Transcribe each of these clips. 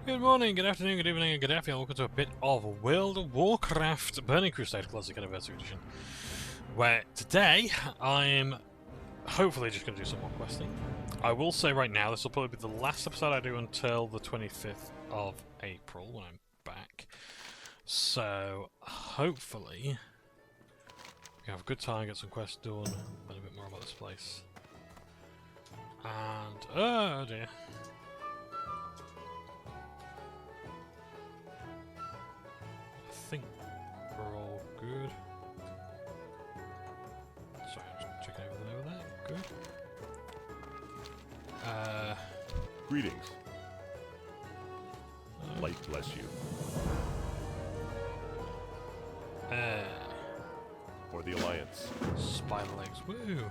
Good morning, good afternoon, good evening, and good afternoon. Welcome to a bit of World of Warcraft Burning Crusade Classic Anniversary Edition, where today I'm hopefully just going to do some more questing. I will say right now, this will probably be the last episode I do until the 25th of April when I'm back. So hopefully we can have a good time, get some quests done, learn a bit more about this place. And oh dear. I think we're all good. Sorry, I'm just checking everything over there. Good. Greetings. Light bless you. For the Alliance. Spider legs. Woo!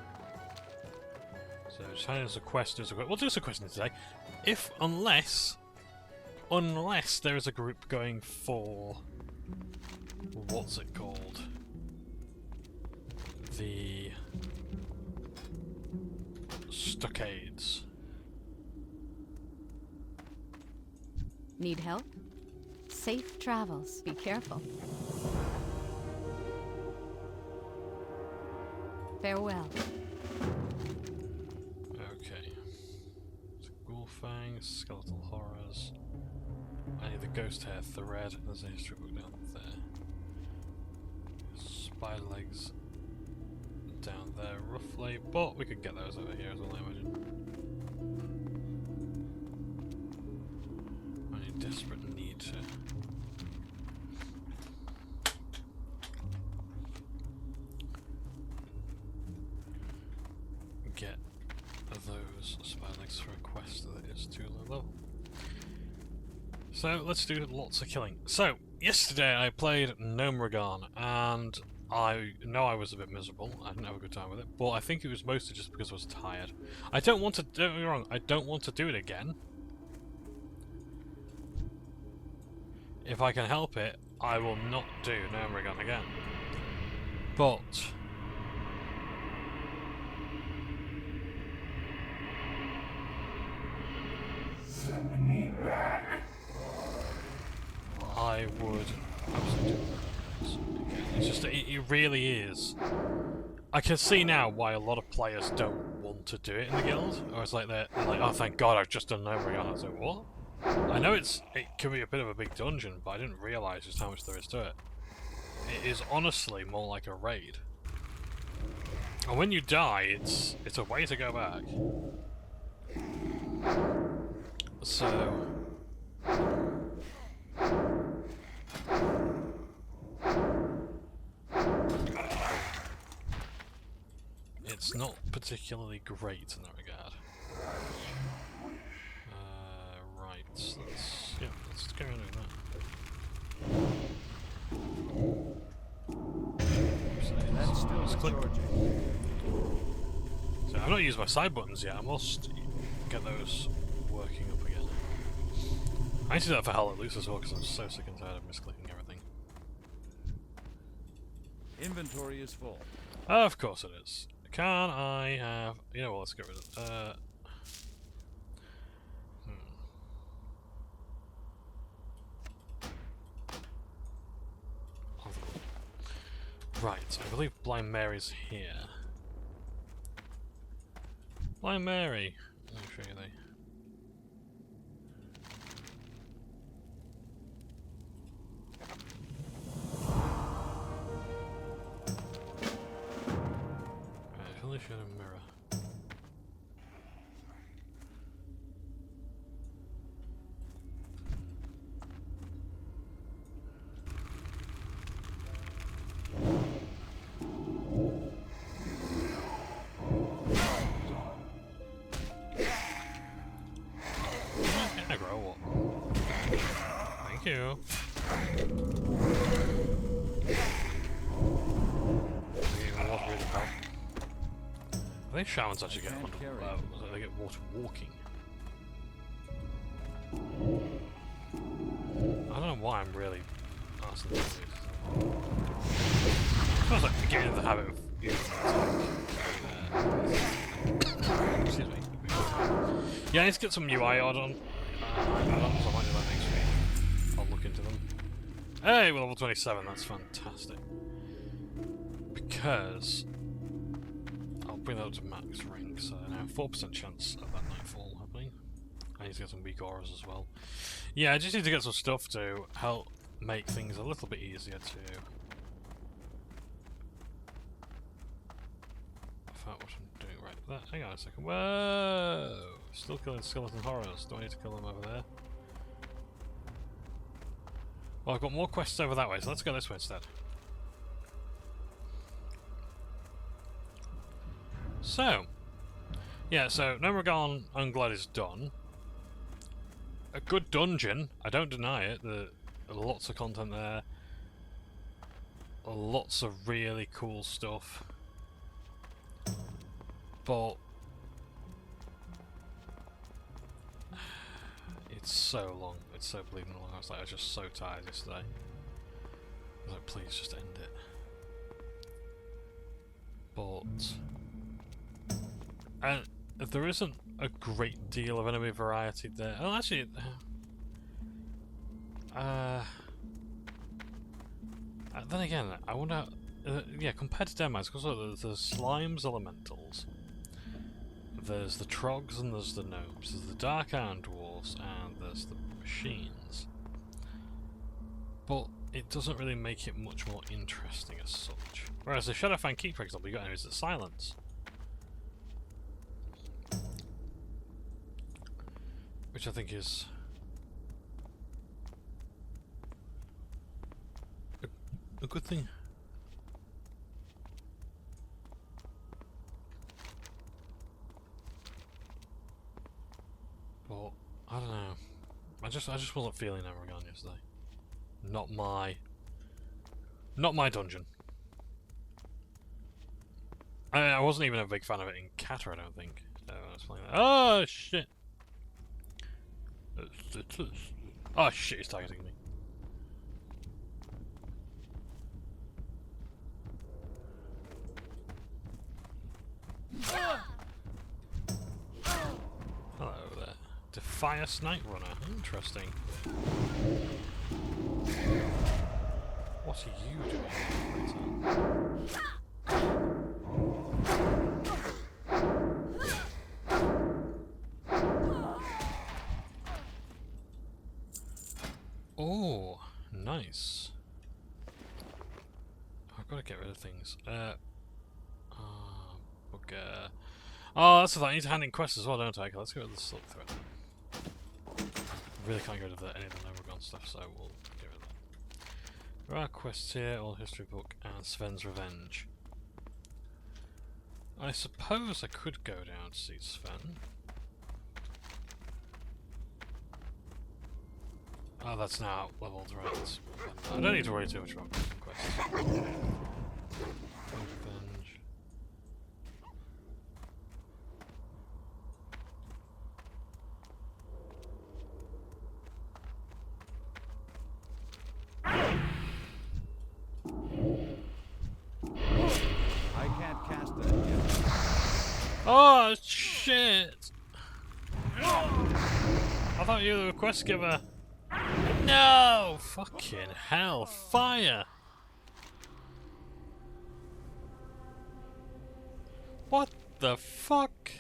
So, China's a quest. We'll do some questions today. Unless there is a group going for. What's it called? The Stockades. Need help? Safe travels. Be careful. Farewell. Okay. So Ghoulfang, Skeletal Horrors. I need the Ghost Hair Thread. There's a history book down there. Spider legs down there roughly, but we could get those over here as well, I imagine. I need desperate need to get those spider legs for a quest that is too low level. So let's do lots of killing. So yesterday I played Gnomeregan and I know I was a bit miserable. I didn't have a good time with it, but I think it was mostly just because I was tired. Don't get me wrong, I don't want to do it again. If I can help it, I will not do Gnomeregan again. But Send me back. I would absolutely do it. It's just, it really is. I can see now why a lot of players don't want to do it in the guild. Or it's like they're like, oh thank god I've just done Gnomeregan. I was like, what? I know it can be a bit of a big dungeon, but I didn't realise just how much there is to it. It is honestly more like a raid. And when you die, it's a way to go back. So it's not particularly great in that regard. Right, let's go and do that. That's still Let's click. Georgie. So I've not used my side buttons yet. I must get those working up again. I need to do that for Hell Let Loose as well because I'm so sick and tired of misclicking everything. Inventory is full. Of course it is. Can I have... You know what, let's get rid of it. Right, I believe Blind Mary's here. Blind Mary! Let me show you the... Show a mirror. Aggro, what? Thank you. I think shamans actually get they get water walking. I don't know why I'm really asking this. I suppose like getting into the habit of using excuse me. Yeah, I need to get some UI add-on. I might do that next week. Hey, we're level 27, that's fantastic. Because I'll bring that up to max rank, so now 4% chance of that nightfall happening. I need to get some weak auras as well. Yeah, I just need to get some stuff to help make things a little bit easier to... I forgot what I'm doing right there. Hang on a second. Whoa! Still killing skeleton horrors. Do I need to kill them over there? Well, I've got more quests over that way, so let's go this way instead. So, yeah, so Nomragon Unglad is done. A good dungeon, I don't deny it. There are lots of content there. Lots of really cool stuff. But it's so long. It's so bleeding long. I was just so tired yesterday. I was like, please just end it. But there isn't a great deal of enemy variety there. Oh, actually, then again, I wonder. Yeah, compared to Denmark, because there's slimes, elementals. There's the trogs and there's the gnomes. There's the dark iron dwarves and there's the machines. But it doesn't really make it much more interesting as such. Whereas the Shadowfang Keep, for example, you got enemies that silence. Which I think is a good thing. But I don't know. I just wasn't feeling Nomragon yesterday. Not my dungeon. I wasn't even a big fan of it in Kata, I don't think. I was playing that. Oh shit! Oh shit, he's targeting me. Hello there. Defire Snipe Runner. Interesting. What are you doing? Oh, nice. I've got to get rid of things. Okay. Oh, that's the thing. I need to hand in quests as well, don't I? Okay, let's go with the Silk Thread. Really can't get rid of any of the Nomragon stuff, so we'll get rid of that. There are quests here, Old History Book, and Sven's Revenge. I suppose I could go down to see Sven. Oh, that's now leveled, right. I don't need to worry too much about quests. Revenge. I can't cast that yet. Oh, shit! I thought you were the quest giver. No! Fucking hell, fire! What the fuck?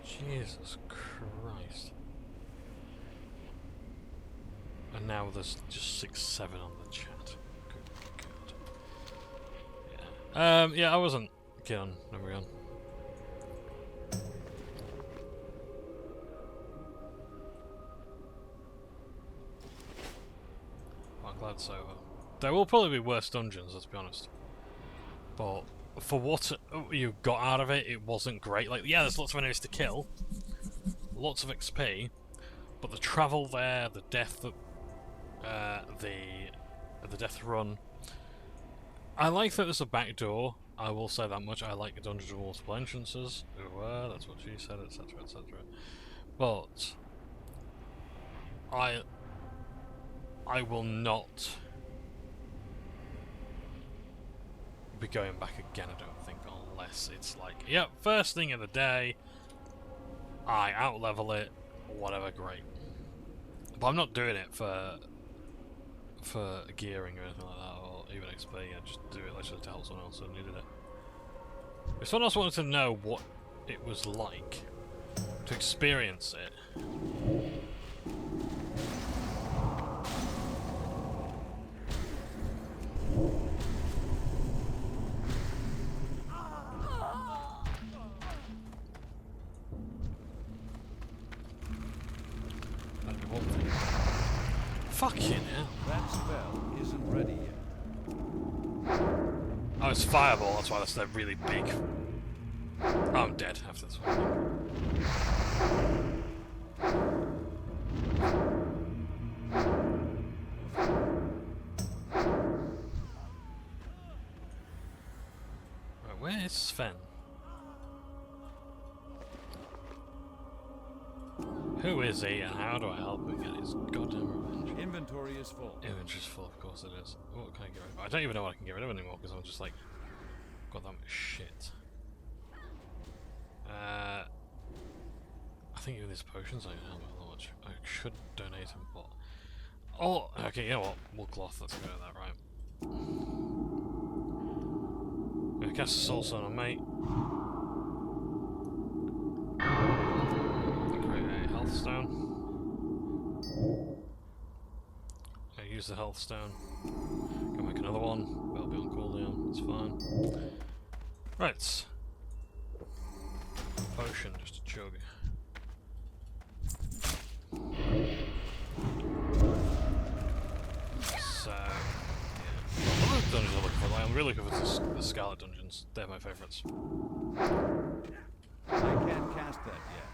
Jesus Christ. And now there's just 6-7 on the chat. Good God. Yeah, I wasn't keen on Nomragon. I'm glad it's over. There will probably be worse dungeons, let's be honest. But for what you got out of it, it wasn't great. Like, yeah, there's lots of enemies to kill, lots of XP, but the travel there, the death, the death run. I like that there's a back door. I will say that much. I like the dungeons with multiple entrances. That's what she said, etc., etc. But I will not be going back again, I don't think, unless it's like, yep, first thing of the day, I out-level it, whatever, great. But I'm not doing it for gearing or anything like that, or even XP, I just do it literally to help someone else who needed it. If someone else wanted to know what it was like to experience it, that'd be one thing. Fucking hell. That spell isn't ready yet. Oh, it's fireball, that's why that's that really big. Oh, I'm dead after this one. Right, where is Sven? Who is he and how do I help him get his goddamn revenge? Inventory is full. Inventory's full, of course it is. What can I get rid of? I don't even know what I can get rid of anymore because I'm just like, got that much shit. I think even these potions I don't know how much. I should donate them, but oh, okay, you know what? Wool cloth. Let's go with that, right? I'm gonna cast a soul stone on mate. Create a health stone. I use the health stone. Go make another one. That'll be on cooldown. It's fine. Right. Potion, just a chug. So, yeah. What other dungeons I'm looking for? Like, I'm really looking for the Scarlet dungeons. They're my favourites. I can't cast that yet.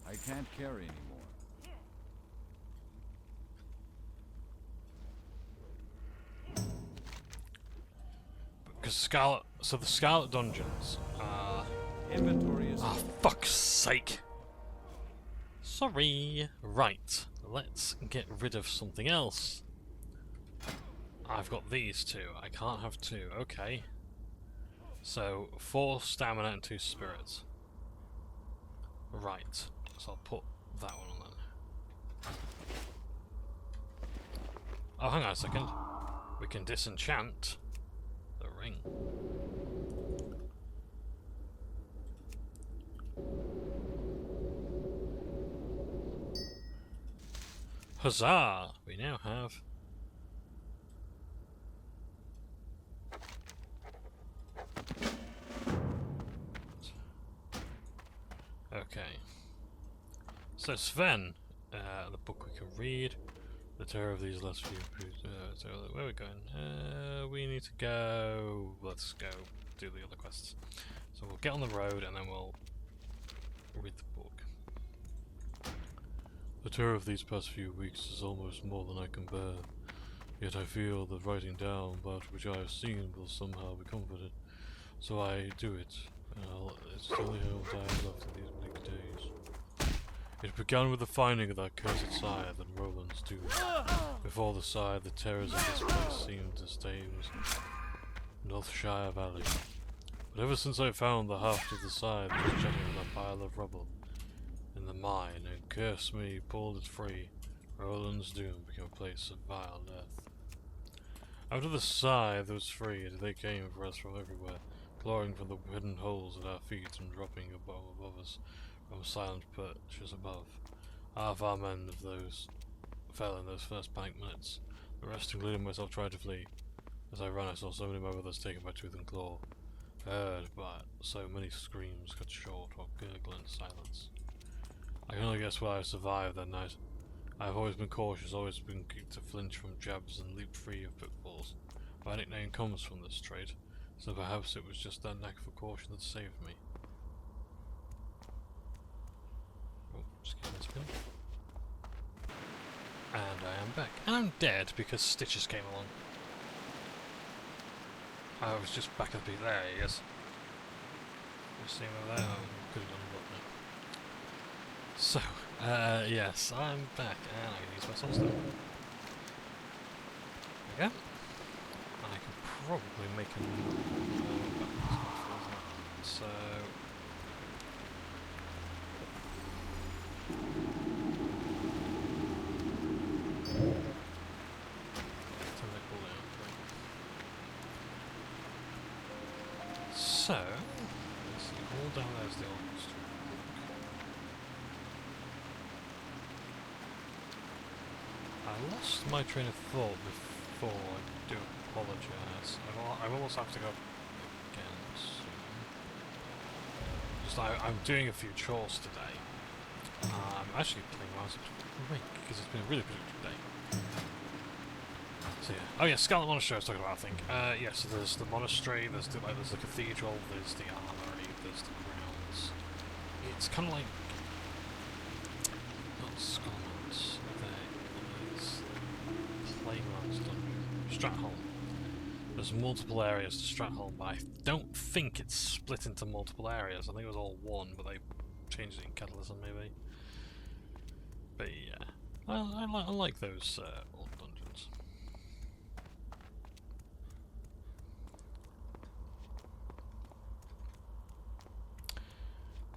I can't carry anymore. Because Scarlet, so the Scarlet dungeons are. Inventory is Oh, full. fuck's sake! Sorry. Right, let's get rid of something else. I've got these two. I can't have two. Okay. So 4 stamina and 2 spirits. Right. So I'll put that one on then. Oh, hang on a second. We can disenchant the ring. Huzzah! We now have okay. So Sven, the book we can read. The terror of these last few. So where are we going? We need to go. Let's go do the other quests. So we'll get on the road and then we'll read the book. The terror of these past few weeks is almost more than I can bear. Yet I feel that writing down about which I have seen will somehow be comforted. So I do it. It's the only hope I have left in these bleak days. It began with the finding of that cursed scythe and Roland's doom. Before the scythe, the terrors of this place seemed to stay in Northshire Valley. But ever since I found the haft of the scythe just jutting on a pile of rubble in the mine and cursed me, pulled it free, Roland's doom became a place of vile death. After the scythe was freed, they came for us from everywhere, clawing from the hidden holes at our feet and dropping above us from silent perches above. Half our men of those fell in those first panic minutes. The rest, including myself, tried to flee. As I ran, I saw so many of my brothers taken by tooth and claw. Heard but so many screams cut short or gurgle in silence. I can only guess why I survived that night. I have always been cautious, always been quick to flinch from jabs and leap free of pitfalls. My nickname comes from this trait, so perhaps it was just that knack for caution that saved me. Oh, just give me a spin. And I am back. And I'm dead because Stitches came along. I was just back at the beat. There he is. You see him over there? Oh, could have done a lot now. So, yes, I'm back and I can use my soul stone. go. And I can probably make a so so, let's see, all down there's the old story. I lost my train of thought before, I do apologise. I will also have to go again soon. Just I'm doing a few chores today. I'm actually playing Rise of Great because it's been a really productive day. So yeah. Oh yeah, Scarlet Monastery I was talking about, I think. Yeah, so there's the monastery, there's the cathedral, there's the armory, there's the grounds. It's kind of like not Scotland's. There's Playgrounds Dungeon. Stratholm. There's multiple areas to Stratholm, but I don't think it's split into multiple areas. I think it was all one, but they changed it in Catalysm maybe. But yeah, I like those old dungeons.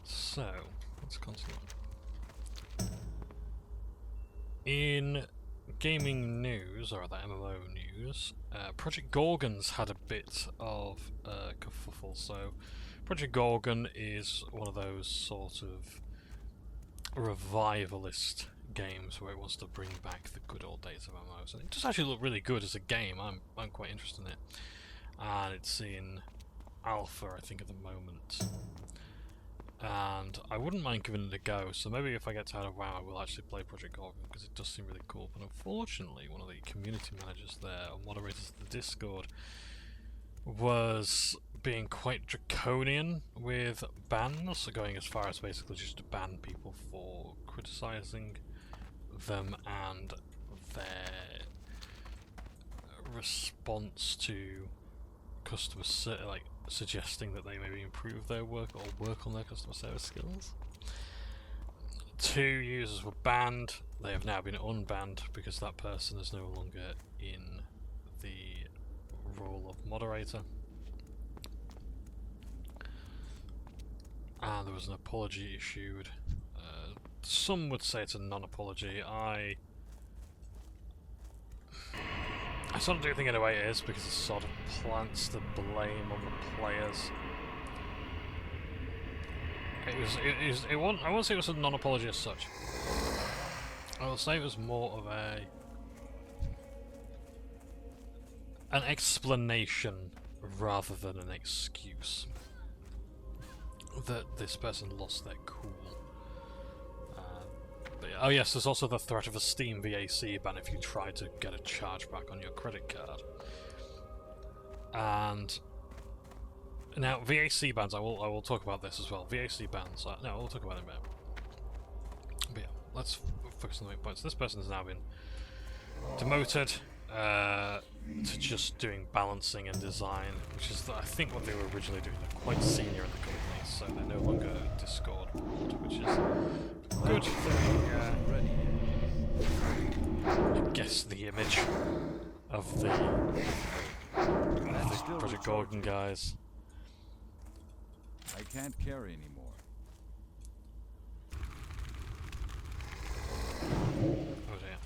So, let's continue. In gaming news, or the MMO news, Project Gorgon's had a bit of kerfuffle. So, Project Gorgon is one of those sort of revivalist games where it wants to bring back the good old days of MMOs. And it does actually look really good as a game. I'm quite interested in it. And it's in alpha, I think, at the moment. And I wouldn't mind giving it a go, so maybe if I get tired of WoW I will actually play Project Gorgon, because it does seem really cool. But unfortunately, one of the community managers there, or moderators of the Discord, was being quite draconian with bans, so going as far as basically just to ban people for criticising them and their response to customers, like suggesting that they maybe improve their work or work on their customer service skills. 2 users were banned. They have now been unbanned because that person is no longer in the role of moderator. And there was an apology issued. Some would say it's a non-apology. I sort of do think in a way it is, because it sort of plants the blame on the players. I won't say it was a non-apology as such. I will say it was more of an explanation rather than an excuse that this person lost their cool. Oh yes, there's also the threat of a Steam VAC ban if you try to get a chargeback on your credit card. And now VAC bans, I will talk about this as well. VAC bans, no, we'll talk about it in a minute. But yeah, let's focus on the main points. This person has now been demoted to just doing balancing and design, which is I think what they were originally doing. They're quite senior in the company, so they're no longer Discord board, which is good for I guess the image of the Project Gorgon guys. I can't carry anymore. Oh dear.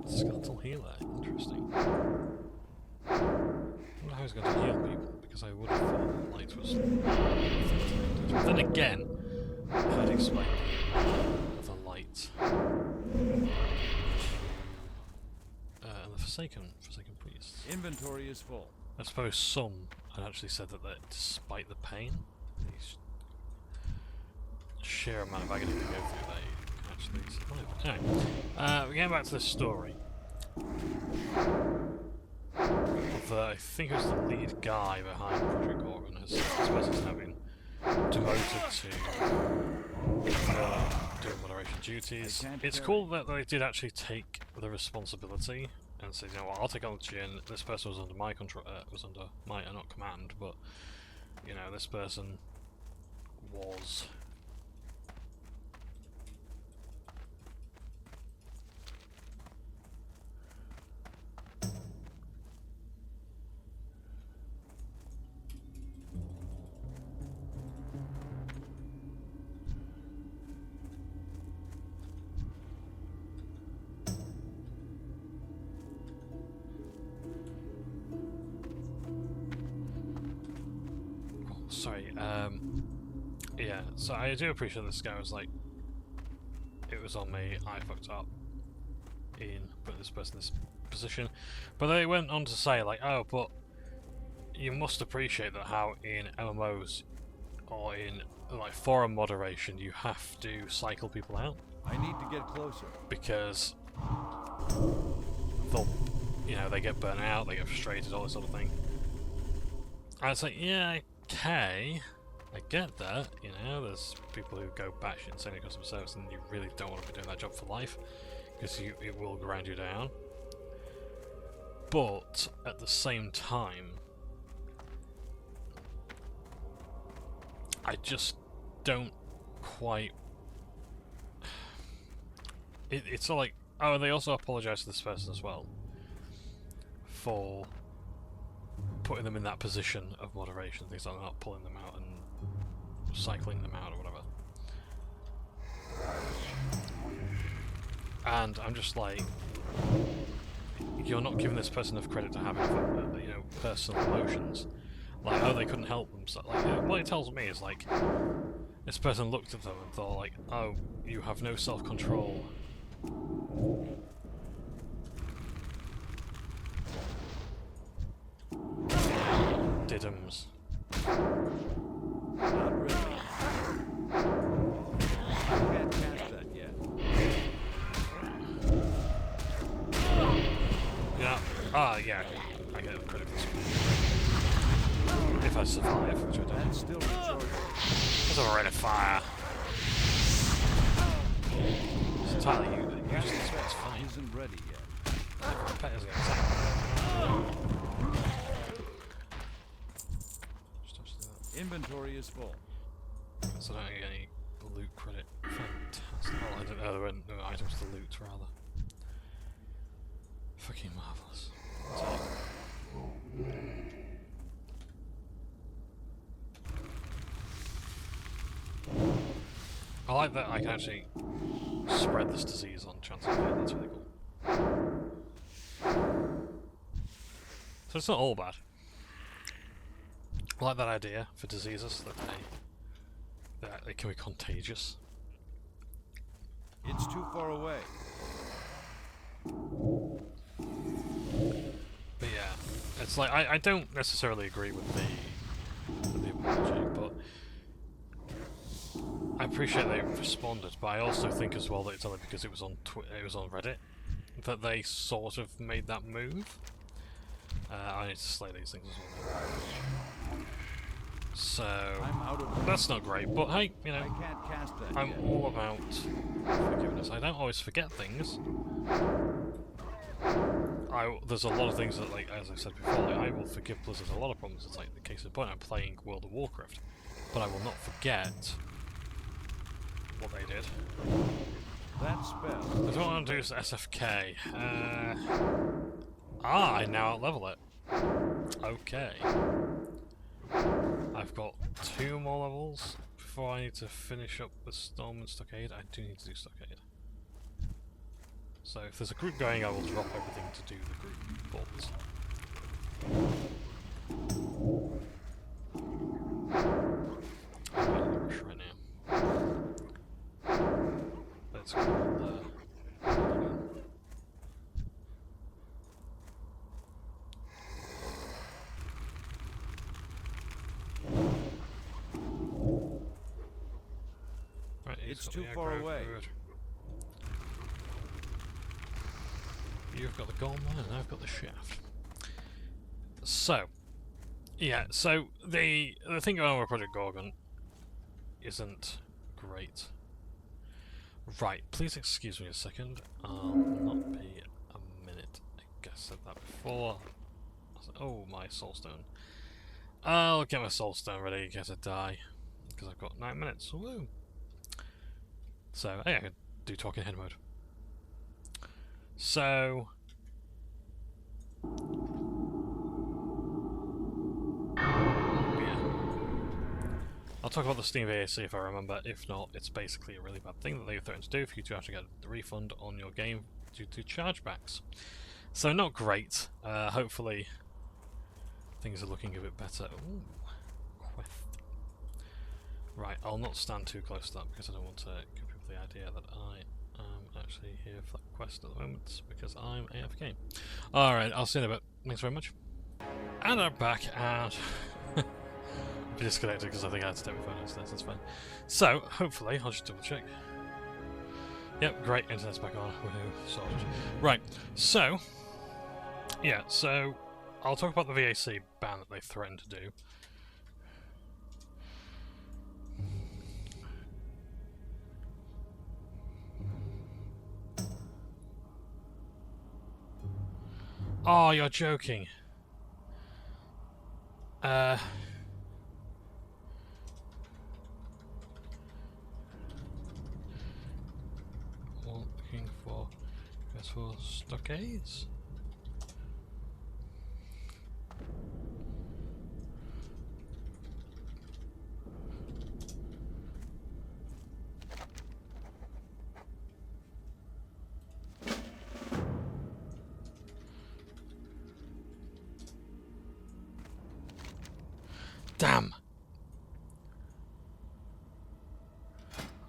Skeletal healer, interesting. I wonder how he's going to heal people, because I would have thought light was... But then again, I'd explain the light. And the Forsaken Priests. Inventory is full. I suppose some had actually said that despite the pain, the sheer amount of agony they go through, they can actually survive. Anyway, we're getting back to this story. I think it was the lead guy behind Project Gorgon. This person's now been demoted to doing moderation duties. It's cool that they did actually take the responsibility and say, you know what, I'll take on the GN. This person was under my control, was under my not command, but you know, this person was sorry. Yeah. So I do appreciate this guy was like, it was on me. I fucked up in putting this person in this position, but they went on to say like, oh, but you must appreciate that how in MMOs or in like forum moderation you have to cycle people out. I need to get closer. Because they'll, you know, they get burnt out, they get frustrated, all this sort of thing. And it's like, yeah, okay, I get that, you know, there's people who go batshit insane in customer service and you really don't want to be doing that job for life, because it will grind you down. But, at the same time, I just don't quite... It's all like, oh, and they also apologise to this person as well for putting them in that position of moderation, things like that, pulling them out and cycling them out or whatever. And I'm just like, you're not giving this person enough credit to having, you know, personal emotions. Like, oh, they couldn't help themselves. Like, what it tells me is like, this person looked at them and thought like, oh, you have no self-control. Diddums. Not really. I can't catch that yet. Yeah. Ah, yeah. I get credit for this. If I survive, which I don't. That's still recharging. There's a red of fire. It's entirely you. You just think it's funny. Isn't ready yet. Pet is gonna attack. Just touch that. Inventory is full. So I don't get any loot credit. Fantastic. Oh, I don't know, there weren't no items to loot, rather. Fucking marvellous. I like that I can actually spread this disease on chances of it. That's really cool. So it's not all bad. I like that idea for diseases, that they can be contagious. It's too far away. But yeah, it's like I don't necessarily agree with the apology, but I appreciate they responded. But I also think as well that it's only because it was on Reddit that they sort of made that move. I need to slay these things as well. So I'm out of that's not great, but hey, you know, I can't cast that I'm yet. all about forgiveness. I don't always forget things. There's a lot of things that, like, as I said before, like, I will forgive Blizzard a lot of problems. It's like the case in point, I'm playing World of Warcraft, but I will not forget what they did. That spell. I don't want to do SFK. I now out-level it. Okay. I've got 2 more levels before I need to finish up the Stormwind Stockade. I do need to do Stockade. So if there's a group going, I will drop everything to do the group bolts. I'm in a rush right now. Let's go there. Right, It's too far away. You've got the golem line and I've got the shaft. So, yeah, so the thing going on with Project Gorgon isn't great. Right, please excuse me a second. I'll not be a minute. I guess I said that before. Oh, my soulstone. I'll get my soulstone ready in case I die. Because I've got 9 minutes. Woo! So, hey, I can do talking head mode. So... yeah. I'll talk about the Steam VAC if I remember. If not, it's basically a really bad thing that they threatened to do for you to actually get a refund on your game due to chargebacks. So not great. Hopefully things are looking a bit better. Ooh, Right, I'll not stand too close to that because I don't want to give people the idea that I am actually here for that quest at the moment because I'm AFK. Alright, I'll see you in a bit. Thanks very much. And I'm back and disconnected because I think I had to take my phone instead, that's fine. So, hopefully, I'll just double check. Yep, great, internet's back on. Woohoo, sorted. Right, so, yeah, so I'll talk about the VAC ban that they threatened to do. Oh, you're joking. Looking for stockades. Damn!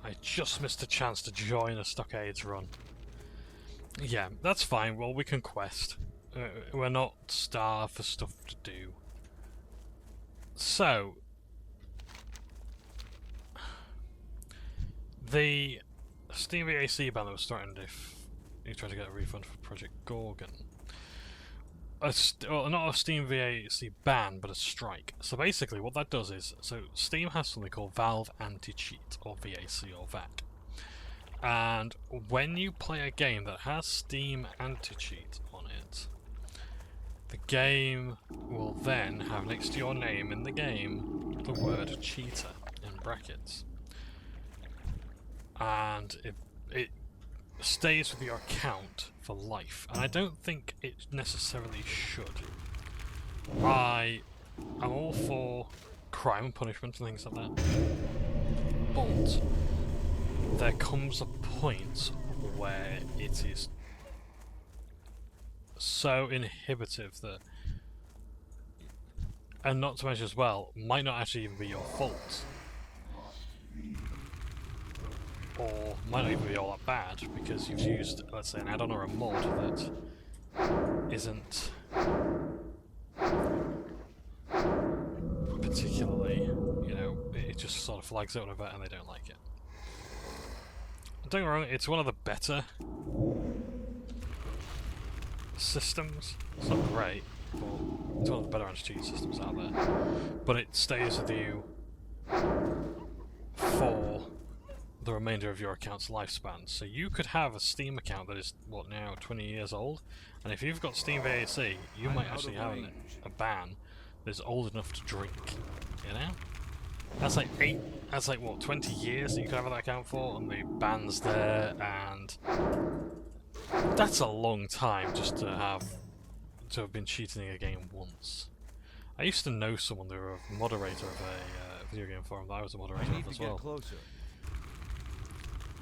I just missed a chance to join a stockades run. Yeah, that's fine. Well, we can quest. We're not starved for stuff to do. So, the Steam VAC ban that was threatened if you try to get a refund for Project Gorgon. Well, not a Steam VAC ban, but a strike. So basically what that does is, so Steam has something called Valve Anti-Cheat, or VAC, or VAC. And when you play a game that has Steam Anti-Cheat on it, the game will then have next to your name in the game the word cheater in brackets. And it stays with your account for life, and I don't think it necessarily should. I am all for crime and punishment and things like that, but there comes a point where it is so inhibitive that, and not to mention as well, might not actually even be your fault. Or might not even be all that bad because you've used, let's say, an add-on or a mod that isn't particularly, you know, it just sort of flags it whatever and they don't like it. Don't get me wrong, it's one of the better systems. It's not great, but it's one of the better anti-cheat systems out there. But it stays with you for the remainder of your account's lifespan. So you could have a Steam account that is, what now, 20 years old, and if you've got Steam VAC, you might actually have a ban that's old enough to drink, you know? That's like what, 20 years that you could have that account for, and the ban's there, and that's a long time just to have been cheating a game once. I used to know someone, they were a moderator of a video game forum that I was a moderator of as well. Closer.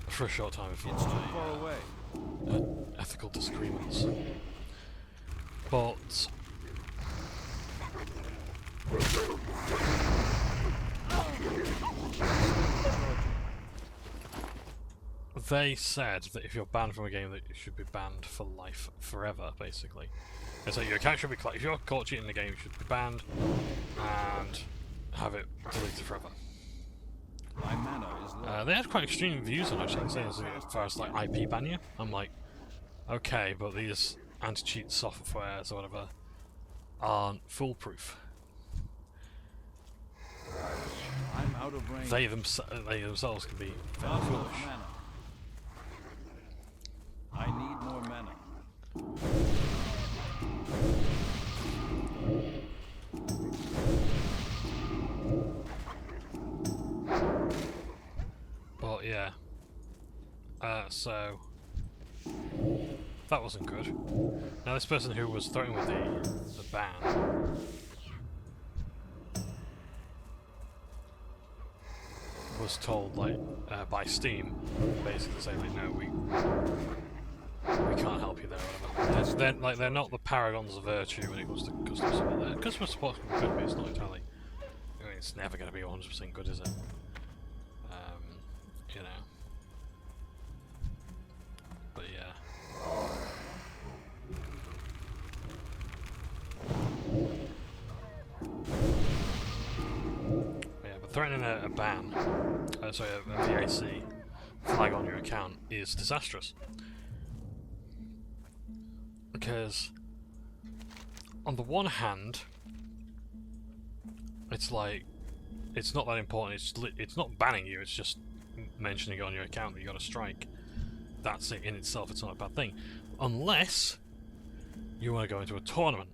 For a short time before It's too far away. Ethical disagreements. But they said that if you're banned from a game, that you should be banned for life, forever, basically. And so your account should be if you're caught cheating in the game, you should be banned and have it deleted forever. My mana is low. They had quite extreme views on actually, saying as far as like IP ban you. I'm like, okay, but these anti-cheat softwares or whatever aren't foolproof. I'm out of range. They themselves can be fairly Out of foolish. mana. I need more mana. But yeah, so that wasn't good. Now this person who was threatened with the ban was told like by Steam, basically saying like, no, we can't help you there or whatever. They're not the paragons of virtue when it comes to customer support. Customer support can be good, but it's not entirely. I mean, it's never going to be 100% good, is it? you know. But yeah. But threatening a ban, sorry, a VAC flag on your account is disastrous. Because, on the one hand, it's like, it's not that important, it's not banning you, it's just mentioning it on your account that you got a strike. That's it in itself, it's not a bad thing. Unless you want to go into a tournament.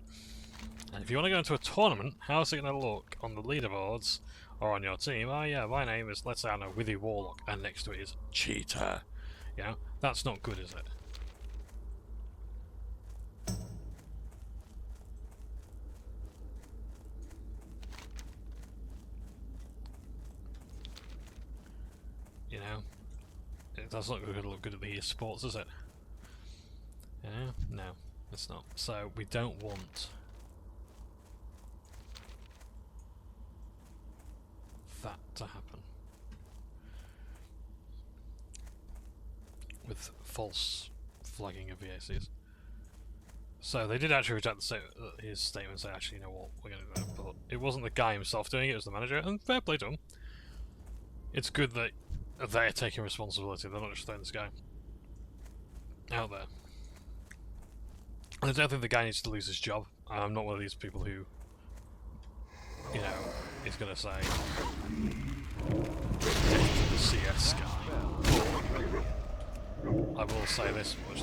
And if you want to go into a tournament, how's it going to look on the leaderboards or on your team? Oh yeah, my name is, let's say I know, Withywarlock, and next to it is Cheater. You know, that's not good, is it? You know, it does not look good at the esports, is it? Yeah, no, it's not. So we don't want that to happen with false flagging of VACs. So they did actually reject his statement and say, actually, you know what, we're going to do that. But it wasn't the guy himself doing it, it was the manager, and fair play to him. It's good that they're taking responsibility, they're not just throwing this guy out there. And I don't think the guy needs to lose his job. I'm not one of these people who, you know, is going to say, the CS guy. I will say this much,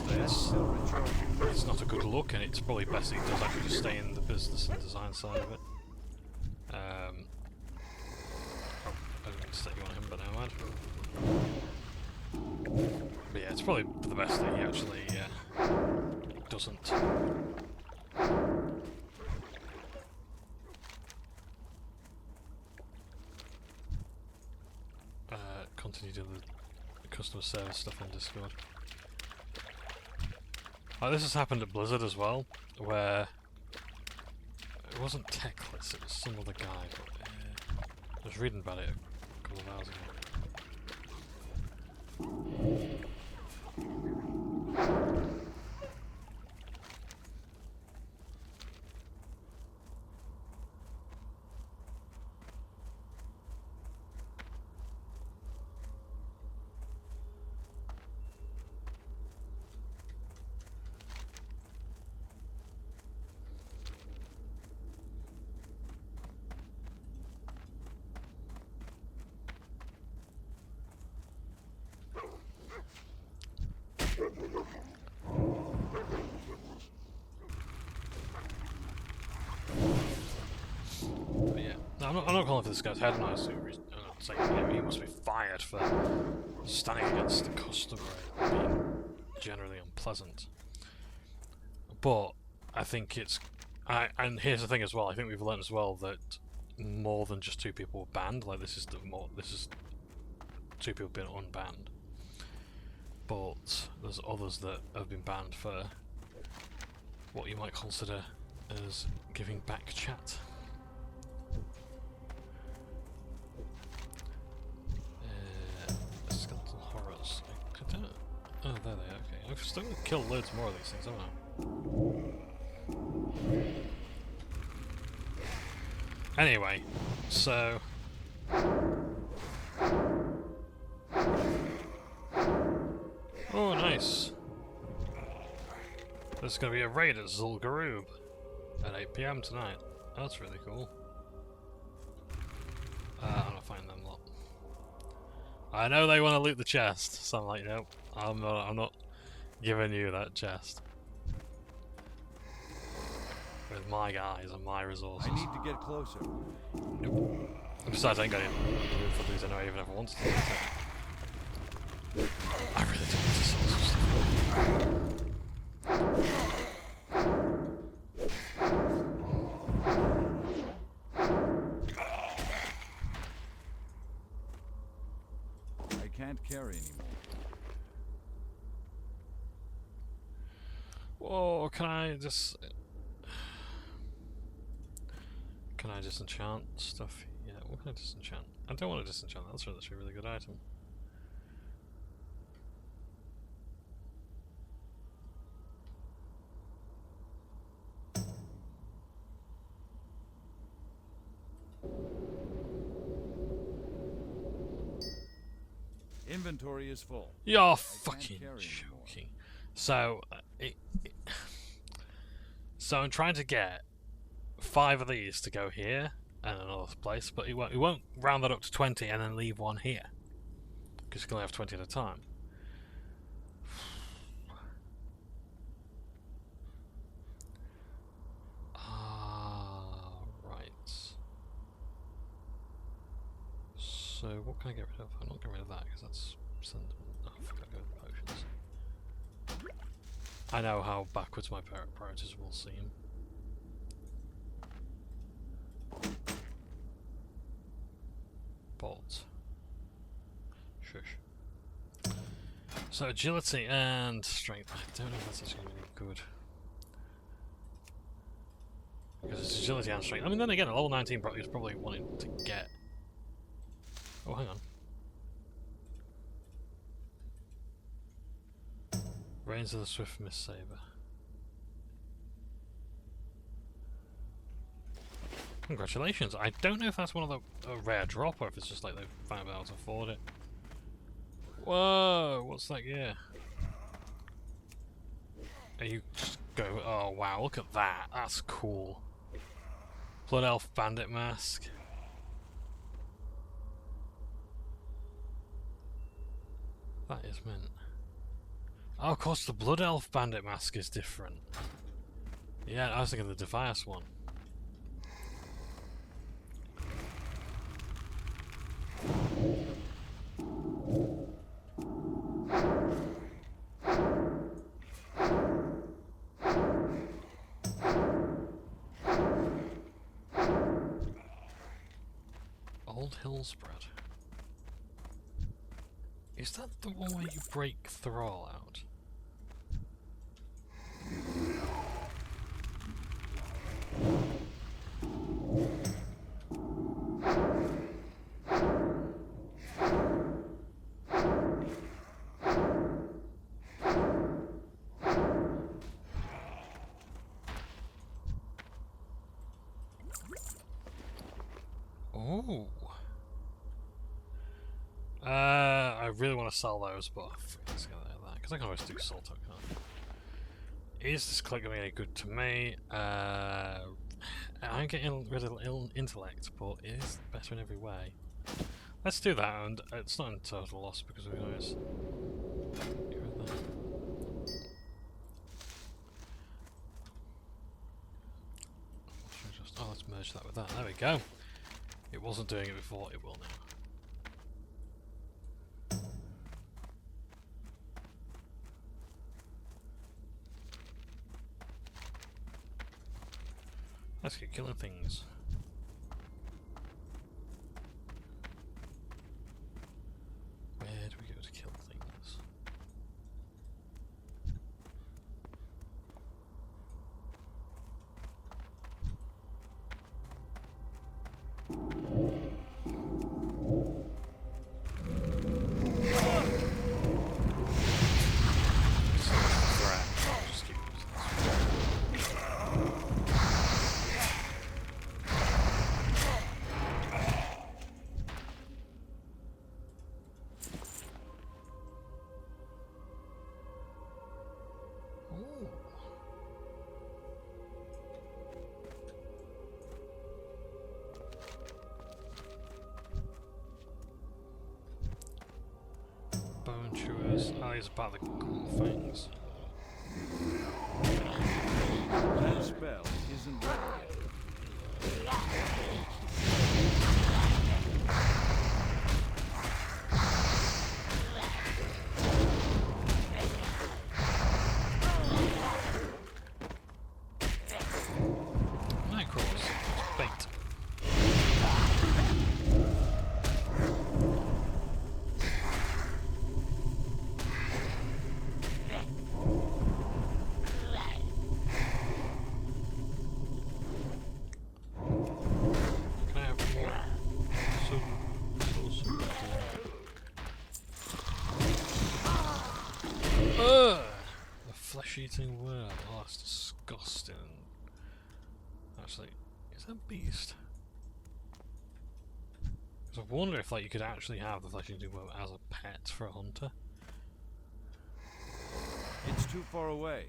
it's not a good look, and it's probably best that he does actually just stay in the business and design side of it. I didn't mean to set you on him, but never mind. But yeah, it's probably for the best that he actually doesn't. Continue doing the customer service stuff on Discord. This has happened at Blizzard as well, where it wasn't Techless, it was some other guy, but I was reading about it a couple of hours ago. I'm not calling for this guy's head, I'm saying he must be fired for standing against the customer and being generally unpleasant. But I think it's, and here's the thing as well. I think we've learned as well that more than just 2 people were banned. Like this is 2 people being unbanned, but there's others that have been banned for what you might consider as giving back chat. Oh, there they are, okay. I've still got to kill loads more of these things, haven't I? Anyway, so... Oh, nice. There's going to be a raid at Zul'Gurub at 8 PM tonight. That's really cool. I'm gonna find them lot. I know they want to loot the chest, so I'm like, nope. I'm not giving you that chest. With my guys and my resources. I need to get closer. Nope. Besides, I ain't got any room for these anyway, even if I wanted to. I really don't need to sell some stuff. I can't carry anymore. Whoa, can I disenchant stuff? Yeah, what can I disenchant? I don't want to disenchant that, that's actually a really good item. inventory is full. You're can't fucking carry anymore. joking. So, so I'm trying to get 5 of these to go here and another place, but it won't round that up to 20 and then leave one here. Because you can only have 20 at a time. Right. So, what can I get rid of? I'm not getting rid of that because that's sentiment. Oh, I forgot to go with potions. I know how backwards my priorities will seem. Bolt. Shush. So agility and strength. I don't know if that's actually going to be good. Because it's agility and strength. I mean, then again, a level 19 is probably wanting to get... Oh, hang on. Reigns of the Swift Mist Saber. Congratulations. I don't know if that's one of the a rare drop or if it's just like they've found out how to afford it. Whoa, what's that gear? Are you just go? Oh wow, look at that. That's cool. Blood Elf Bandit Mask. That is mint. Oh, of course, the Blood Elf Bandit Mask is different. Yeah, I was thinking of the Defias one. Old Hillspread. Is that the one where you break Thrall out? Oh. I really want to sell those, but let's go there, that because I can always do salt. I can't. Is this click going to be any good to me? I'm getting rid of intellect, but it is better in every way. Let's do that, and it's not in total loss because we always get rid of that. Oh, let's merge that with that. There we go. It wasn't doing it before, it will now. Let's get killing things. Where do we go to kill things? Bone chewers. Oh, these are part of the cool things. That spell isn't ready yet. Bait. Can I have more? Ugh! A flesh-eating worm. Oh, that's disgusting. Actually, is that beast? Because I wonder if like you could actually have the flesh-eating worm as a pet for a hunter. It's too far away.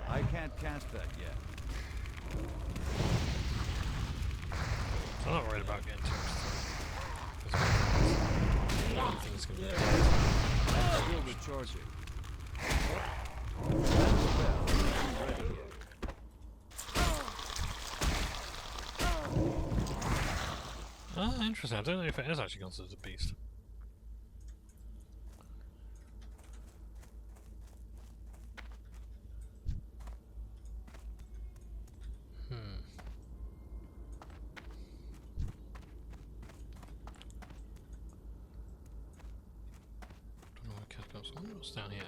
I can't cast that yet. I'm not worried about getting too much through. Things can be I'm still recharging. That spell isn't ready yet. Ah, interesting. I don't know if it is actually considered a beast. Don't know where cat goes. Oh, what's down here?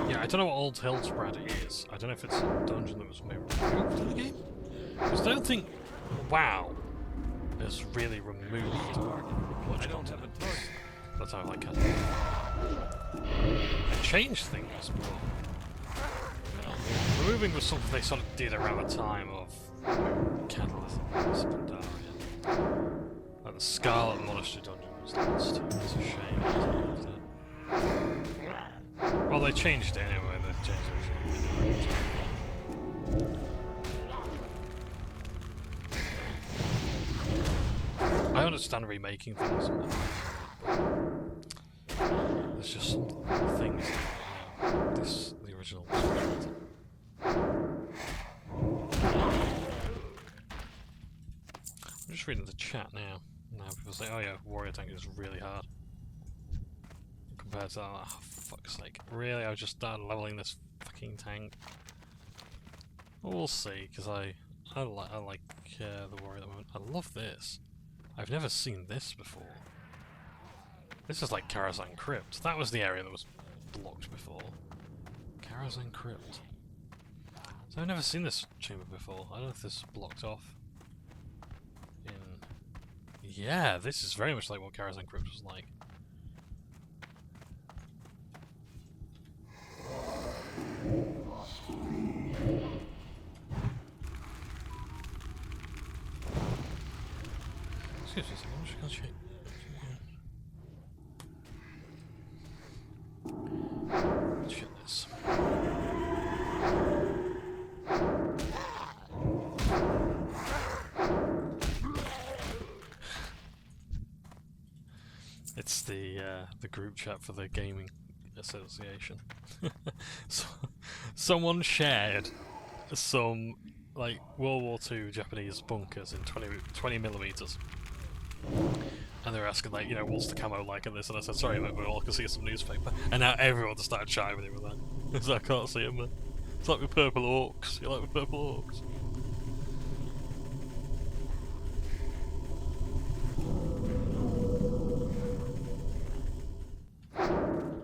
Yeah, I don't know what Old Hillspread is. I don't know if it's a dungeon that was removed in the game. Because I don't think WoW has really removed much I don't content. have a target. That's how I like it. They changed things, but removing was something they sort of did around the time of Catalyst and Pandaria. Like the Scarlet Monastery dungeon was lost. It's a shame. I loved it. Well, they changed it anyway. They changed it. I understand remaking things. There's just some things that the original. I'm just reading the chat now. Now people say, "Oh yeah, warrior tank is really hard." Compared to that, oh, fuck's sake! Really, I just started leveling this fucking tank. Well, we'll see, because I like the warrior at the moment. I love this. I've never seen this before. This is like Karazhan Crypt. That was the area that was blocked before. Karazhan Crypt. So I've never seen this chamber before. I don't know if this is blocked off. Yeah, this is very much like what Karazhan Crypt was like. Excuse me a second, I'm just gonna check. Let's check this. It's the group chat for the gaming association. So, someone shared some like World War II Japanese bunkers in 20 millimeters. And they were asking, like, you know, what's the camo like in this? And I said, sorry, mate, we all can see some newspaper. And now everyone just started chatting with him with that. Because I can't see him, man. It's like with purple orcs. You like with purple orcs?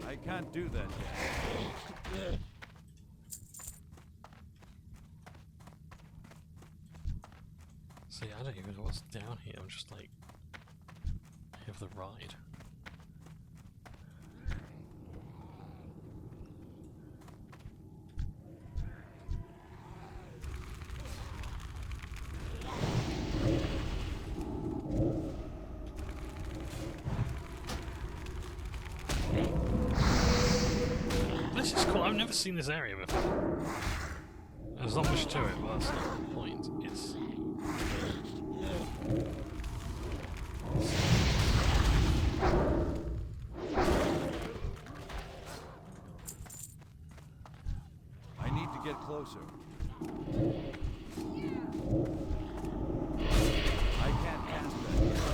I can't do that yet. See, I don't even know what's down here. I'm just like, I have the ride. This is cool. I've never seen this area before. There's not much to it, but that's not the point. It's I need to get closer. I can't cast that yet.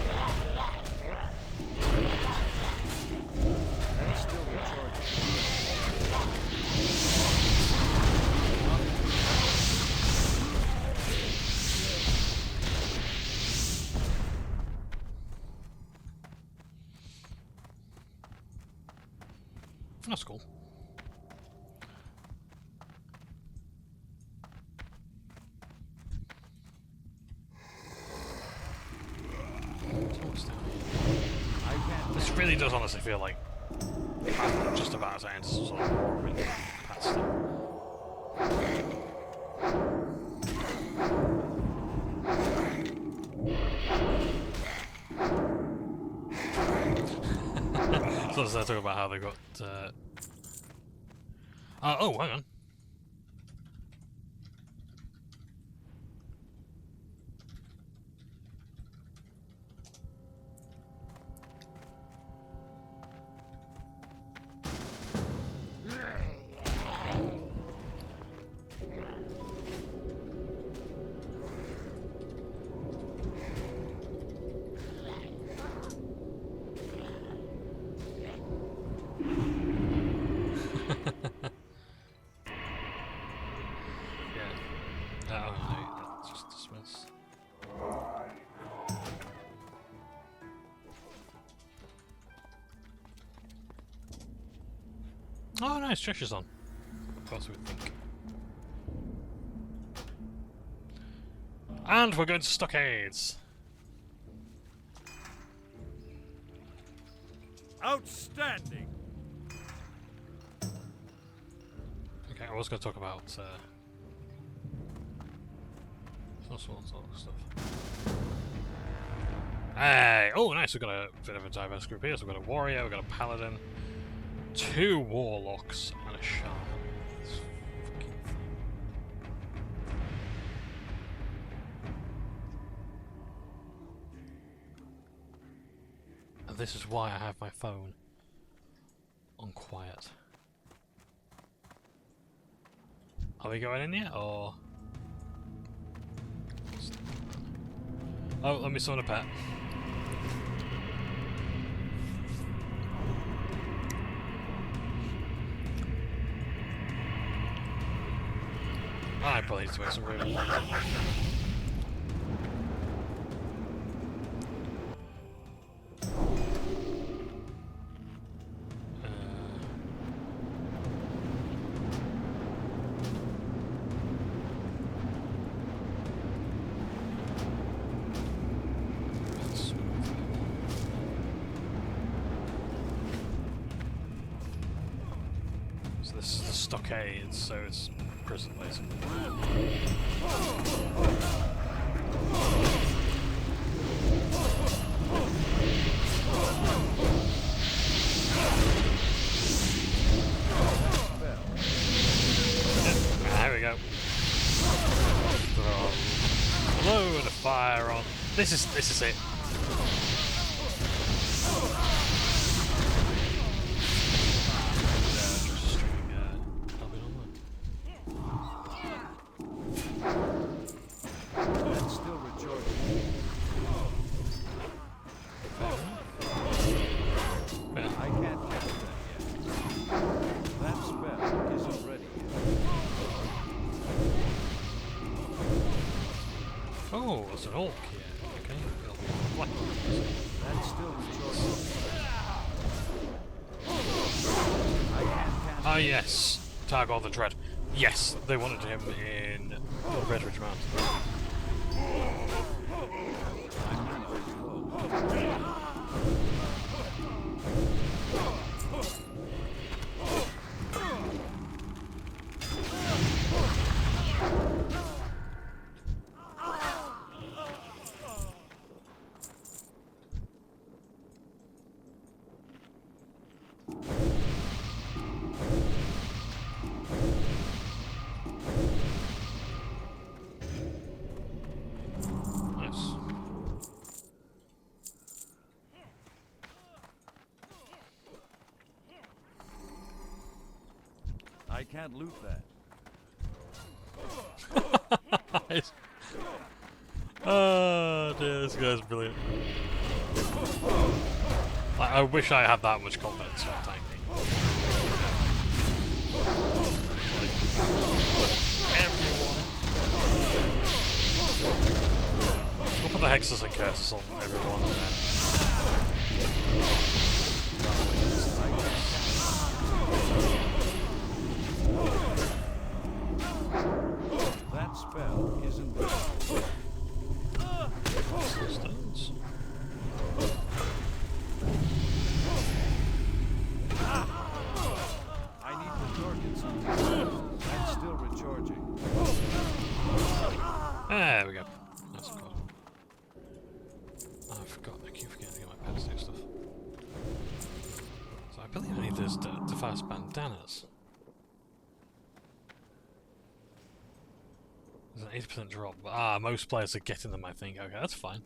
That's cool. So what's down here? This really does honestly feel like I'm just about to enter some sort of Morrowind past it. So they're talking about how they got. Oh, hang on. Just dismiss. Oh, nice, Cheshire's on. Of course we would think. And we're going to Stockades. Outstanding. Okay, I was going to talk about some sort of stuff. Hey! Oh, nice! We've got a bit of a diverse group here. So we've got a warrior, we've got a paladin, 2 warlocks, and a shaman. This fucking thing. And this is why I have my phone on quiet. Are we going in yet, or...? Oh, let me summon a pet. I probably need to make some room. So this is the stockades, so it's prison basically. There we go. Load of fire on. This is it. Oh, it's an orc here. Okay, it'll be black. That's still recharging. Ah, yes. Targor the Dread. Yes, they wanted him in Redridge Mountain. I can't loot that. Oh dear, this guy's brilliant. I wish I had that much confidence in tanking. Everyone. We'll put the hexes and curses on everyone and then... isn't good. Stones. I need to target something. That's still recharging. There we go. That's cool. Oh, I forgot. I keep forgetting to get my pets to do stuff. So I believe I need those device bandanas. There's an 80% drop. But, most players are getting them, I think. Okay, that's fine.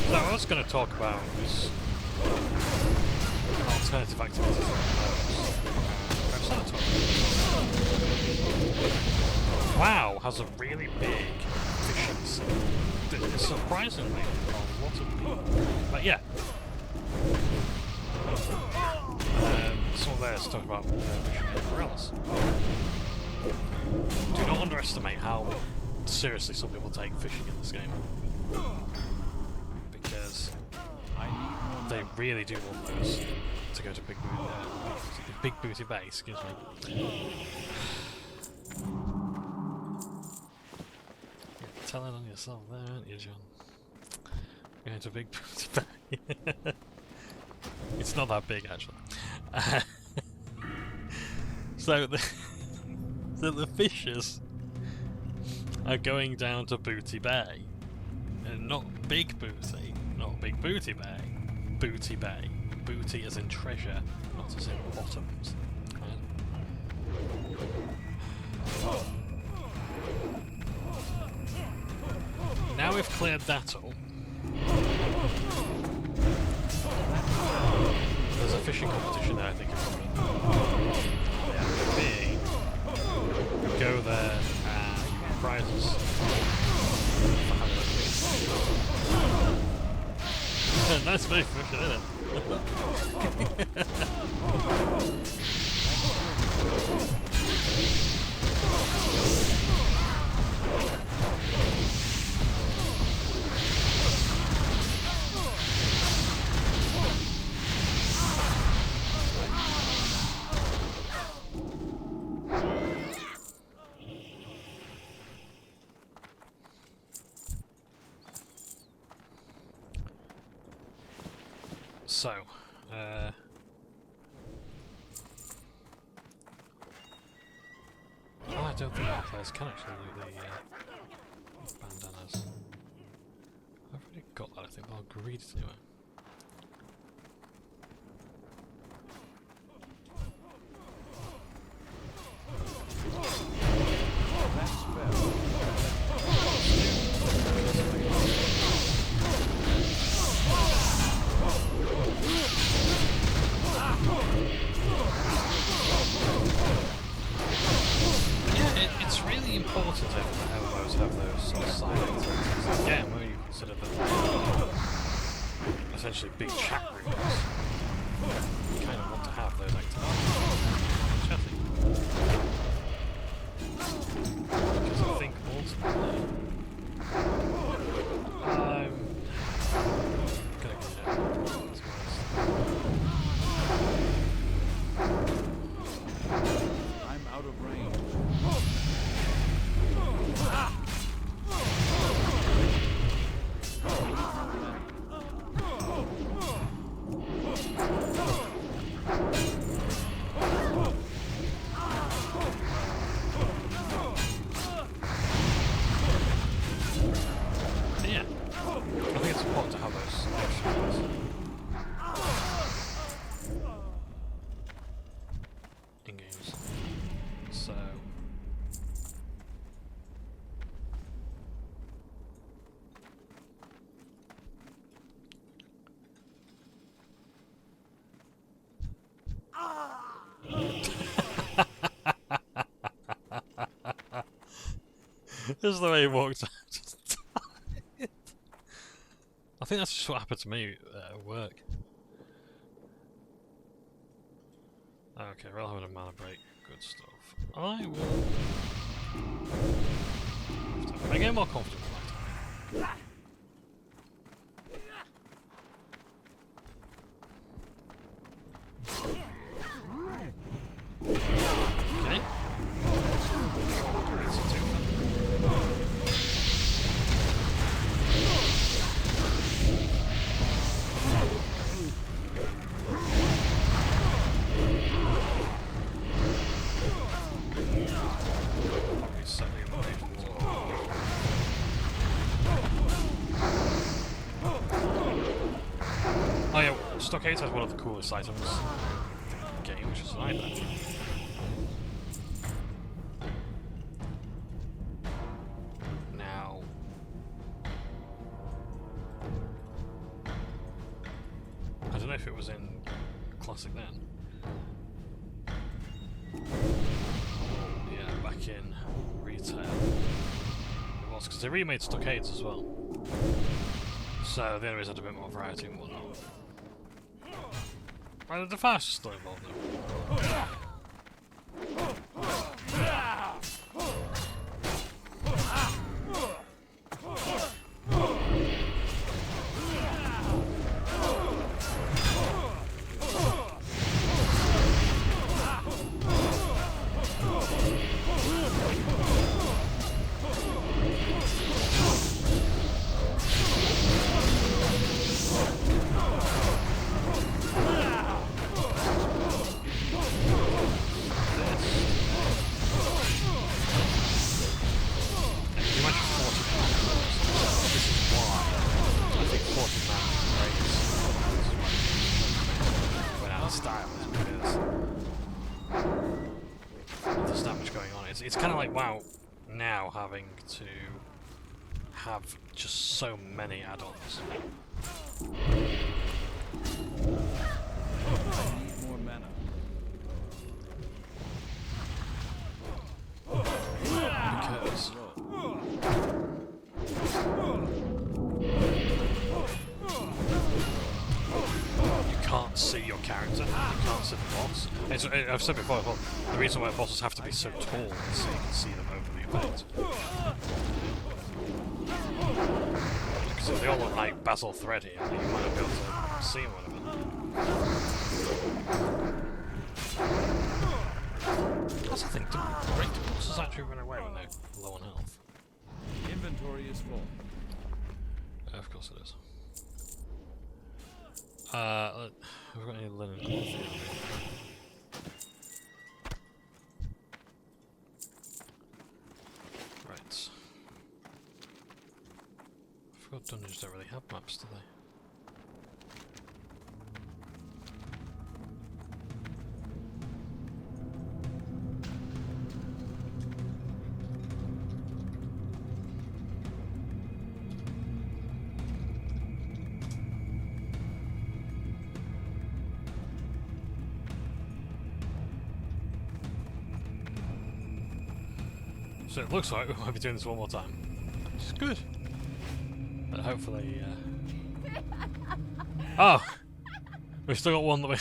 So I was going to talk about is alternative activities. Wow, has a really big fishing scene. Surprisingly, a lot of people. But yeah. Some of theirs talk about fishing everywhere else. Do not underestimate how seriously some people take fishing in this game. Because they really do want those to go to Big Booty Bay, excuse me. You're telling on yourself there, aren't you, John? Going to Big Booty Bay. It's not that big, actually. So the fishers are going down to Booty Bay. And not Big Booty, not Big Booty Bay. Booty Bay. Booty as in treasure, not as in bottoms. Right? Now we've cleared that all. There's a fishing competition there, I think. B. Go there and prizes. Nice big fish, isn't it? So, I don't think our players can actually loot the bandanas. I've already got that, I think, but I'll greed it anyway. It's really important that the elbows have those sort of side activities. Again, where you consider them essentially big chat rooms, you kind of want to have those activities. Chatting. Because I think ultimately I'm gonna get it. I'm out of range. Yeah, I think it's important to have those options. In games. So this is the way he walked out. I think that's just what happened to me at work. Okay, we're all having a mana break. Good stuff. I will. I get more confident with my time. Stockades has one of the coolest items in the game, which is an eye patch. Now, I don't know if it was in Classic then. Yeah, back in retail. It was, because they remade Stockades as well. So the enemies had a bit more variety and whatnot. Right, the fast is still involved though. It's kind of like WoW now having to have just so many add-ons. I need more mana. Because you can't see your character, you can't see the boss. I've said before, the reason why bosses have to be so tall is so you can see them over the effect. Because if they all look like Basil Thread here, then you might not be able to see them or whatever. That's the thing, do great bosses actually run away when they're low on health? Inventory is full. Of course it is. Have we got any linen cloth here? Right. I forgot dungeons don't really have maps, do they? So it looks like we might be doing this one more time. Which is good. But hopefully, oh! We've still got one that we...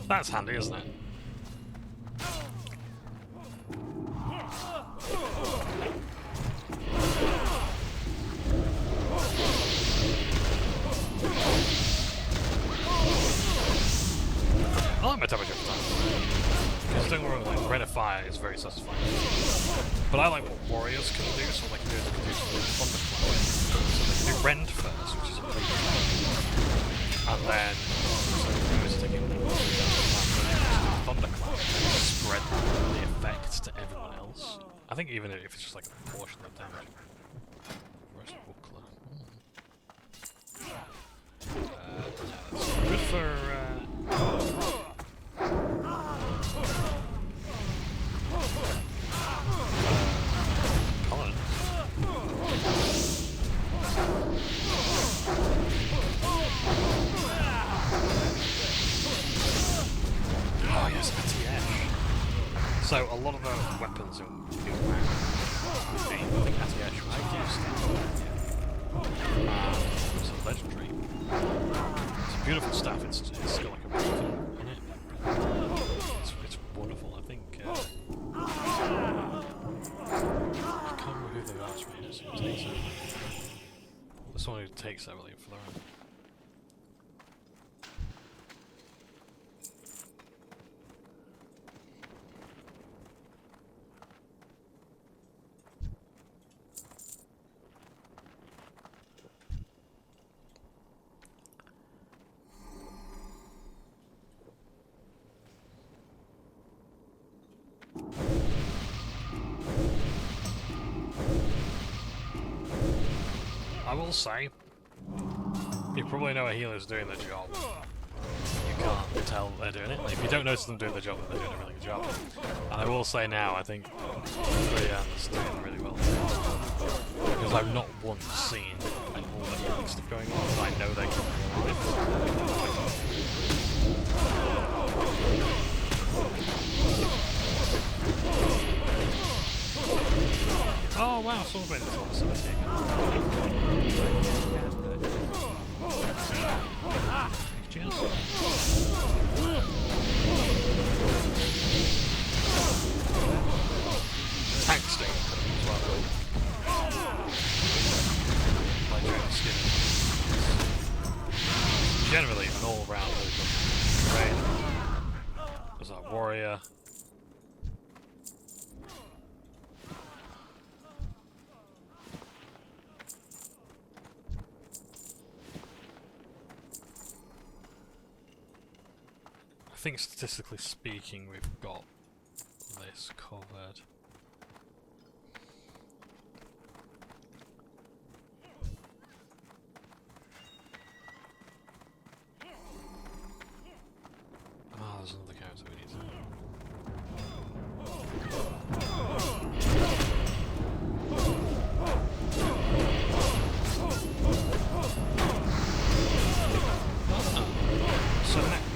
That's handy, isn't it? I like my damage every time. Because don't get me wrong, like, Red of Fire is very satisfying. But I like what warriors can do, so what they can do is they can do something like Thundercloud. So they can do Rend first, which is a pretty good one. And then, so it's taking Thundercloud and spread the effect to everyone else. I think even if it's just like a portion of damage. Where's Buckler? That's good for... Oh yes, anti-ash. So a lot of the weapons in WoW, I think anti-ash was it's a legendary. It's a beautiful staff. It's got like a raven in it. It's wonderful. I think. I can't remember who the archmage is who takes it. There's someone who takes it, I believe, for their own. I will say, you probably know a healer's doing the job. You can't tell they're doing it. Like, if you don't notice them doing the job, then they're doing a really good job. And I will say now, I think Brianne's doing really well. Because I've not once seen all the healing stuff going on, and I know they can do it. Oh wow, Stormwind is on 17. Cheers. Tank sting as well. Like dragon skin. Generally an all round raid. There's that warrior. I think statistically speaking we've got this covered. Ah, there's another character we need to know.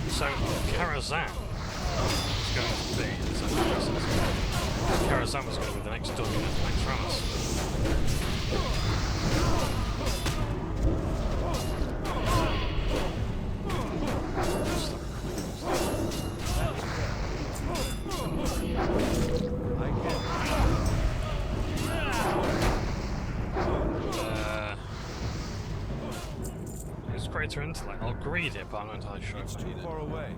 So Crusade is going to be Crusade was going to be the next dungeon at the next Ramus. It's greater intellect. I'll greed it, but I'm not entirely sure It's if I too need it. far away.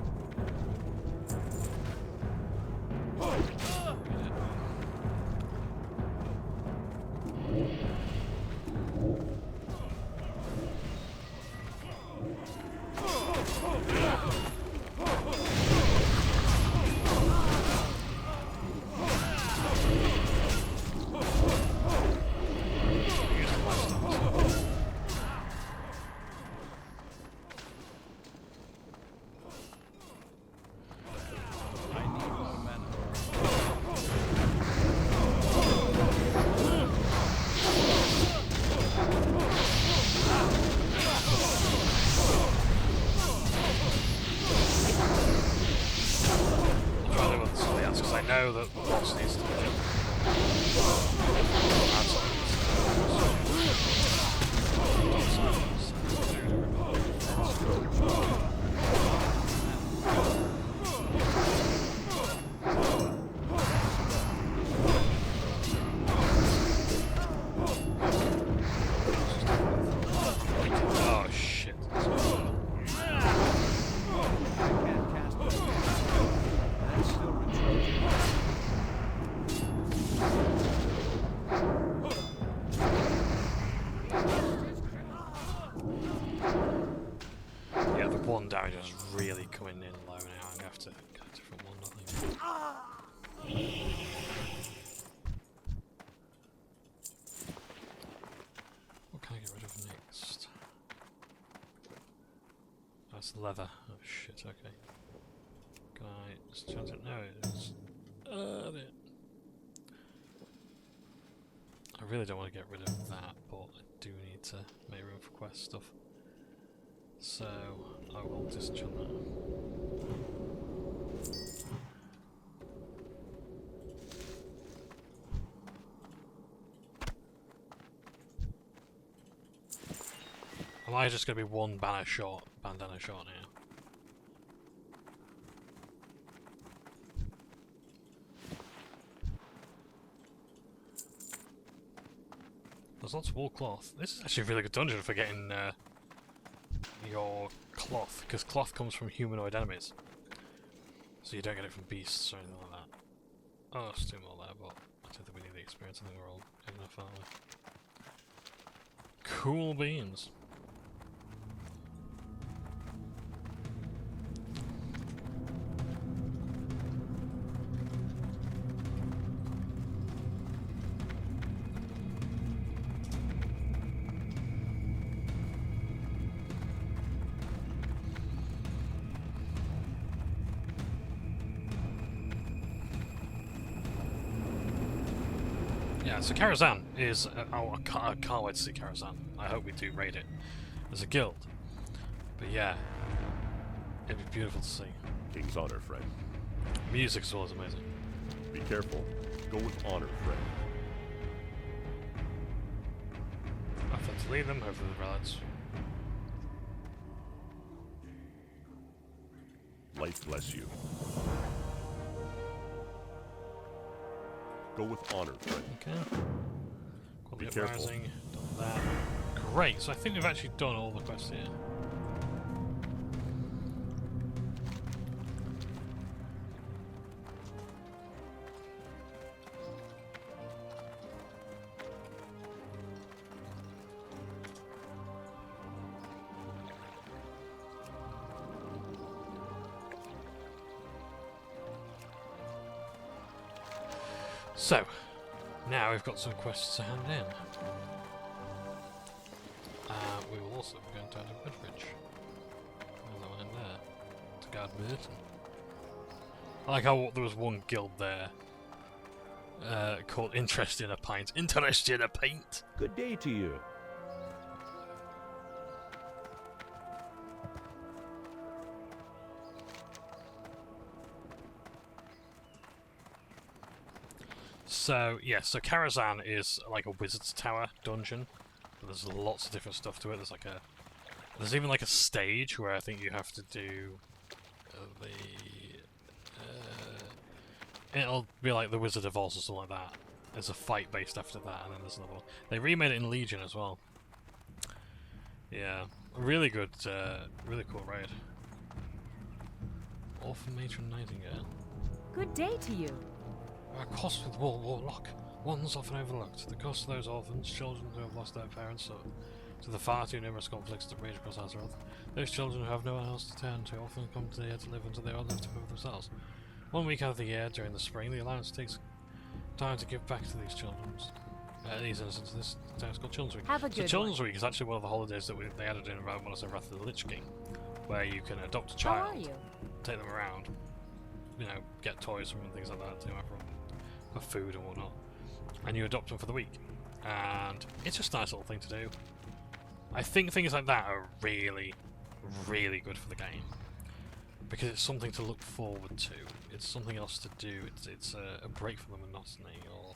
I know that the boss needs to be oh shit. Yeah, the one damage is really coming in low now. I'm gonna have to get a different one, I think. What can I get rid of next? That's leather. Oh shit, okay. Can I just change it? No, it's I really don't want to get rid of that, but I do need to make room for quest stuff. So I will disenchant that. Am I just going to be one bandana short now? There's lots of wool cloth. This is actually a really good dungeon for getting your cloth, because cloth comes from humanoid enemies. So you don't get it from beasts or anything like that. Oh, there's two more there, but I don't think we need the experience. I think we're all good enough, aren't we? Cool beans. so Karazhan is... I can't wait to see Karazhan. I hope we do raid it as a guild. But yeah, it'd be beautiful to see. King's honor, friend. Music as well is amazing. Be careful. Go with honor, friend. I've had to lead them over the relics. Light bless you. Go with honor, friend. Okay. Be Quality careful. uprising, done that. Great, so I think we've actually done all the quests here. So, now we've got some quests to hand in. We will also be going down to Woodbridge. And that one in there. To guard Merton. I like how there was one guild there called Interest in a Pint. Interest in a Pint! Good day to you. So, yeah, so Karazhan is like a wizard's tower dungeon. But there's lots of different stuff to it. There's like a... There's even like a stage where I think you have to do it'll be like the Wizard of Oz or something like that. There's a fight based after that, and then there's another one. They remade it in Legion as well. Yeah, really good, really cool raid. Orphan Matron Nightingale. Good day to you. Our cost with Warlock. One's often overlooked. The cost of those orphans, children who have lost their parents, to the far too numerous conflicts that rage across Azeroth. Those children who have no one else to turn to often come to here to live until they are left to move themselves. 1 week out of the year, during the spring, the Alliance takes time to give back to these children. These innocents. This time is called Children's Week. Have a So good Children's Week is actually one of the holidays that they added in around when I said Wrath of the Lich King, where you can adopt a How child, are you? take them around, you know, get toys from them and things like that, take them out for food and whatnot, and you adopt them for the week. And it's just a nice little thing to do. I think things like that are really, really good for the game, because it's something to look forward to. It's something else to do. It's a break from the monotony, or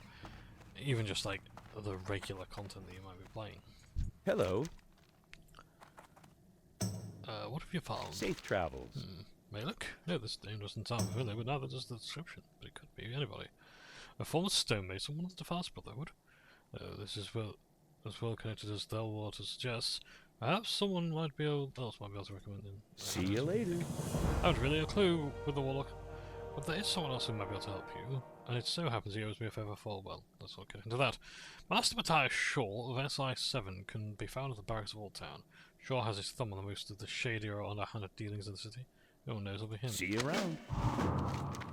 even just like the regular content that you might be playing. Hello. What have you found? Safe travels. May look. No, this name doesn't sound familiar, but neither does the description. But it could be anybody. A former stonemason, one of the fast brotherhood. This is as well connected as Thelwater suggests. Perhaps someone else might be able to recommend him. See you later. I haven't really a clue with the Warlock, but there is someone else who might be able to help you, and it so happens he owes me a favour for, well, let's not get into that. Master Matthias Shaw of SI7 can be found at the barracks of Old Town. Shaw has his thumb on the most of the shadier or underhanded dealings in the city. No one knows it'll be him. See you around.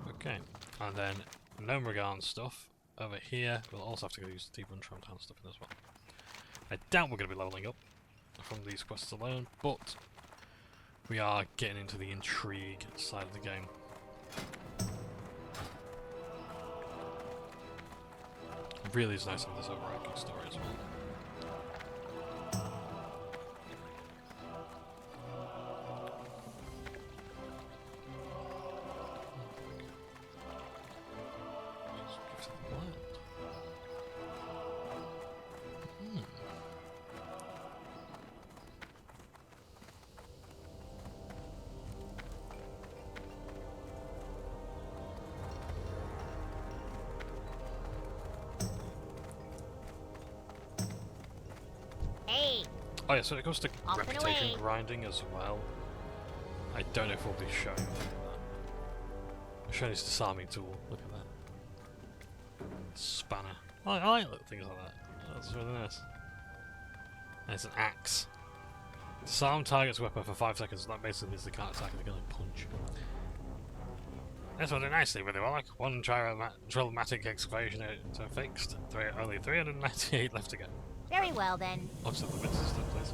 Okay, and then Gnomeregan stuff over here. We'll also have to go use the Deep and Tramtown stuff in as well. I doubt we're going to be leveling up from these quests alone, but we are getting into the intrigue side of the game. It really is nice to have this overarching story as well. Oh yeah, so it goes to Off and reputation away. grinding as well. I don't know if we'll be showing that. I'm showing his disarming tool. Look at that. Spanner. I like little things like that. That's really nice. And it's an axe. Disarm target's weapon for 5 seconds. That basically means they can't attack and they can only punch. This will do nicely with it. Like one drillmatic excavation to fixed. Only 398 left to go. Very well then. Obviously the bits and stuff, please.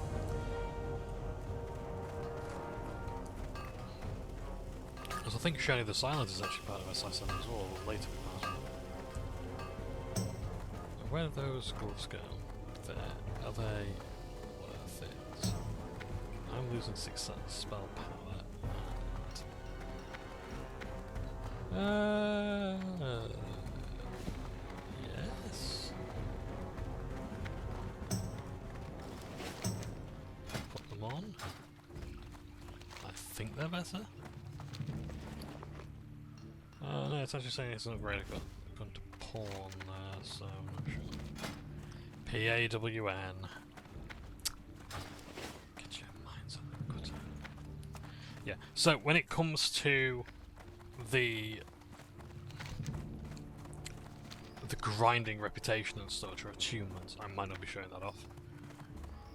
Because I think Shiny the Silent is actually part of SI7 as well, or later part. where do those gloves go? There. Are they worth it? I'm losing 6 spell power. Yes. Put them on. I think they're better. No, it's actually saying it's an upgrade. I've got gone to pawn there, so I'm not sure. PAWN. Get your minds on the good. Yeah. So when it comes to the grinding reputation and such, or achievements, I might not be showing that off.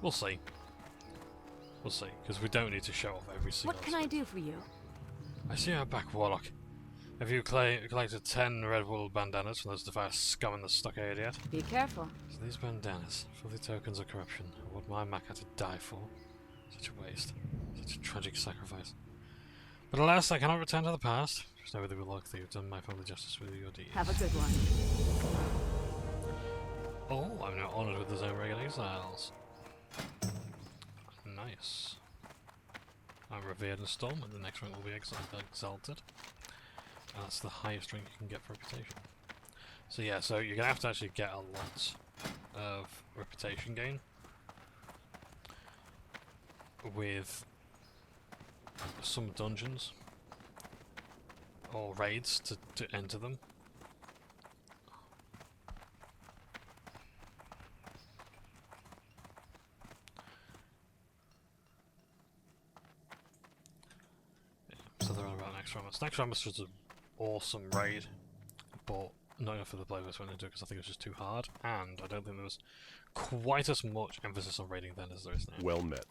We'll see. We'll see, because we don't need to show off every single. What can I do for you? I see you're back, Warlock. Have you collected 10 red wool bandanas from those defiant scum in the stockade yet? Be careful. So these bandanas, filthy tokens of corruption, are what my Mac had to die for. Such a waste. Such a tragic sacrifice. But alas, I cannot return to the past. Just know with the luck that you've done my family justice with your deeds. Have a good one. Oh, I'm now honoured with the zone regular exiles. Nice. I'm revered in Stormwind, the next rank will be exalted. And that's the highest rank you can get for reputation. So yeah, so you're going to have to actually get a lot of reputation gain with some dungeons or raids to enter them. Yeah, so they're on about Next Ramus. Next Ramus was an awesome raid, but not enough of the players went into it because I think it was just too hard, and I don't think there was quite as much emphasis on raiding then as there is now. Well met.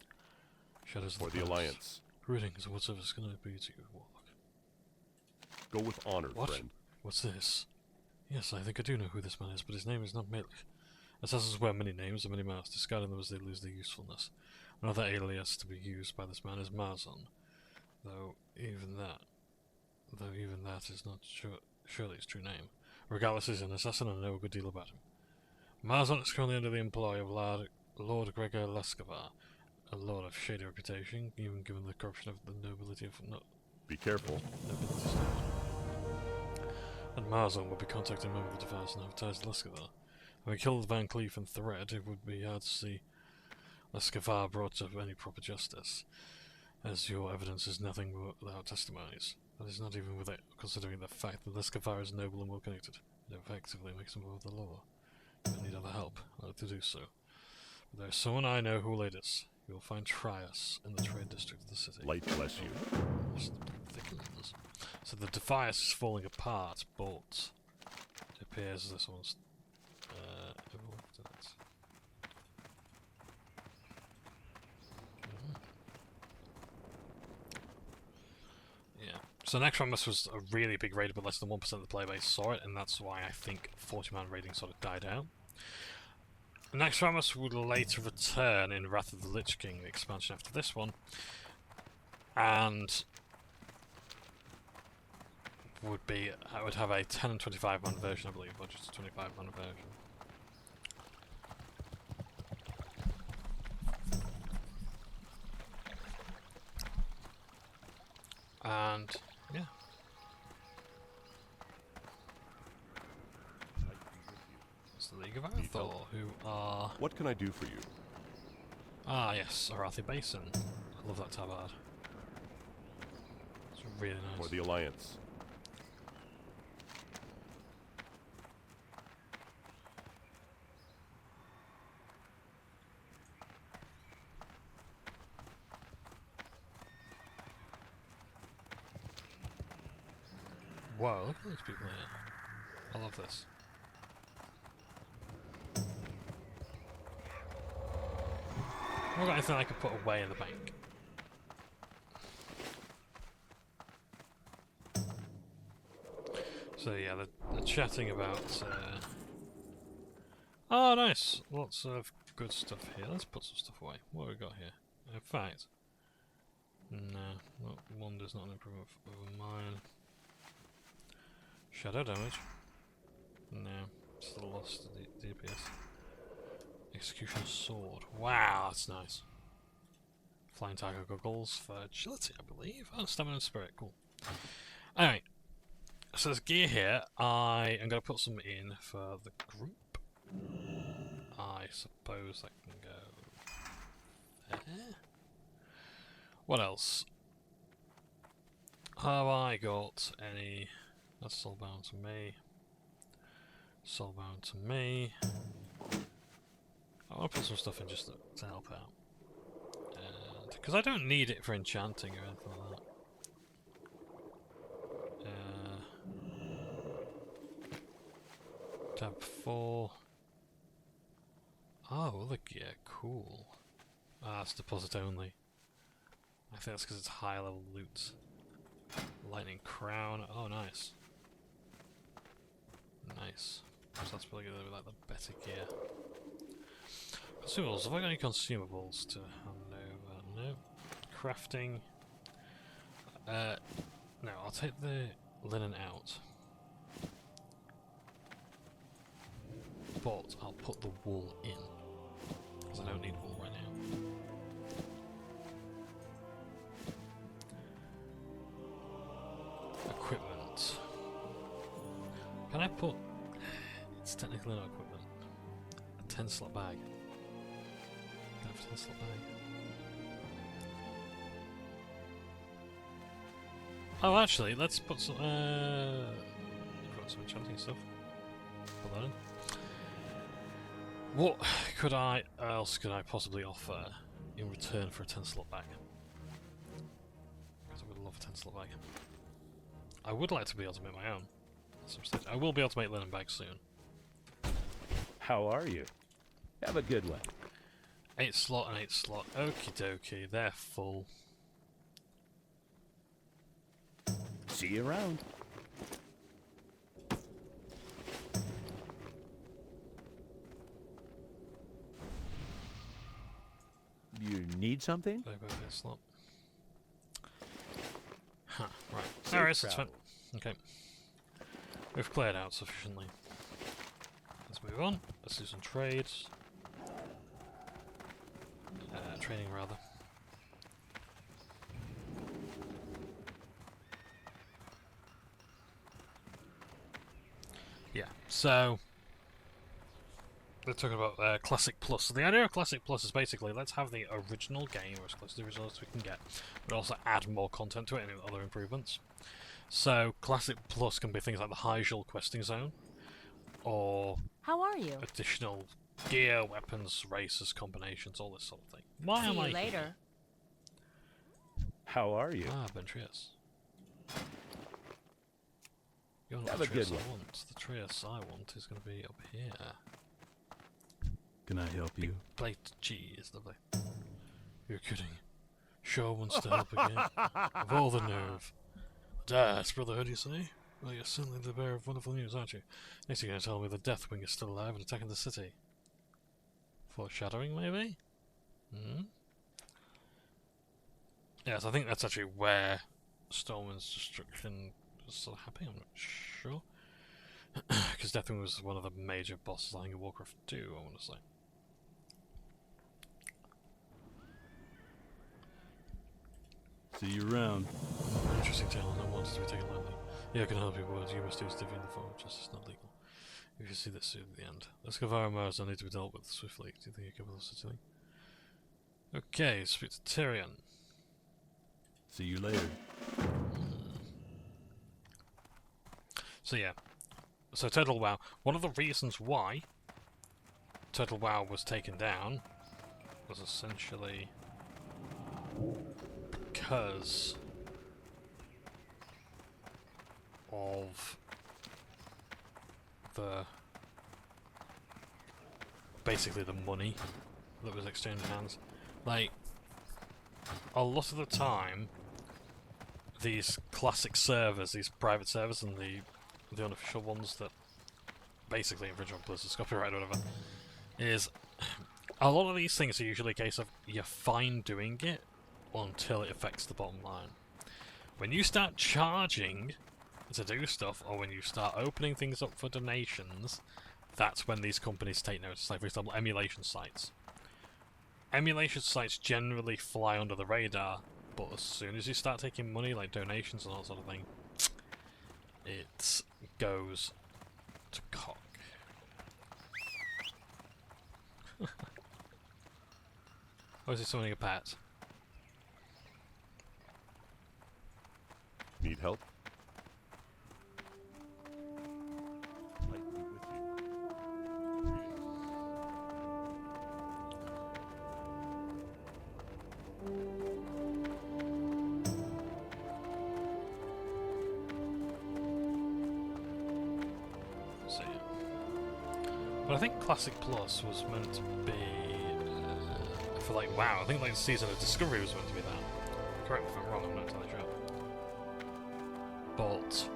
Shadows For of the Past. Alliance. Greetings, what service can I be to you, Warlock? Go with honor, What? friend. What's this? Yes, I think I do know who this man is, but his name is not Malik. Assassins wear many names and many masks, discarding them as they lose their usefulness. Another alias to be used by this man is Marzon, though even that is not surely his true name. Regardless, he's an assassin and I know a good deal about him. Marzon is currently under the employ of Lord Gregor Lescavar, a lord of shady reputation, even given the corruption of the nobility of Be careful. nobility state. And Marzon will be contacting a member of the Defiance and have ties to Lescavar. Having killed Van Cleef and Thread, it would be hard to see Lescavar brought to any proper justice, as your evidence is nothing without testimonies. That is not even without considering the fact that Lescavar is noble and well connected. It effectively makes him above the law. If you need other help, I'd like to do so. But there is someone I know who will aid us. You will find Trias in the trade district of the city. Light bless you. That's ridiculous. So the Defiance is falling apart, but it appears this one's evolved in it. Yeah. So Next Ramus was a really big raid, but less than 1% of the player base saw it, and that's why I think 40-man raiding sort of died out. Next Ramus would later return in Wrath of the Lich King, the expansion after this one, and I would have a 10 and 25-man version, I believe, or just a 25-man version. And yeah. It's the League of Arathor, who are... What can I do for you? Ah, yes, Arathi Basin. I love that tabard. It's really nice. For the Alliance. Wow, look at these people here. I love this. I've got anything I can put away in the bank. So yeah, they're chatting about... Oh, nice! Lots of good stuff here. Let's put some stuff away. What have we got here? In fact... No, Wonder's not an improvement over mine. Shadow damage? No. Just the lost DPS. Execution sword. Wow, that's nice. Flying tiger goggles for agility, I believe. Oh, stamina and spirit. Cool. Alright. So there's gear here. I am going to put some in for the group. I suppose that can go there. What else? Have I got any... That's soulbound to me. Soulbound to me. I want to put some stuff in just to help out. Because I don't need it for enchanting or anything like that. Tab 4. Oh, other gear. Cool. Ah, it's deposit only. I think that's because it's high level loot. Lightning crown. Oh, nice. Nice. So that's probably going to be like the better gear. Consumables. Have I got any consumables to hand over? No. Crafting. No, I'll take the linen out. But I'll put the wool in. Because I don't need wool right now. Equipment. Can I put... It's technically not equipment. A 10 slot bag. Can I have a 10 slot bag? Oh, actually, let's put some... put some enchanting stuff. Put that in. What else could I possibly offer in return for a 10 slot bag? Because I would love a 10 slot bag. I would like to be able to make my own at some stage. I will be able to make linen bags soon. How are you? Have a good one. 8 slot and 8 slot. Okie dokie, they're full. See you around. You need something? They both 8 slot. Huh, right. Safe Alright, that's fine. travel. Okay. We've cleared out sufficiently. Let's move on. Let's do some trades. Training, rather. Yeah, so... They're talking about Classic Plus. So the idea of Classic Plus is basically, let's have the original game, or as close to the original as we can get, but also add more content to it and other improvements. So Classic Plus can be things like the Hyjal questing zone, or How are you? additional gear, weapons, races, combinations, all this sort of thing. Why am See I you here? later. How are you? Ah, Ventrius. You're not Have the a good Trius one. I want. The Trius I want is going to be up here. Can I help you? Plate cheese, lovely. You're kidding. Sure wants to help again. Of all the nerve. Das Brotherhood, you say? Well, you're certainly the bearer of wonderful news, aren't you? Next you're going to tell me the Deathwing is still alive and attacking the city. Foreshadowing, maybe? Hmm? Yes, I think that's actually where Stormwind's destruction was sort of happening, I'm not sure. Because Deathwing was one of the major bosses, I think, in Warcraft 2, I want to say. See you around. Interesting tale, no one to be taken lightly. Yeah, I can help you, but you must do is defend the foe. Justice is not legal. If you see this soon at the end. Let's go via Mars, I need to be dealt with swiftly. Do you think you can with us City? Okay, speak to Tyrion. See you later. So yeah. So Total WoW. One of the reasons why Total WoW was taken down was essentially because of the basically the money that was exchanged hands. Like, a lot of the time these classic servers, these private servers and the unofficial ones that basically infringe on Blizzard's copyright or whatever, is a lot of these things are usually a case of you're fine doing it until it affects the bottom line. When you start charging to do stuff, or when you start opening things up for donations, that's when these companies take notice. Like, for example, emulation sites. Emulation sites generally fly under the radar, but as soon as you start taking money, like donations and all that sort of thing, it goes to cock. Or is he summoning a pet? Need help? So, yeah. But I think Classic Plus was meant to be for like WoW. I think like the Season of Discovery was meant to be that. Correct me if I'm wrong, I'm not entirely sure. But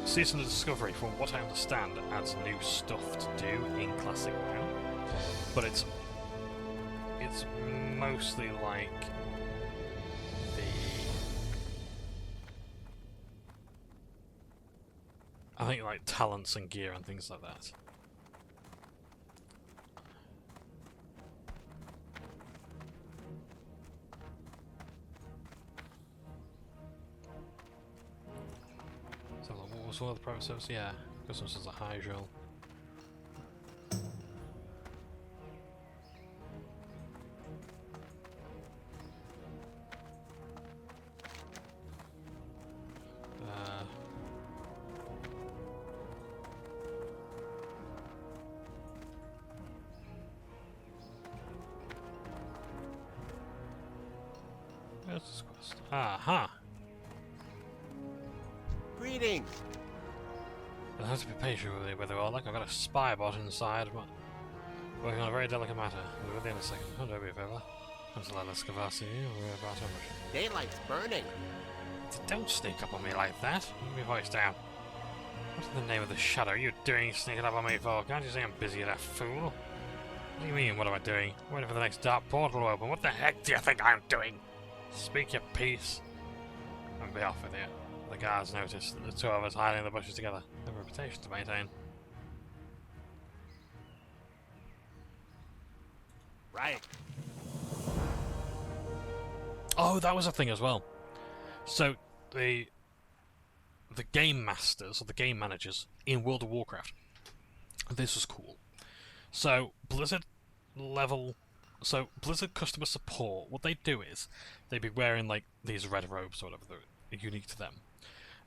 Season of Discovery, from what I understand, adds new stuff to do in Classic WoW. But it's mostly like I think like talents and gear and things like that. So what was one of the private services? Yeah, Customs is a Hydril. Where's this quest? Aha! Greetings. You'll have to be patient with me, Withywarlock. I've got a spy bot inside, but working on a very delicate matter. We'll be with you in a second. Don't do me a favour. Until I let's Cavassi, we're about to rush. Daylight's burning. Don't sneak up on me like that. Keep your voice down. What in the name of the shadow are you doing sneaking up on me for? Can't you see I'm busy, you fool? What do you mean, what am I doing? Waiting for the next dark portal to open. What the heck do you think I'm doing? Speak your peace. And be off with you. The guards noticed that the two of us hiding in the bushes together. A reputation to maintain. Right. Oh, that was a thing as well. So the game masters or the game managers in World of Warcraft. This was cool. So Blizzard customer support. What they do is they'd be wearing like these red robes or whatever that are unique to them,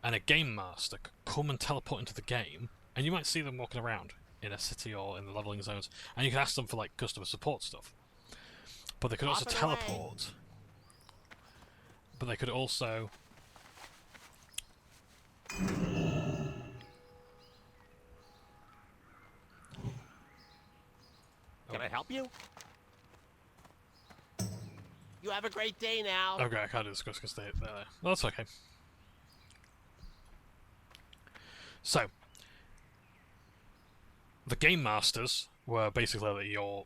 and a game master could come and teleport into the game, and you might see them walking around in a city or in the leveling zones, and you can ask them for like customer support stuff. But they could also teleport. But they could also Can I help you? You have a great day now. Okay, I can't discuss because they're there. Well, that's okay. So, the game masters were basically like your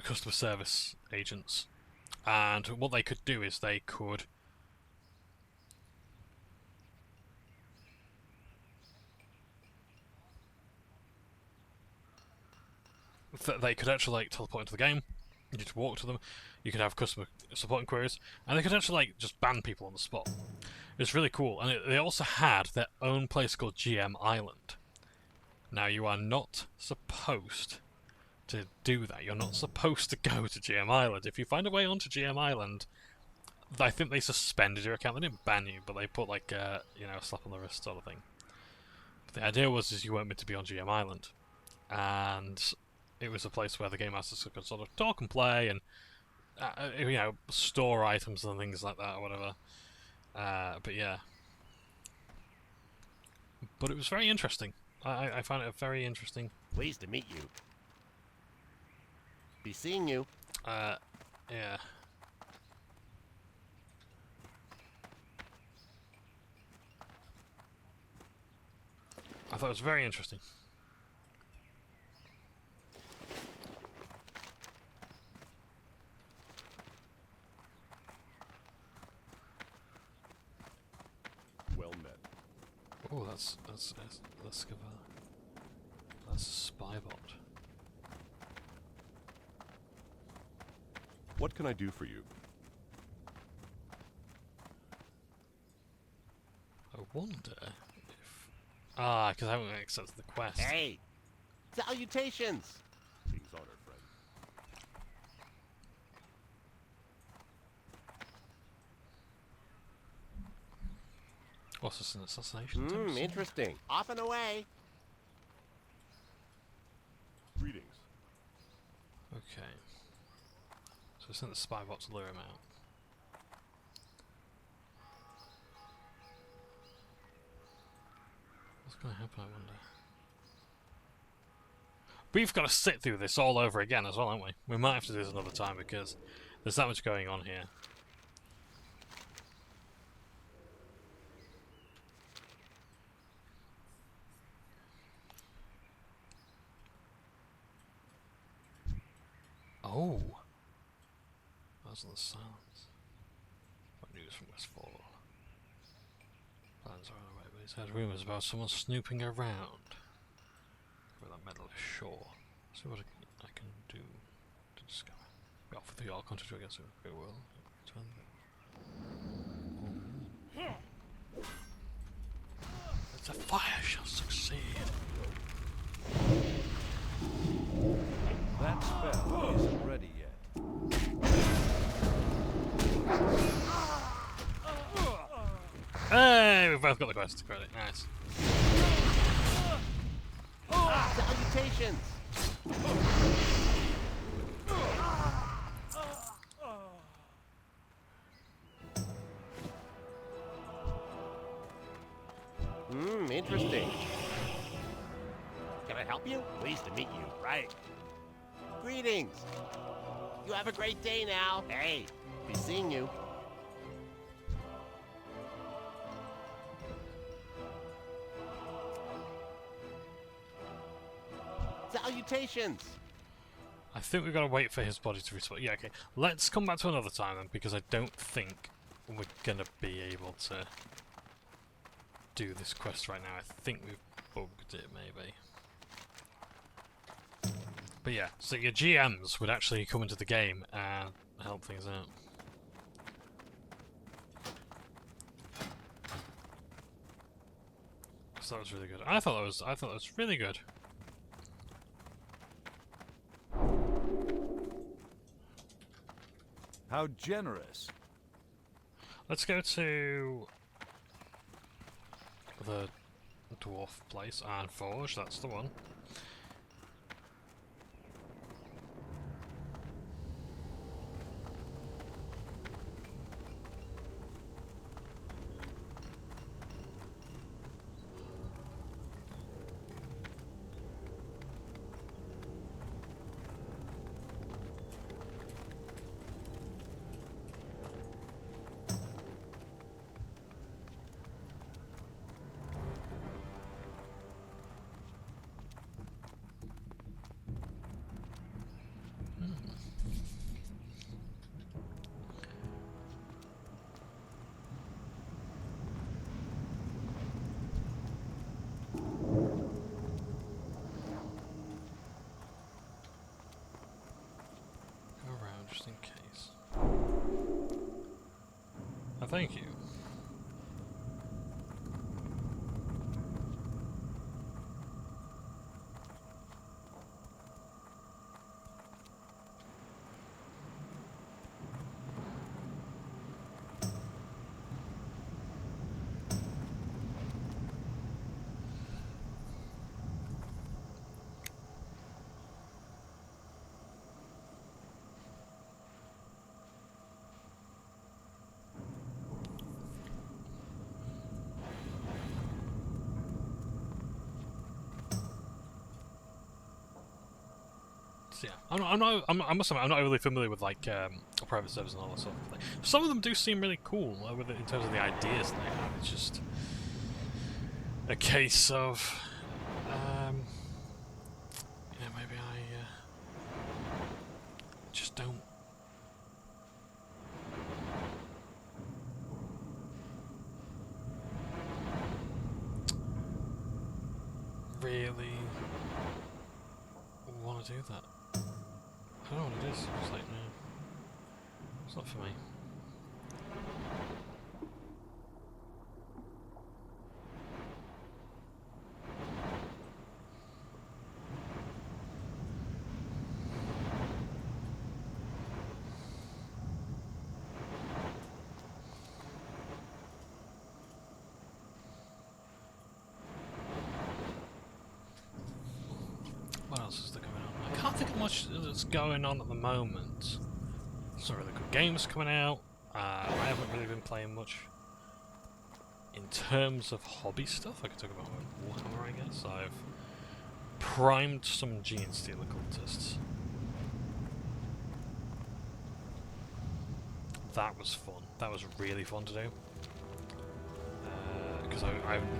customer service agents, and what they could do is they could actually like teleport into the game. You could walk to them. You could have customer support inquiries, and they could actually like just ban people on the spot. It's really cool, and they also had their own place called GM Island. Now you are not supposed to do that. You're not supposed to go to GM Island. If you find a way onto GM Island, I think they suspended your account. They didn't ban you, but they put like a slap on the wrist sort of thing. But the idea was you weren't meant to be on GM Island, and it was a place where the game masters could sort of talk and play and store items and things like that or whatever. But yeah, but it was very interesting. I found it very interesting. Pleased to meet you. Be seeing you. Yeah. I thought it was very interesting. Well met. Oh, that's let's give a spy bot. What can I do for you? I wonder if because I haven't accepted the quest. Hey! Salutations! King's honor, friend. What's this, an assassination attempt? Interesting. Off and away. Greetings. Okay. So I sent the spy bot to lure him out. What's going to happen, I wonder? We've got to sit through this all over again as well, haven't we? We might have to do this another time because there's that much going on here. Oh! That's the silence. What news from Westfall? Plans are on the way, but he's heard rumours about someone snooping around. Where that metal is sure. See what I can do to discover. We offer the all country to against it. Very well. The fire shall succeed. That spell isn't ready yet. Hey, we've both got the quest credit. Nice. Salutations! Interesting. Can I help you? Pleased to meet you. Right. Greetings. You have a great day now. Hey, be seeing you. Salutations. I think we've got to wait for his body to respawn. Yeah, okay. Let's come back to another time then, because I don't think we're gonna be able to do this quest right now. I think we've bugged it, maybe. But yeah, so your GMs would actually come into the game and help things out. So that was really good. I thought that was really good. How generous. Let's go to the dwarf place, Ironforge, that's the one. Just in case. Oh, thank you. Yeah, I must admit, I'm not overly familiar with like private servers and all that sort of thing. Some of them do seem really cool with it in terms of the ideas they have. It's just a case of, yeah, maybe I just don't. really want to do that. I don't know what it is. It's like, no, it's not for me. What else is there going on? I can't think of much that's going on at the moment. There's not really good games coming out. I haven't really been playing much. In terms of hobby stuff, I could talk about Warhammer, I guess. I've primed some Gene Stealer cultists. That was fun. That was really fun to do. Because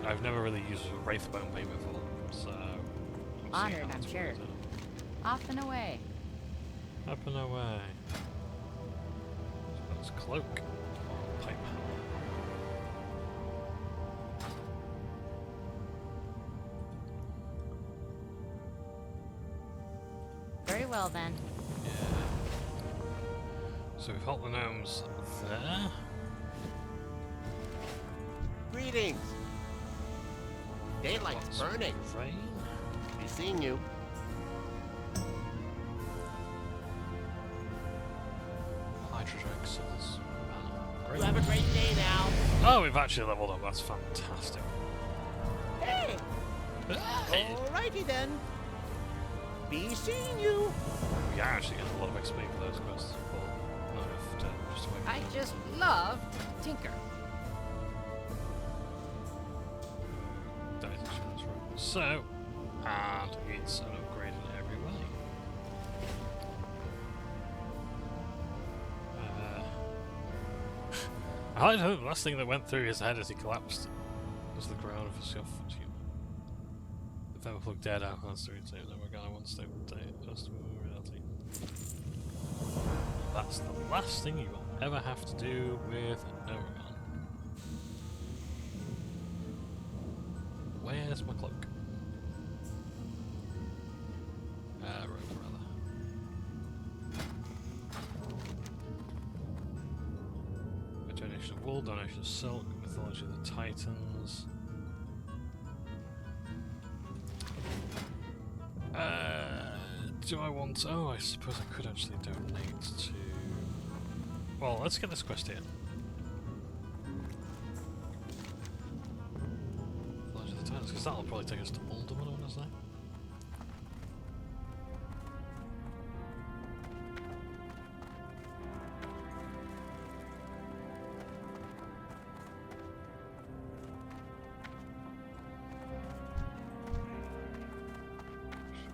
I've never really used Wraithbone Bane before, so... Honored, I'm sure. Off and away. Up and away. That's cloak or pipe. Very well then. Yeah. So we've got the gnomes there. Greetings. Daylight's burning. Rain. Be seeing you. Hydrodrake cells. You have a great day now. Oh, we've actually leveled up. That's fantastic. Hey. Alrighty then. Be seeing you. We are actually getting a lot of XP for those quests. Well, not enough to just wait. I just love to tinker. That is insurance, right? So, and it's an upgrade in every way. I don't know, the last thing that went through his head as he collapsed was the ground of his foot. If ever plugged dead out, that's the reason that we're gonna want to stay with just reality. That's the last thing you will ever have to do with Oregon. Where's my cloak? Robe, rather. A donation of wool, donation of silk, mythology of the Titans. Do I want... Oh, I suppose I could actually donate to... Well, let's get this quest here. Mythology of the Titans, because that'll probably take us to Alderman, I want to say.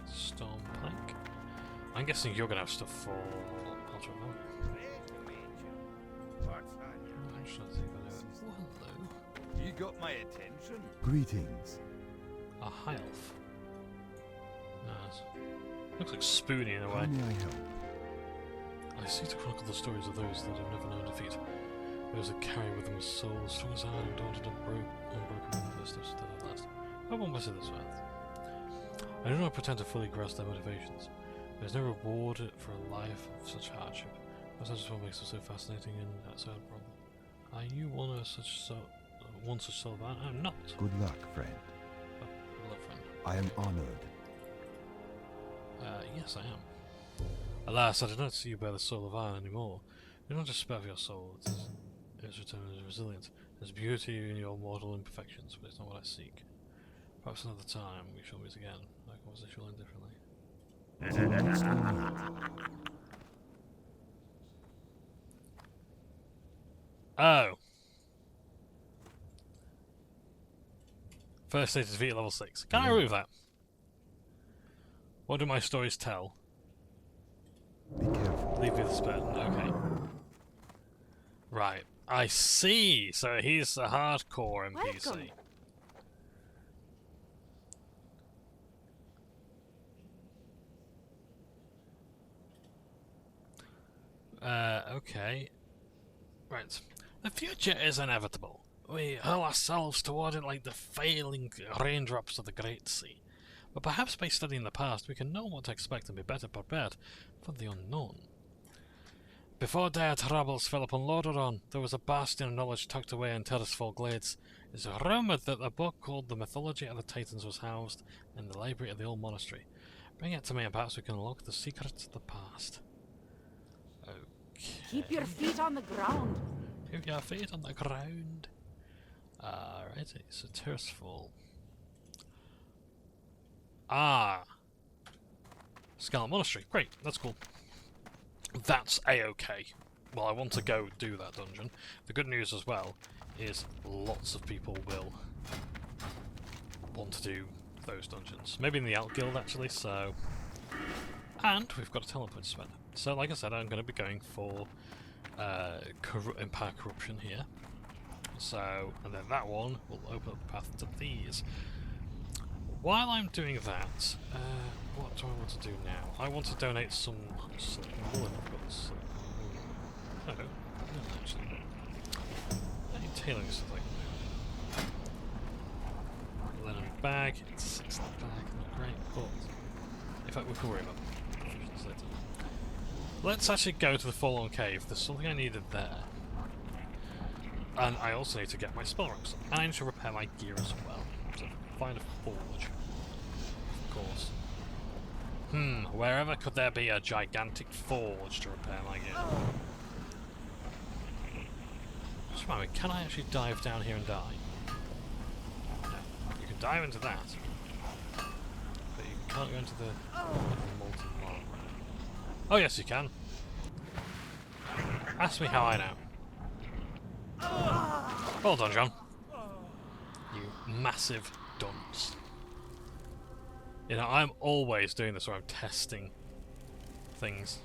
Stormpike. I'm guessing you're gonna have stuff for Ultra Valley. Oh, hello. You got my attention. Greetings. A high elf. Nice. Looks like Spoony in a How way. may I help? I seek to chronicle the stories of those that have never known defeat. Those that carry with them a soul as strong as iron, daunted and unbroken by the first steps to the last. I won't mess with this path. I do not pretend to fully grasp their motivations. There is no reward for a life of such hardship. That's just what makes it so fascinating and so problem. Are you one such soul of iron? I'm not. Good luck, friend. Oh, hello, friend. I am honored. Yes, I am. Alas, I do not see you bear the soul of iron anymore. You do not just spare your soul, it is returned as resilience. There's beauty in your mortal imperfections, but it's not what I seek. Perhaps another time we shall meet again. Our conversation will end differently. Oh! First stage defeat at level 6. Can I remove that? What do my stories tell? Be careful. Leave me the spell. Okay. Right. I see! So he's a hardcore NPC. Welcome. Okay. Right. The future is inevitable. We hurl ourselves toward it like the failing raindrops of the Great Sea. But perhaps by studying the past, we can know what to expect and be better prepared for the unknown. Before dire troubles fell upon Lordaeron, there was a bastion of knowledge tucked away in Terrasfall Glades. It is rumoured that a book called The Mythology of the Titans was housed in the library of the old monastery. Bring it to me and perhaps we can unlock the secrets of the past. Okay. Keep your feet on the ground. Keep your feet on the ground. Alrighty, so Terrasfall. Scarlet Monastery. Great, that's cool. That's a-okay. Well, I want to go do that dungeon. The good news as well is lots of people will want to do those dungeons. Maybe in the Alt Guild actually, so... And we've got a talent point to spend. So like I said, I'm going to be going for Empire Corruption here. So, and then that one will open up the path to these. While I'm doing that, what do I want to do now? I want to donate some wool. I've got some wool. No, actually. Any tailoring stuff I can do. Linen bag. It's 6 in the bag. Not great, but in fact we can worry about provisions later. Let's actually go to the Forlorn Cave. There's something I needed there. And I also need to get my spell rocks. And I need to repair my gear as well. So find a forge. Of course. Wherever could there be a gigantic forge to repair my gear? Just remind me, can I actually dive down here and die? No. You can dive into that. But you can't go into the molten lava. Oh yes you can. Ask me how I know. Well done, John. You massive dunce. You know, I'm always doing this where I'm testing things.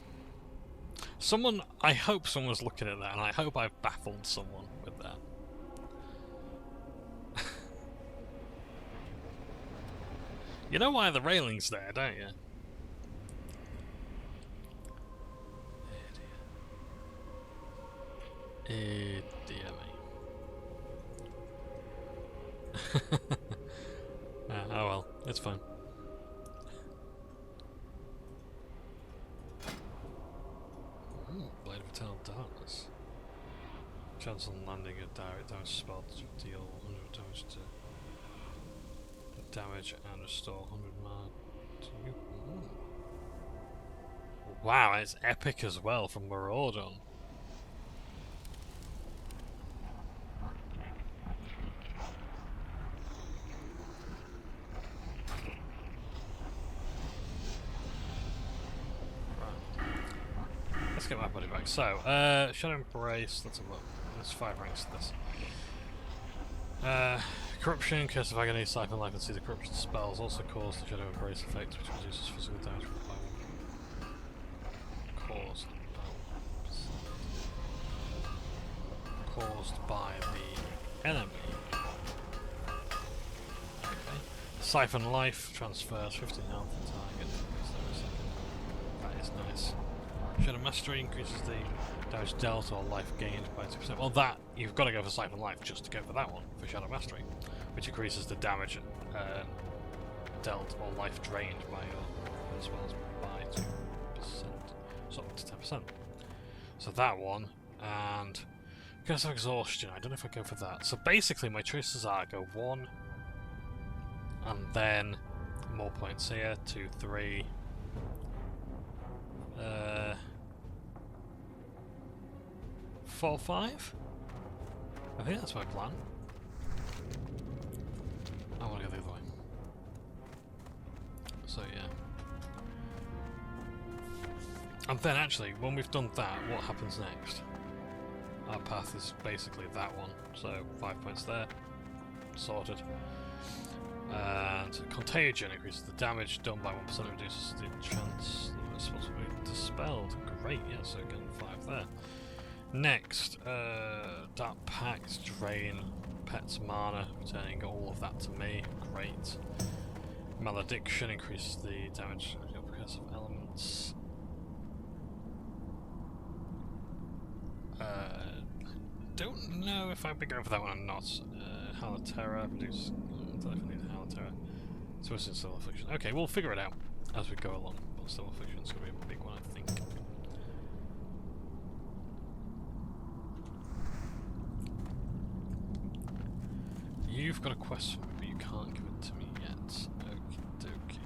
I hope someone's looking at that, and I hope I've baffled someone with that. You know why the railing's there, don't you? Dear me. Oh well, it's fine. Blade of Eternal Darkness. Chance on landing a direct damage spell to deal 100 damage to damage and restore 100 mana to you. Wow, it's epic as well from Maraudon. Let's get my body back. So, Shadow Embrace, let's have a look. There's 5 ranks to this. Corruption, Curse of Agony, Siphon Life, and see the corruption spells also cause the Shadow Embrace effect, which reduces physical damage by 1. Caused by the enemy. Okay. Siphon Life transfers 15 health to target. That is nice. Shadow Mastery increases the damage dealt or life gained by 2%. Well, that you've got to go for Siphon Life just to go for that one, for Shadow Mastery, which increases the damage dealt or life drained by your spells by 2%. So up to 10%. So that one, and Curse of Exhaustion. I don't know if I go for that. So basically, my choices are go 1, and then more points here, 2, 3. 4, 5? I think that's my plan. I want to go the other way. So yeah. And then actually, when we've done that, what happens next? Our path is basically that one. So 5 points there. Sorted. And Contagion increases the damage done by 1%, reduces the chance that it's supposed to be dispelled. Great, yeah, so again 5 there. Next, Dark Pact, Drain, Pet's Mana, returning all of that to me. Great. Malediction increases the damage because of elements. Don't know if I'd be going for that one or not. Halaterra, reduce. I don't know if I need Halaterra. So it's in Still Affliction. Okay, we'll figure it out as we go along. But Still Affliction's going to be a big one, I think. You've got a quest for me, but you can't give it to me yet. Okie dokie.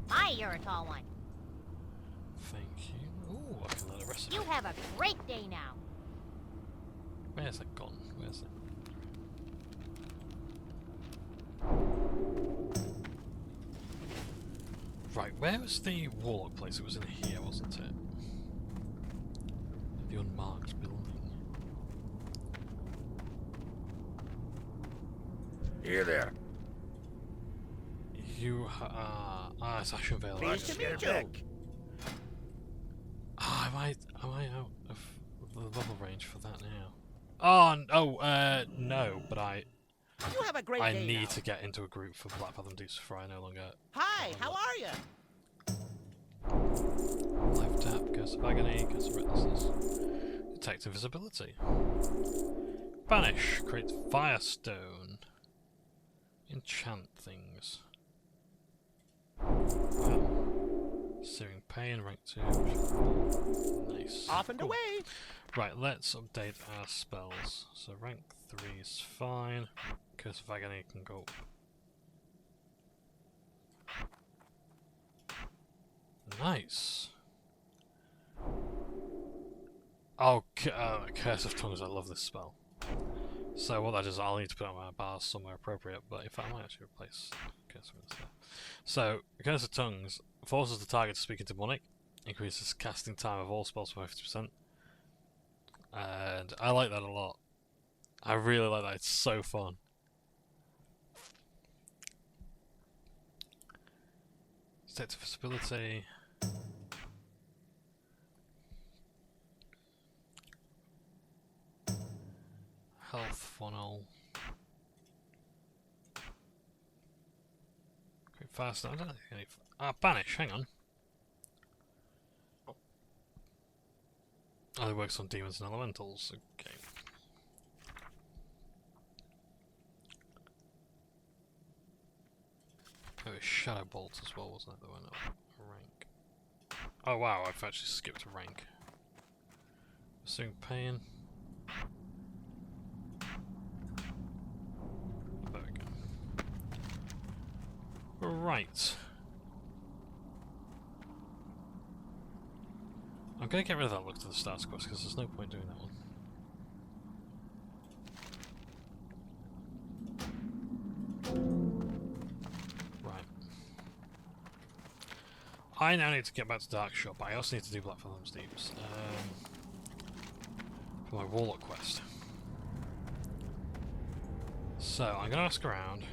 Hi, you're a tall one. Thank you. Ooh, I can learn a recipe. You have a great day now. Where's it gone? Where's it? Right, where was the Warlock place? It was in here, wasn't it? The unmarked building. Here there. You it's Ashenvale. Pleased to meet you. Ah, am I out of the level range for that now? Oh, no, but You have a great I day need now. to get into a group for Blackfathom Deeps before I no longer Hi, how are you? live tap, Curse of Agony, Curse of Recklessness, Detect Invisibility, Banish, creates Firestone, enchant things. Wow. Searing Pain, rank 2. Nice. Off and Cool. away. Right, let's update our spells. So rank 3 is fine. Curse of Agony can go up. Nice. Oh, Curse of Tongues, I love this spell. So what that does, I'll need to put on my bars somewhere appropriate, but in fact I might actually replace Curse of Tongues. So, Curse of Tongues forces the target to speak into demonic, increases casting time of all spells by 50%. And I like that a lot. I really like that, it's so fun. Detect Invisibility. Health funnel. Quick fast. I don't think any. Banish. Hang on. Oh, it works on demons and elementals. Okay. Oh, it's Shadow Bolt as well, wasn't it? That went up a rank. Oh wow, I've actually skipped a rank. Pursuing Pain. There we go. Right. I'm going to get rid of that look to the stars quest because there's no point doing that one. Right. I now need to get back to Darkshot, but I also need to do Blackfathom Deeps for my Warlock quest. So, I'm going to ask around.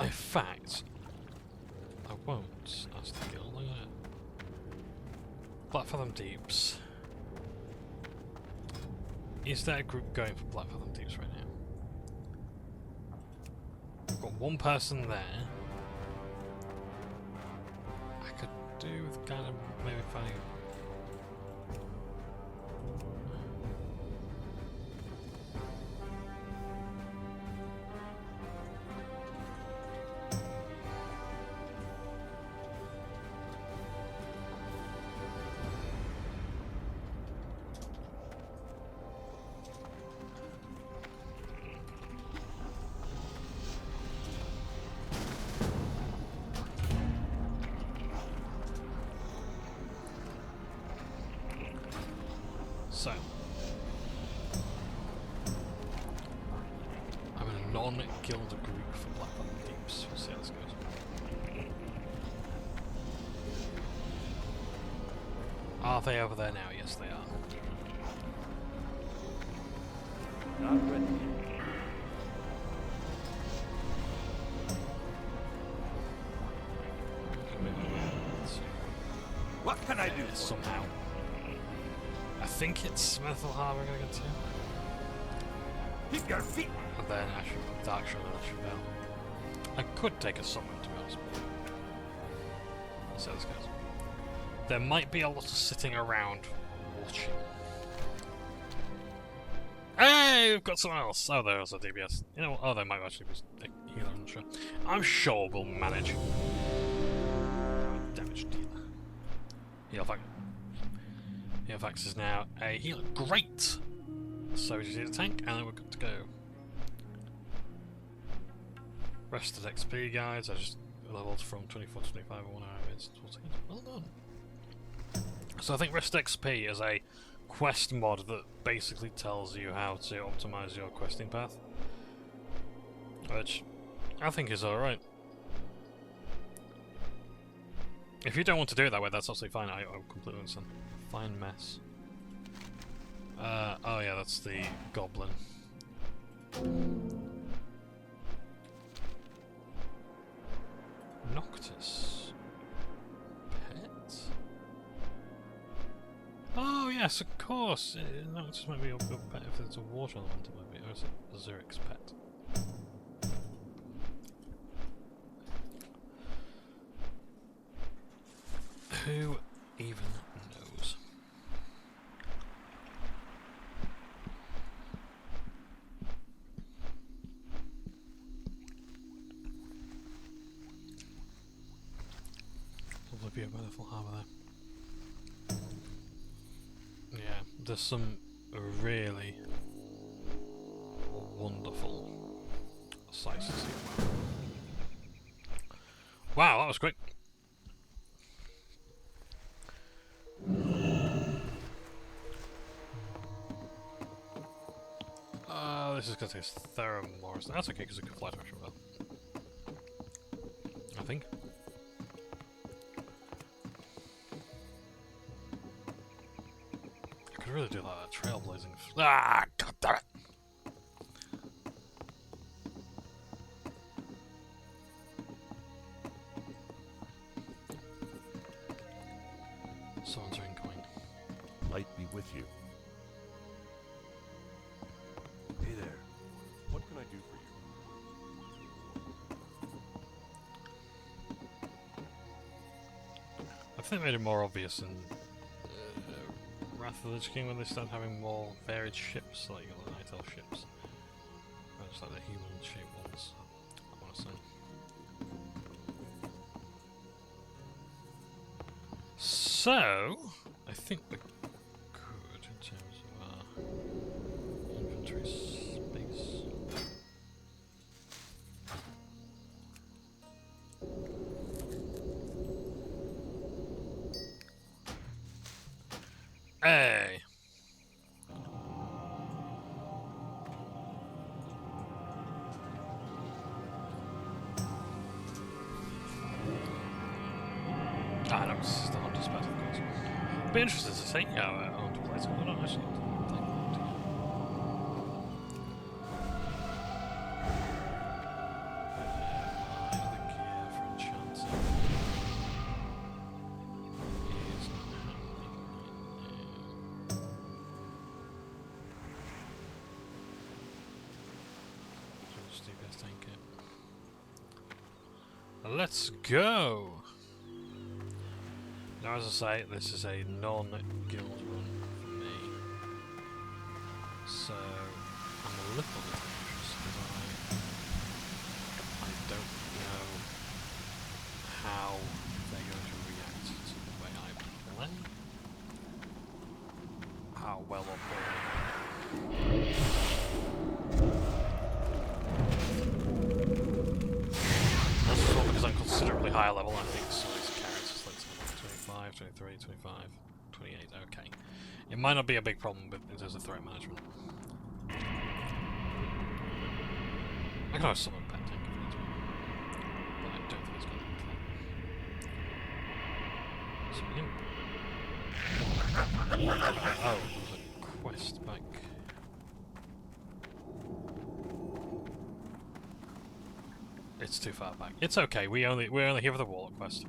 In fact, I won't ask the guild. I'm gonna Blackfathom Deeps. Is there a group going for Blackfathom Deeps right now? I've got one person there. I could do with kind of maybe finding so. I'm in a non-guild group for Blackfathom Deeps. We'll see how this goes. Are they over there now? Yes, they are. Not ready. What can I do? Somehow. I think it's Smithville Harbour I'm going to get to. Keep your feet. And then Darkshot and Ashenvale. I could take a summon, to be honest. Let's see how this goes. There might be a lot of sitting around watching. Hey, we've got someone else. Oh, there's a DBS. You know what? Oh, there might actually be a healer, I'm not sure. I'm sure we'll manage. Damaged healer. Healfax is now a healer. Great! So we just need a tank, and then we're good to go. Rested XP, guys. I just leveled from 24 to 25 in 1 hour. It's 14. Well done. So I think Rest XP is a quest mod that basically tells you how to optimize your questing path, which I think is alright. If you don't want to do it that way, that's absolutely fine. I completely understand. Fine mess. Oh yeah, that's the goblin. Noctis. Pet? Oh yes, of course! Noctis might be your pet if it's a water elemental, maybe. Or is it Zurich's pet? Who even knows? Lovely view of Wonderful Harbour there. Yeah, there's some really wonderful sights to see. Wow, that was quick. This is going to take us Theramorris. That's okay because it can fly to Asheville. I think. I could really do like that trailblazing. Ah, god damn it! Someone's ring-coin. Light be with you. Hey there. What can I do for you? I think they made it more obvious in Wrath of the Lich King when they started having more varied ships, like the Night Elf ships. Not just like the human-shaped ones, I want to say. So, I think we're good in terms of our inventory space. Hey! Ah, no, this is the Hunter's Path, of course. Be interested to see how Hunter plays it. I don't actually think the gear for enchanting is not happening right now. So just do best tank it. Let's go! Now, as I say, this is a non-guild run for me, so I'm a little bit anxious because I don't know how they're going to react to the way I play, how well or poorly. That's all because I'm considerably higher level, I think, so these characters, let's have 23, 25, 28, okay. It might not be a big problem but in terms of threat management. I can always summon a pet tank if I need to, but I don't think it's going to be that. Oh, there's a quest back. It's too far back. It's okay, we're only here for the Warlock quest.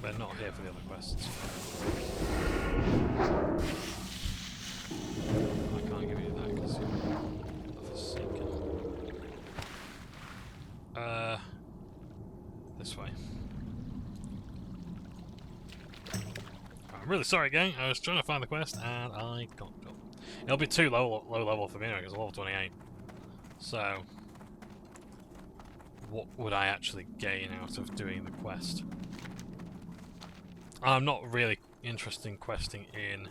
We're not here for the other quests. I'm really sorry, gang. I was trying to find the quest and I got up. It'll be too low level for me anyway, because I'm level 28. So, what would I actually gain out of doing the quest? I'm not really interested in questing in...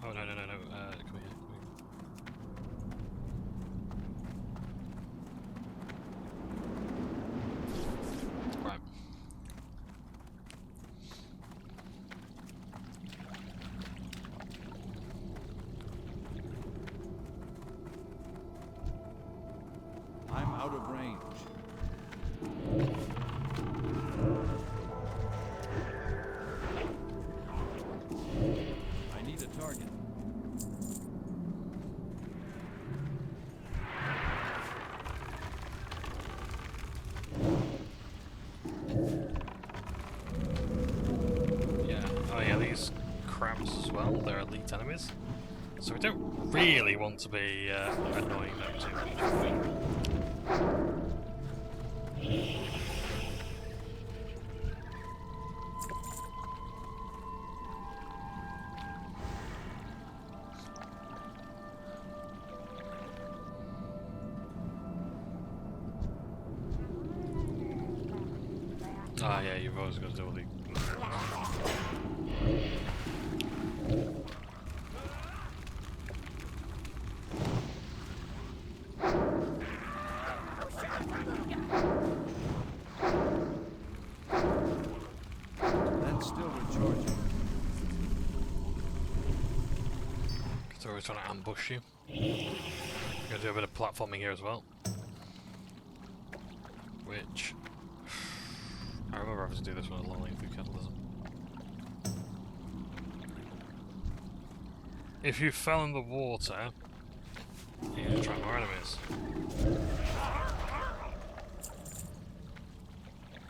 Oh, no, come here, come here. Right. I'm out of range. I need a target. Yeah, oh yeah, these crabs as well, they're elite enemies. So we don't really want to be annoying them too much. Ah yeah, you've always got to do all the... That's still recharging. They're always trying to ambush you. I'm going to do a bit of platforming here as well. Which... I remember having to do this when I was leveling through Catalysm. If you fell in the water, you can attract more enemies.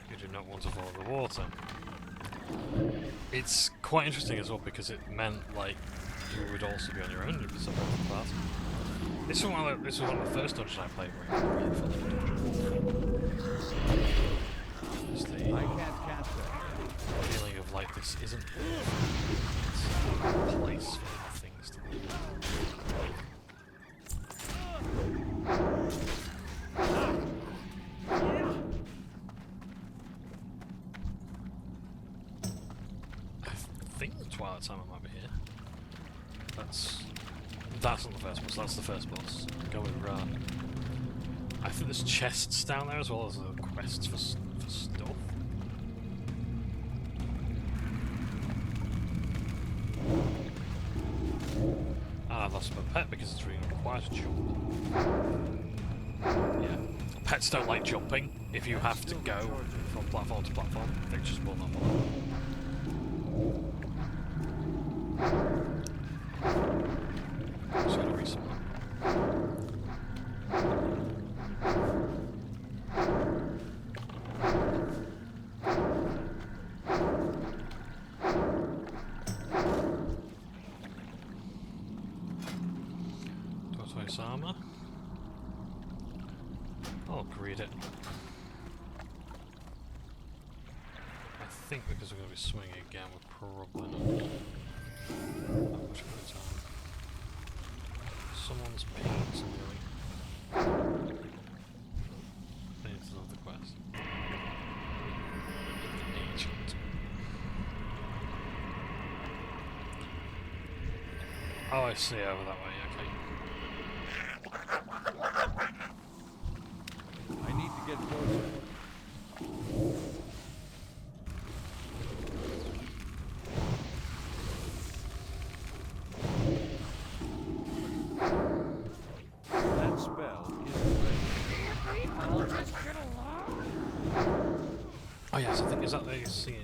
You do not want to fall in the water. It's quite interesting as well because it meant like you would also be on your own. You'd be separate from the party. This is one of the first dungeons I played where you really felt like a dungeon. It's the I can't catch that. feeling of like this isn't a place for things to be. I think the Twilight Timer might be here. That's not the first boss, that's the first boss. Go with Ra. I think there's chests down there as well as the quests for stuff. And I've lost my pet because it's really required to jump. Yeah. Pets don't like jumping. If you have to go from platform to platform, they just will not bother. So to resummon. Tortoise armor. I'll greed it. I think because we're going to be swinging again, we're probably not that much of a time. Someone's pinging something. They need to love the quest. Ancient. Oh, I see, over that way, okay. I need to get closer. That spell isn't ready. Oh yes, I think is that they see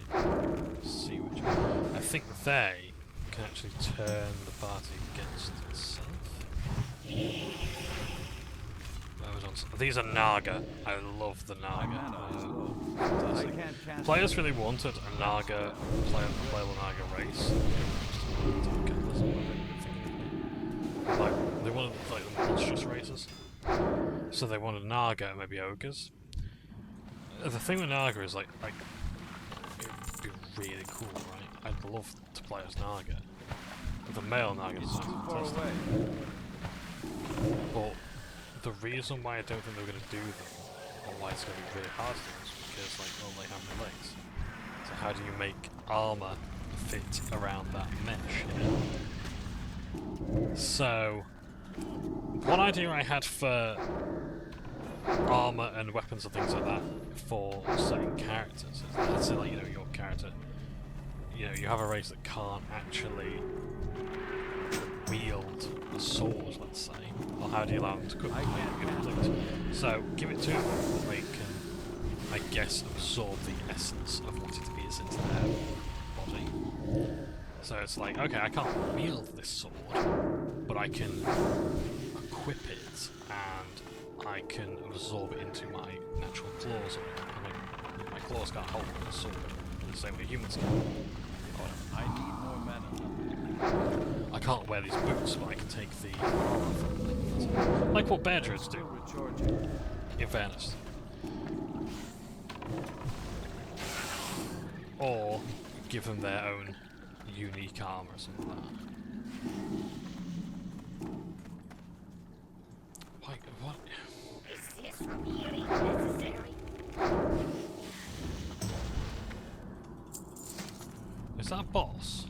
which I think they can actually turn the party against itself. These are Naga. I love the Naga. Players really wanted a Naga playable Naga race. Like they wanted like the monstrous races. So they wanted Naga and maybe ogres. The thing with Naga is like it really cool, right? I'd love to play as Naga. But the male Naga is It's too far fantastic. away. But the reason why I don't think they're going to do them, or why it's going to be really hard to do, is because, like, well, they have no legs. So how do you make armor fit around that mesh? You know? So, one idea I had for armor and weapons and things like that for certain characters is that, let's say, like, you know, your character, you know, you have a race that can't actually wield a sword, let's say. Well, how do you allow them to cook? So, give it to them that they can, I guess, absorb the essence of what it is into their body. So it's like, okay, I can't wield this sword, but I can equip it, and I can absorb it into my natural claws. And my claws can't hold the sword the same way humans can. I need more mana. I can't wear these boots, but I can take the armor from them. Like what bear druids Still do, recharging. in fairness. Or give them their own unique armor or something like that. Like, what? Is this really necessary? Is that a boss?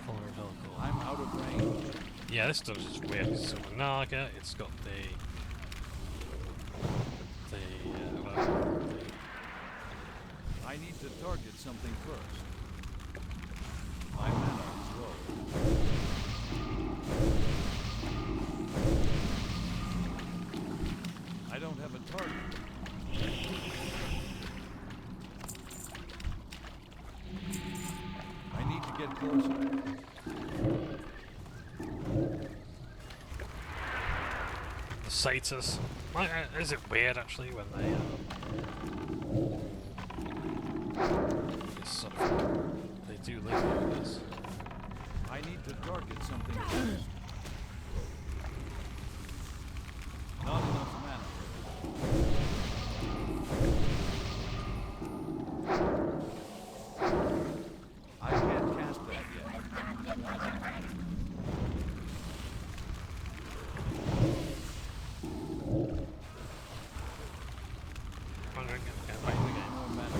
Follower of Helical. I'm out of range. Yeah, this dungeon's weird. It's got a Naga, it's got I need to target something first. My mana is low. I don't have a target. I need to get closer. the satyrs. Is it weird actually when they it's sort of, they do live like this? I need to target something first. Not enough mana. I can't cast that yet. I need more mana.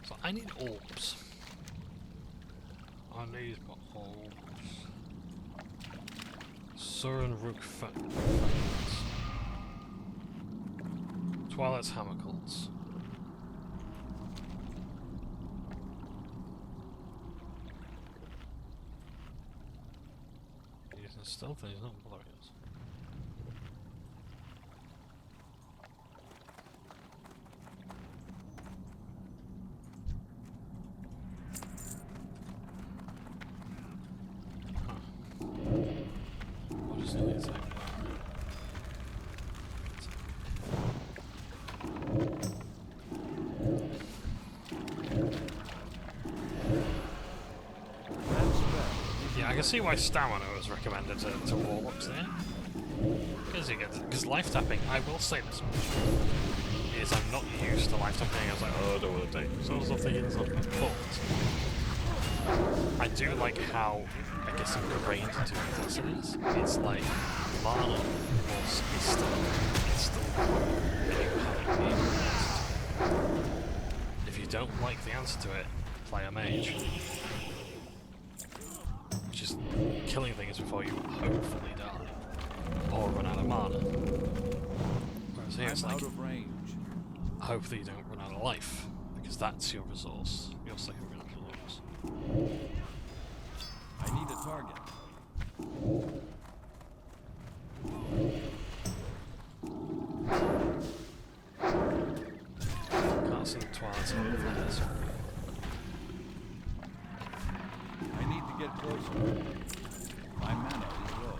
So I need orbs. I need orbs. Surin Rook Fragments. Twilight's Hammer Cults. He's in stealth and he's not blowing us. What is the attack? Yeah, I can see why stamina was recommended to warlocks there. Because life tapping, I will say this much, is I'm not used to life tapping. I was like, oh, I don't want to take souls off the heels of my fault. I do like how, I guess, ingrained into this it is. It's like mana is still having the answer. If you don't like the answer to it, play a mage. Just killing things before you hopefully die. Or run out of mana. Whereas here it's I'm like, out of range. hopefully you don't run out of life. Because that's your resource. Your second resource. I need a target. Can't see the Twilight's Hammer Flares. I need to get closer. My mana is low.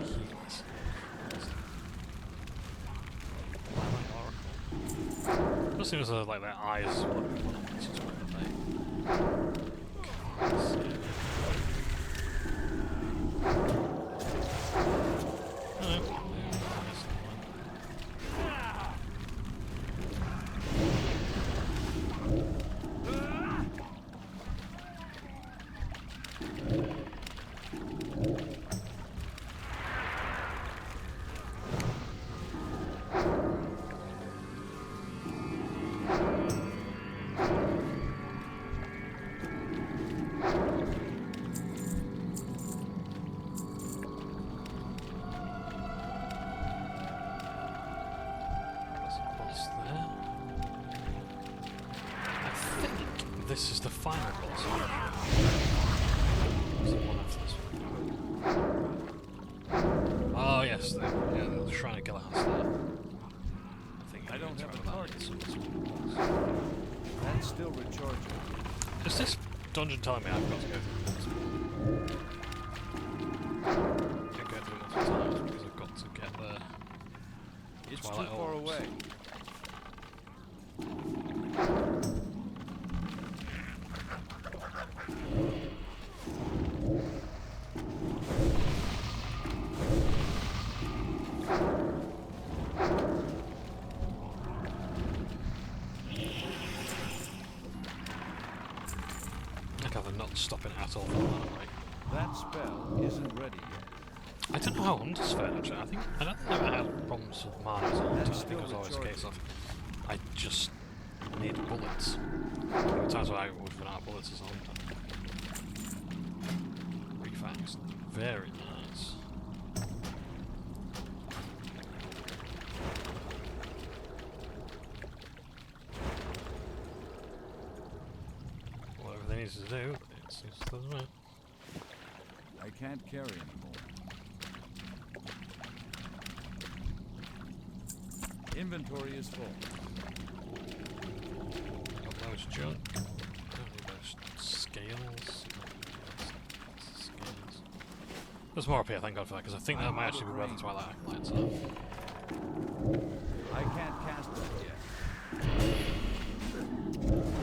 Heals. Why am I Oracle? almost seems like their eyes will be one of these, can't see it. This is the final boss. There's one after this one. Oh yes, the Shrine of Galahad there. I think I don't have a that target. so this one. That's still recharging. Is this dungeon telling me I've got to go through multiple? Can't go through it multiple times because I've got to get there. It's too Twilight far Orbs. away. Not stopping at all from that way. That spell isn't ready yet. I don't know how Hunter's fared actually. I don't think I had problems with mana as well. I think it was always a case of I just need bullets. There were times where I would run out of bullets as a Hunter. Refax, very nice. Whatever they need to do, it doesn't matter. I can't carry anymore. Inventory is full. Got loads of junk. Don't need those scales. Scales. There's more up here, thank God for that, because I think that might actually be worth the Twilight Acolytes. I can't cast that yet.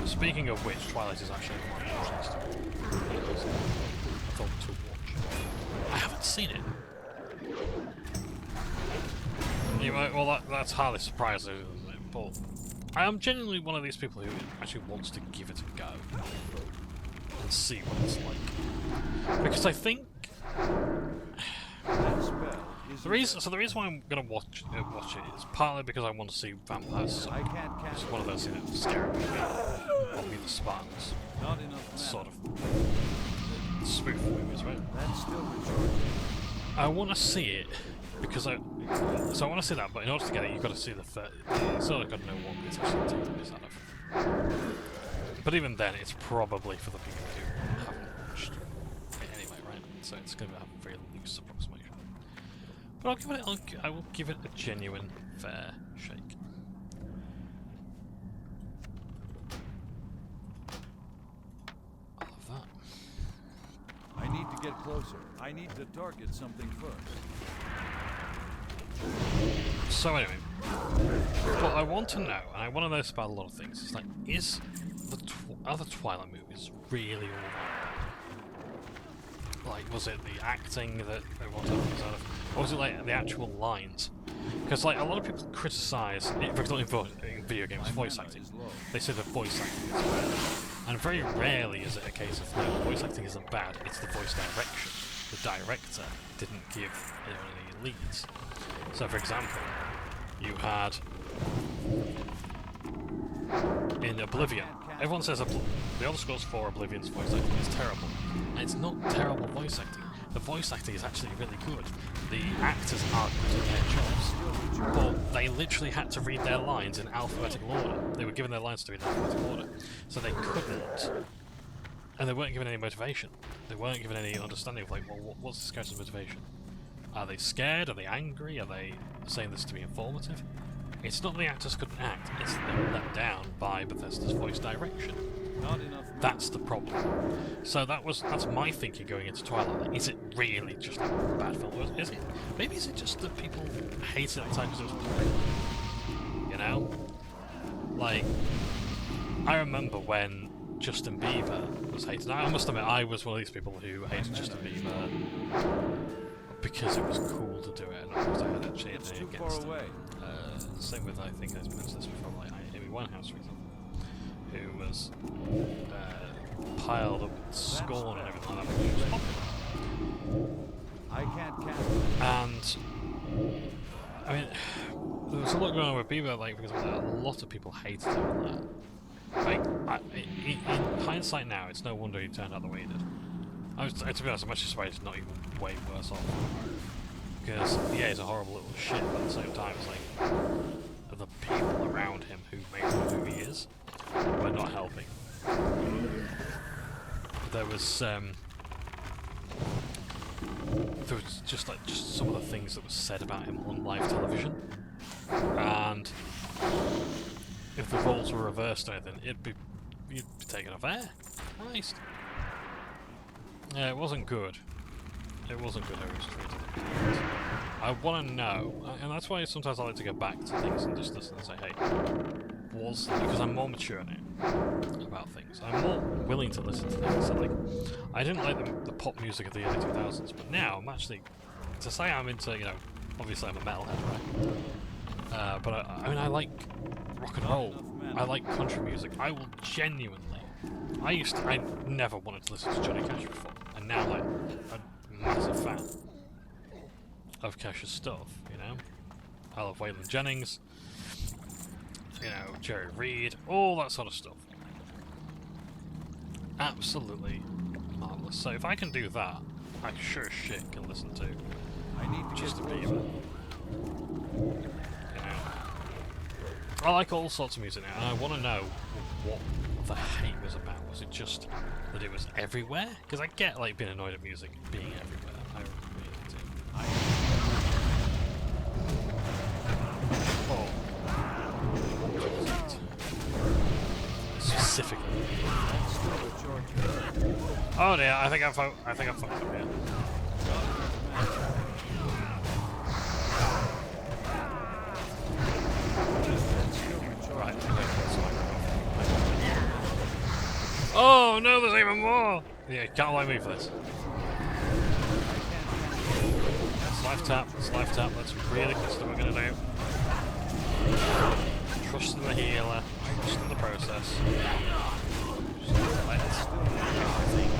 Speaking of which, Twilight is actually on my watch list. I thought to watch. I haven't seen it. You might, well, that's hardly surprising, isn't it? But I am genuinely one of these people who actually wants to give it a go and see what it's like. Because I think the reason why I'm gonna watch it is partly because I want to see vampires. It's one of those things that scare me. Or be the Spartans. Not enough sort of spoof movies, right? That's still recharging. I want to see it because I want to see that, but in order to get it, you've got to see the sort of got to know what it's actually taking this out of. But even then, it's probably for the people who haven't watched it anyway, right? So it's going to have a very loose approximation. But I'll give it. I will give it a genuine, fair shake. I love that. I need to get closer. I need to target something first. So anyway, what I want to know, and I want to know about a lot of things, is like, is the other Twilight movies really all that? Like, was it the acting that they wanted to out of, or was it like the actual lines? Because like a lot of people criticise, particularly in video games, voice acting. They say the voice acting is bad, and very rarely is it a case of no, the voice acting isn't bad. It's the voice direction. The director didn't give any leads. So, for example, you had in Oblivion. Everyone says the Elder Scrolls 4 Oblivion's voice acting is terrible, and it's not terrible voice acting. The voice acting is actually really good. The actors are good at their jobs, but they literally had to read their lines in alphabetical order. They were given their lines to read in alphabetical order, so they couldn't. And they weren't given any motivation. They weren't given any understanding of like, well, what's this character's motivation? Are they scared? Are they angry? Are they saying this to be informative? It's not the actors couldn't act, it's they were let down by Bethesda's voice direction. Not enough. That's the problem. So that's my thinking going into Twilight. Is it really just like a bad film? Or is it? Maybe is it just that people hated it at the time because it was boring? You know? Like, I remember when Justin Bieber was hated. I must admit, I was one of these people who hated Justin Bieber because it was cool to do it, and of course I had actually It's anything too far against it. away. Same with, I think I mentioned this before, like Amy Winehouse, for example, who was piled up with scorn and everything like that because she was popular. I can't count. And I mean, there was a lot going on with Bieber, like, because a lot of people hated him on that. Like, in hindsight now, it's no wonder he turned out the way he did. To be honest, I'm actually surprised he's not even way worse off. Because, yeah, he's a horrible little shit, but at the same time, it's like, the people around him who made him who he is were not helping. There was just some of the things that was said about him on live television, and if the roles were reversed or anything, you'd be taken off air. Christ. Yeah, it wasn't good. It wasn't good how he was treated. I want to know, and that's why sometimes I like to go back to things and just listen and say, hey, because I'm more mature now about things. I'm more willing to listen to things. So, like, I didn't like the pop music of the early 2000s, but now I'm actually, to say I'm into, you know, obviously I'm a metalhead, right? But I mean, I like rock and roll. I like country music. I will genuinely. I never wanted to listen to Johnny Cash before, and now, like, I'm a massive fan of Cash's stuff, you know? I love Waylon Jennings, you know, Jerry Reed, all that sort of stuff. Absolutely marvellous. So if I can do that, I sure as shit can listen to I need to Justin get Bieber. closer. You know? I like all sorts of music now, and I want to know what the hate was about. Was it just that it was everywhere? Because I get, like, being annoyed at music being everywhere. I really do. Oh. Specifically. Oh dear, I think I fucked up here. Right. Oh no, there's even more! Yeah, you can't blame me for this. Let's life tap, let's really consider what we're gonna do. Trust in the healer, trust in the process. Let's do everything.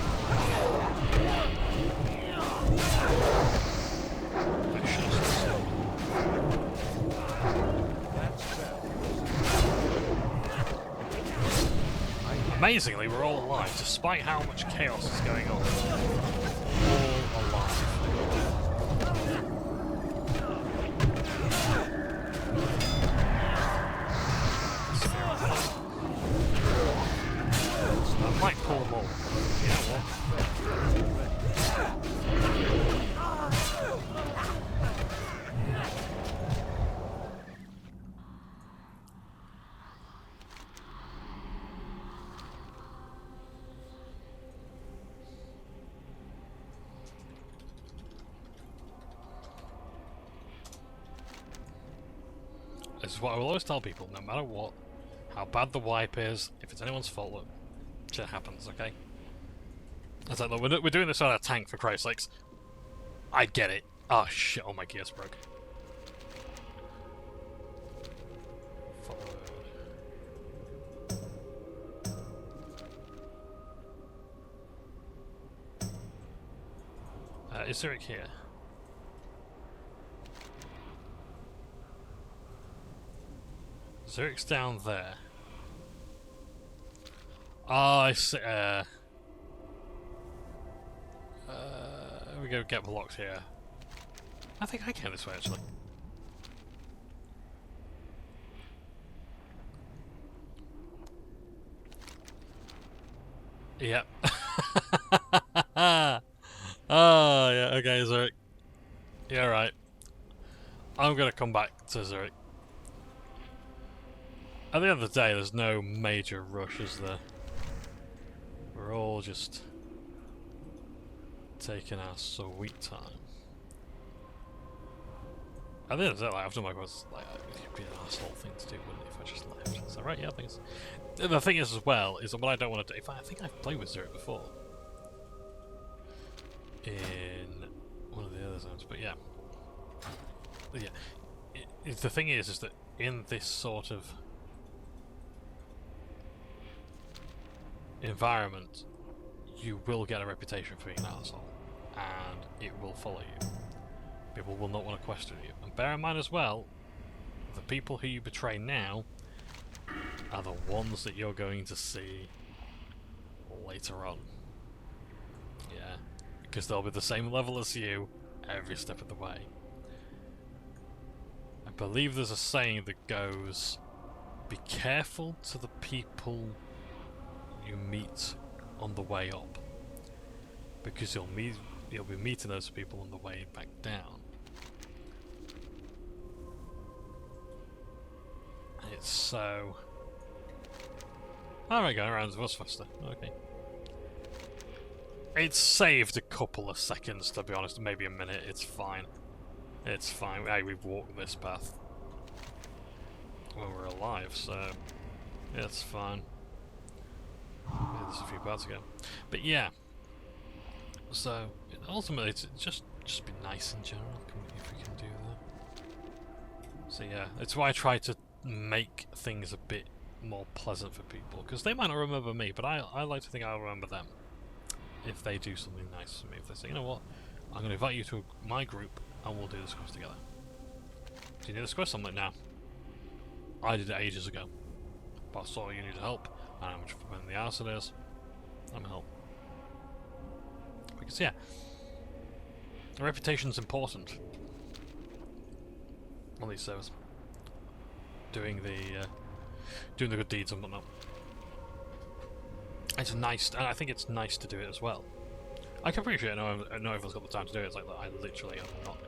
I should have said amazingly, we're all alive, despite how much chaos is going on. All alive. I might pull them all. You know what? This is what I will always tell people, no matter what, how bad the wipe is, if it's anyone's fault, look, shit happens, okay? It's like, look, we're doing this on a tank, for Christ's sakes. I get it. Oh shit, all my gears broke. Forward. Is Zurich here? Zurich's down there. Oh, I see. We go get the locks here. I think I can this way actually. Yep. Oh yeah. Okay, Zurich. Yeah, right. I'm gonna come back to Zurich. At the end of the day, there's no major rush, is there? We're all just taking our sweet time. I think that's it, like, after my quest, like, it'd be an asshole thing to do, wouldn't it, if I just left? Is that right? Yeah, I think it's... The thing is, as well, is that what I don't want to do... I think I've played with Zero before. In one of the other zones, but yeah. Yeah. The thing is that in this sort of environment, you will get a reputation for being an asshole, and it will follow you. People will not want to question you. And bear in mind as well, the people who you betray now are the ones that you're going to see later on. Yeah, because they'll be the same level as you every step of the way. I believe there's a saying that goes, be careful to the people you meet on the way up, because you'll be meeting those people on the way back down. It's so... Oh, we're going around us faster. Okay. It's saved a couple of seconds, to be honest, maybe a minute. It's fine. It's fine. Hey, we've walked this path when we're alive, so it's fine. Yeah, there's a few parts ago, but yeah. So ultimately, it's just be nice in general. If we can do that. So yeah, it's why I try to make things a bit more pleasant for people, because they might not remember me, but I like to think I'll remember them if they do something nice for me. If they say, you know what, I'm going to invite you to my group and we'll do this quest together. Do you need this quest? I'm like, nah. I did it ages ago, but I saw you needed help, and how much of a pain in the arse it is. I'm a help. Because yeah, the reputation's important on these servers. Doing the good deeds and whatnot. It's nice, and I think it's nice to do it as well. I can appreciate it. I know everyone's got the time to do it. It's like I literally am not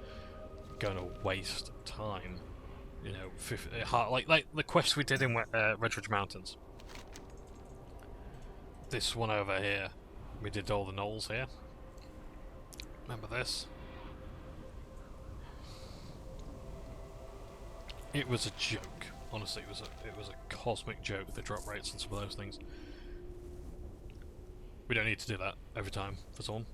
going to waste time. You know, like the quest we did in Redridge Mountains. This one over here, we did all the knolls here. Remember this? It was a joke. Honestly, it was a cosmic joke, the drop rates and some of those things. We don't need to do that every time for someone.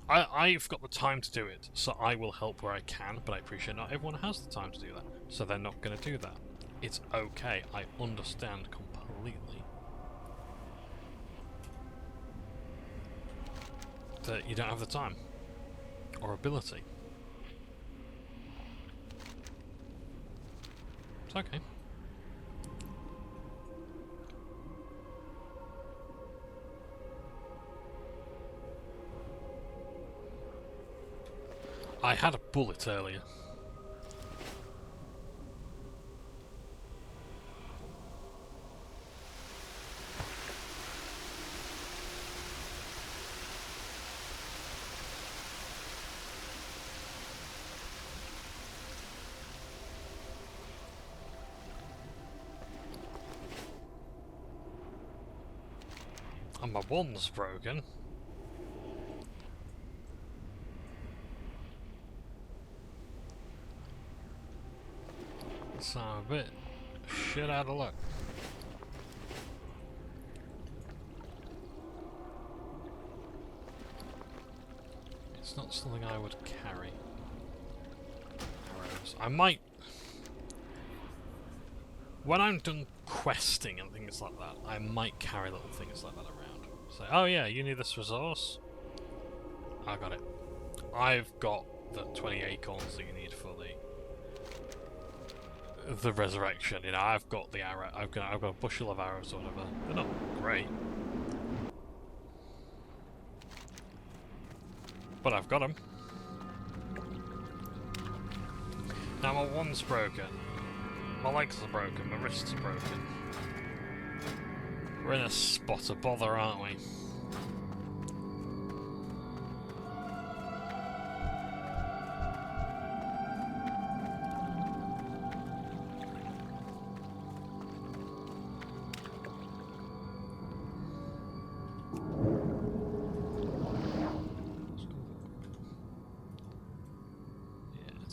I've got the time to do it, so I will help where I can, but I appreciate not everyone has the time to do that, so they're not going to do that. It's okay, I understand completely that you don't have the time or ability. It's okay. I had a bullet earlier. And my wand's broken. So I'm a bit shit out of luck. It's not something I would carry. Arrows. I might... When I'm done questing and things like that, I might carry little things like that around. So, oh yeah, you need this resource? I got it. I've got the 20 acorns that you need for the resurrection. You know, I've got the arrow. I've got a bushel of arrows or whatever. They're not great, but I've got them. Now my wand's broken. My legs are broken. My wrists are broken. We're in a spot of bother, aren't we?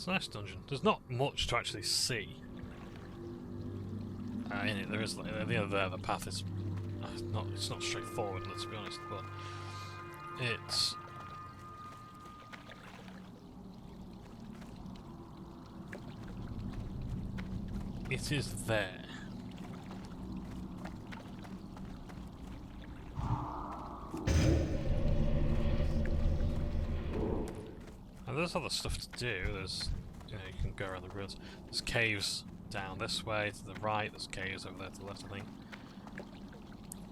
It's a nice dungeon. There's not much to actually see. In it, there is like at the end of there. The path is it's not straightforward. Let's be honest, but it is there. And there's other stuff to do. There's, you know, you can go around the ruins. There's caves down this way to the right. There's caves over there to the left, I think.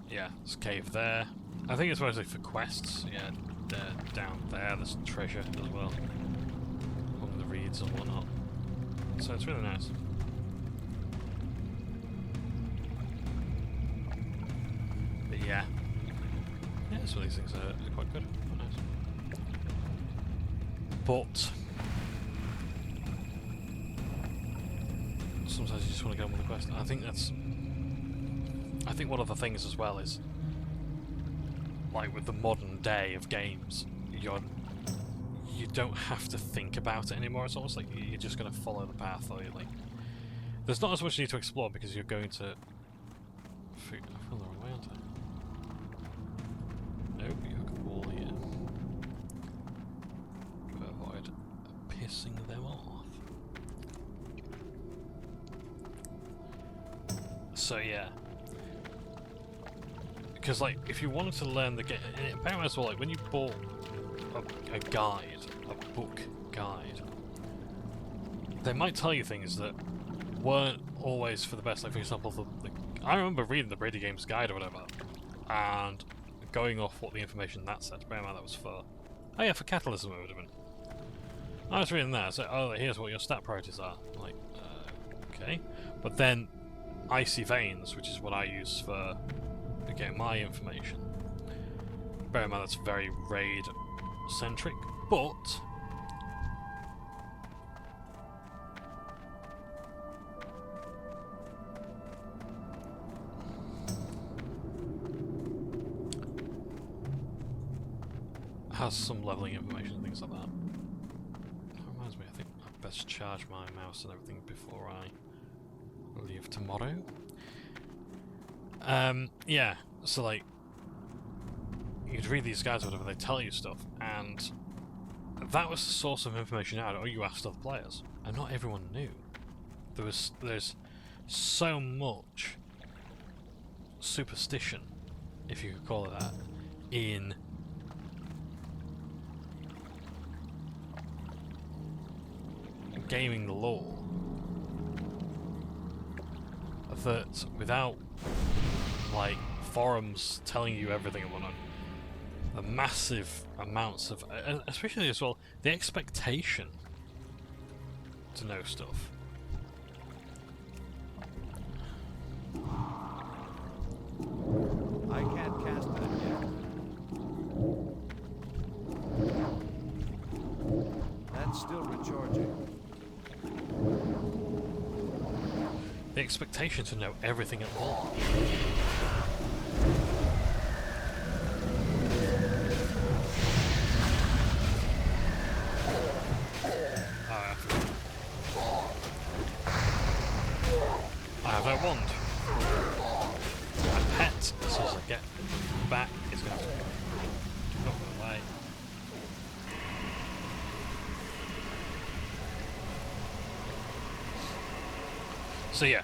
Yeah, there's a cave there. I think it's mostly for quests. Yeah, down there. There's treasure as well, among the reeds and whatnot. So it's really nice. But yeah, some of these things are quite good. Quite nice. But sometimes you just want to go on with the quest. I think one of the things as well is, like with the modern day of games, you don't have to think about it anymore. It's almost like you're just going to follow the path, or you're like, there's not as much you need to explore because you're going to. I feel the wrong way, aren't I? Nope, you have a wall here. To avoid pissing them off. So yeah. Because like, if you wanted to learn the game, apparently as well, like when you bought a guide, a book guide, they might tell you things that weren't always for the best. Like for example, I remember reading the Brady Games guide or whatever, and going off what the information that said. Bear in mind that was for, oh yeah, for Catalysm it would have been. I was reading that, so oh, here's what your stat priorities are. I'm like, okay, but then Icy Veins, which is what I use for getting my information. Bear in mind that's very raid centric, but has some leveling information and things like that. That reminds me, I think I best charge my mouse and everything before I leave tomorrow. Yeah, so like, you'd read these guides or whatever, they tell you stuff, and that was the source of information out, or you asked other players, and not everyone knew. There's so much superstition, if you could call it that, in gaming lore, that without like forums telling you everything and whatnot, the massive amounts of, especially as well, the expectation to know stuff. I can't cast that yet. That's still recharging. The expectation to know everything at all. I have that wand. My pet, as soon as I get back, is going to not go away. So yeah.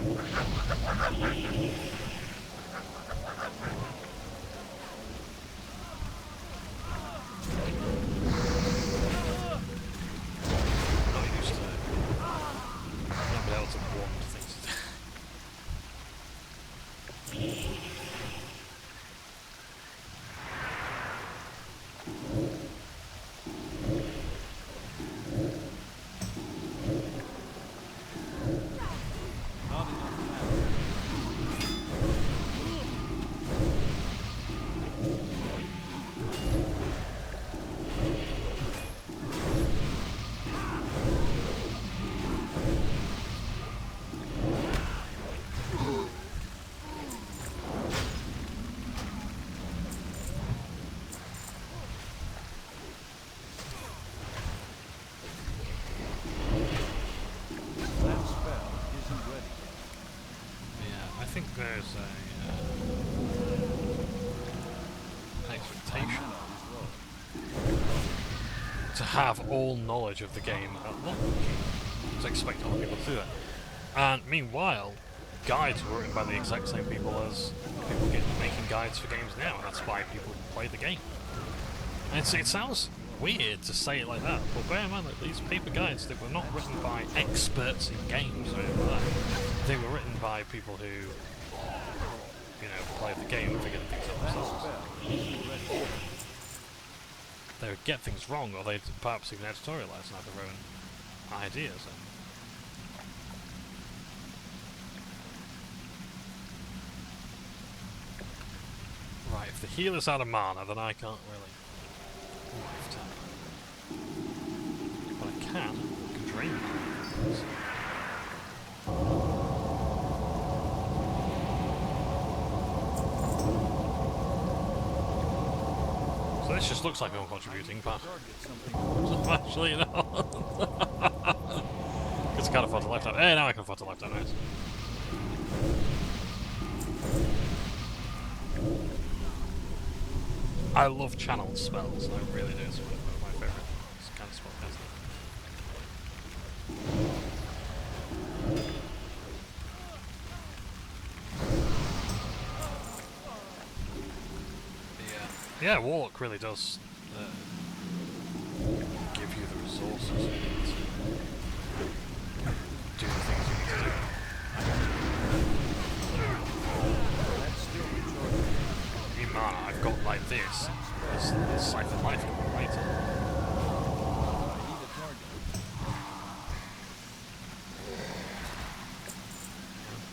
Not used to not being able to wand things. think there's a an expectation to have all knowledge of the game at launch. To expect other people to do that. And meanwhile, guides were written by the exact same people as people making guides for games now, and that's why people play the game. And it sounds weird to say it like that, but bear in mind that these paper guides, they were not written by experts in games or anything like that. They were written by people who, you know, played the game and figured things out themselves. They would get things wrong, or they'd perhaps even editorialise and have their own ideas. Right, if the healer's out of mana, then I can't really life tap. But I can drain mana. So this just looks like I'm contributing, but actually no. Because I can't afford to life tap. Hey, now I can afford to life tap, nice. I love channeled spells, I really do. It's one of my favourite kind of spell casting. Yeah, Warlock really does give you the resources you need to do the things you need to do. Mana, I've got like this. This Siphon Life later.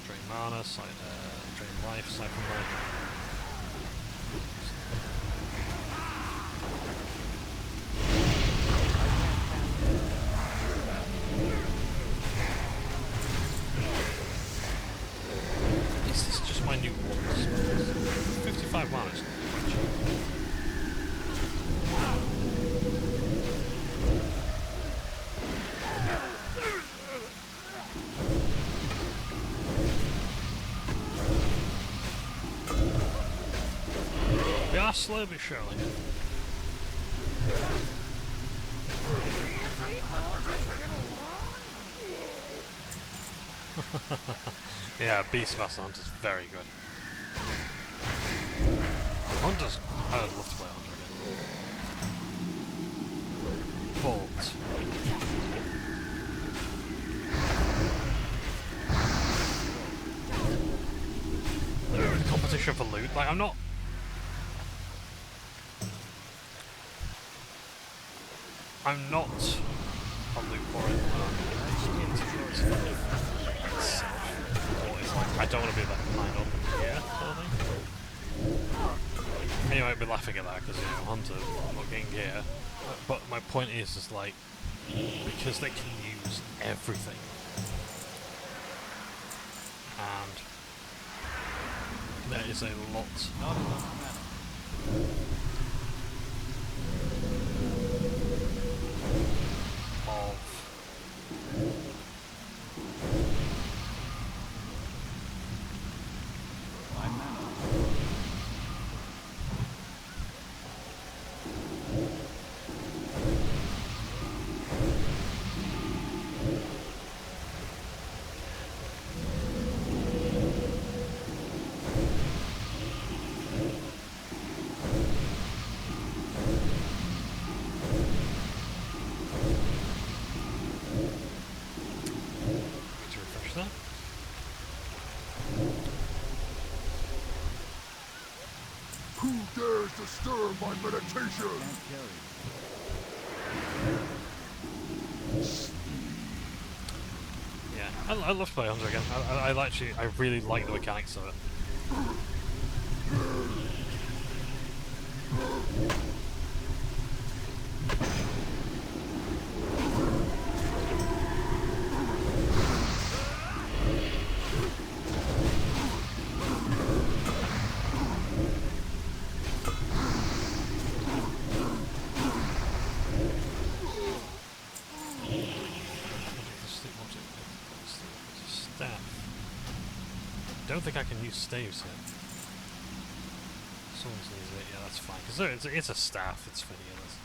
Drain mana, drain life, Siphon Life. This is just my new one. 55 mana is quite cheap. We are slowly but surely. Yeah, Beastmaster Hunter's very good. Hunters, I would love to play Hunter again. Bolt. Competition for loot, like I'm not. I'm not a loot warrior. It's like I don't want to be that kind of here, sort of thing. You might be laughing at that because, you know, Hunter, I'm not getting gear. But my point is like, because they can use everything. And there is a lot. Not enough mana. Of Who dares disturb my meditation? yeah, I love to play Hunter again. I really like the mechanics of it. don't think I can use staves yet. Someone's using it, yeah, that's fine. Because it's a staff, it's for healers.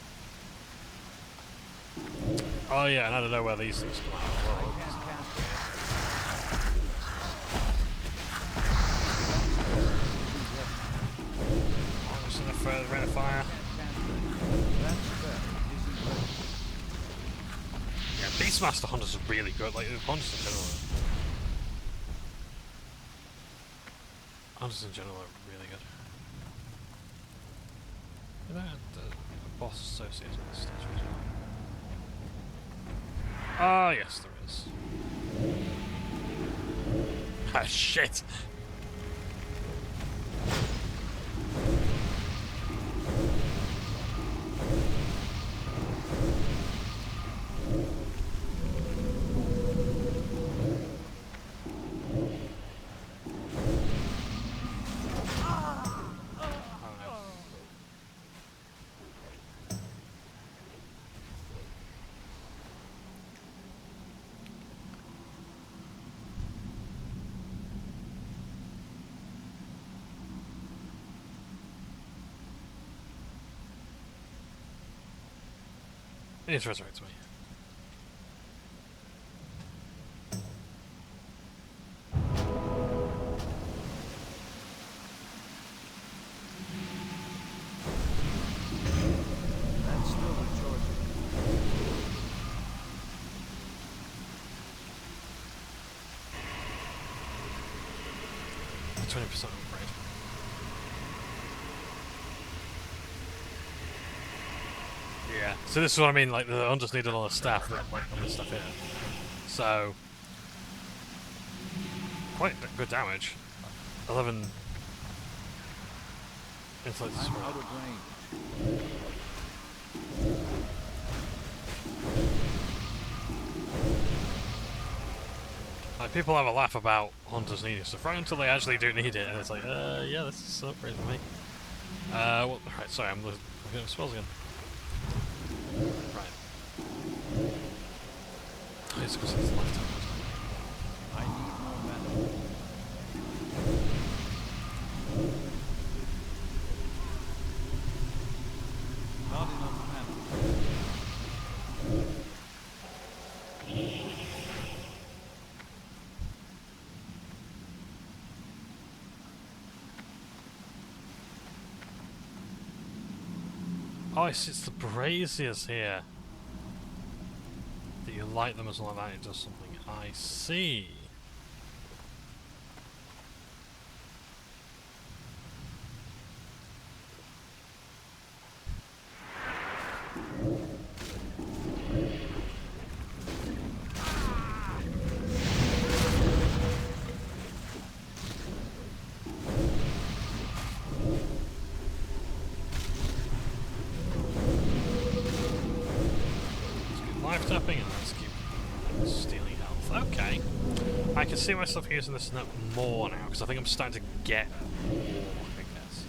Oh yeah, and I don't know where these things come out. Well, I'm just in a further rate of fire. Yeah, Beastmaster hunters are really good, like hunters in general. Hunters in general are really good. Is there a boss associated with this statue as well? Ah, yes, there is. Ah, shit! It resurrects me. That's still recharging. 20% upgrade. Yeah, so this is what I mean, like the hunters need a lot of staff, like on this stuff here. So, quite good damage. 11 influence. I'm out of range. Like people have a laugh about hunters needing stuff right until they actually do need it, and it's like, yeah, this is an upgrade for me. Well, right, sorry, I'm looking at spells again. Right. It's because it's lifetime. I need more mana. Not enough mana. Oh, it's the braziers here. That you light them as well, that it does something. I see. Tapping and let's keep stealing health. Okay. I can see myself using this more now because I think I'm starting to get more, I guess.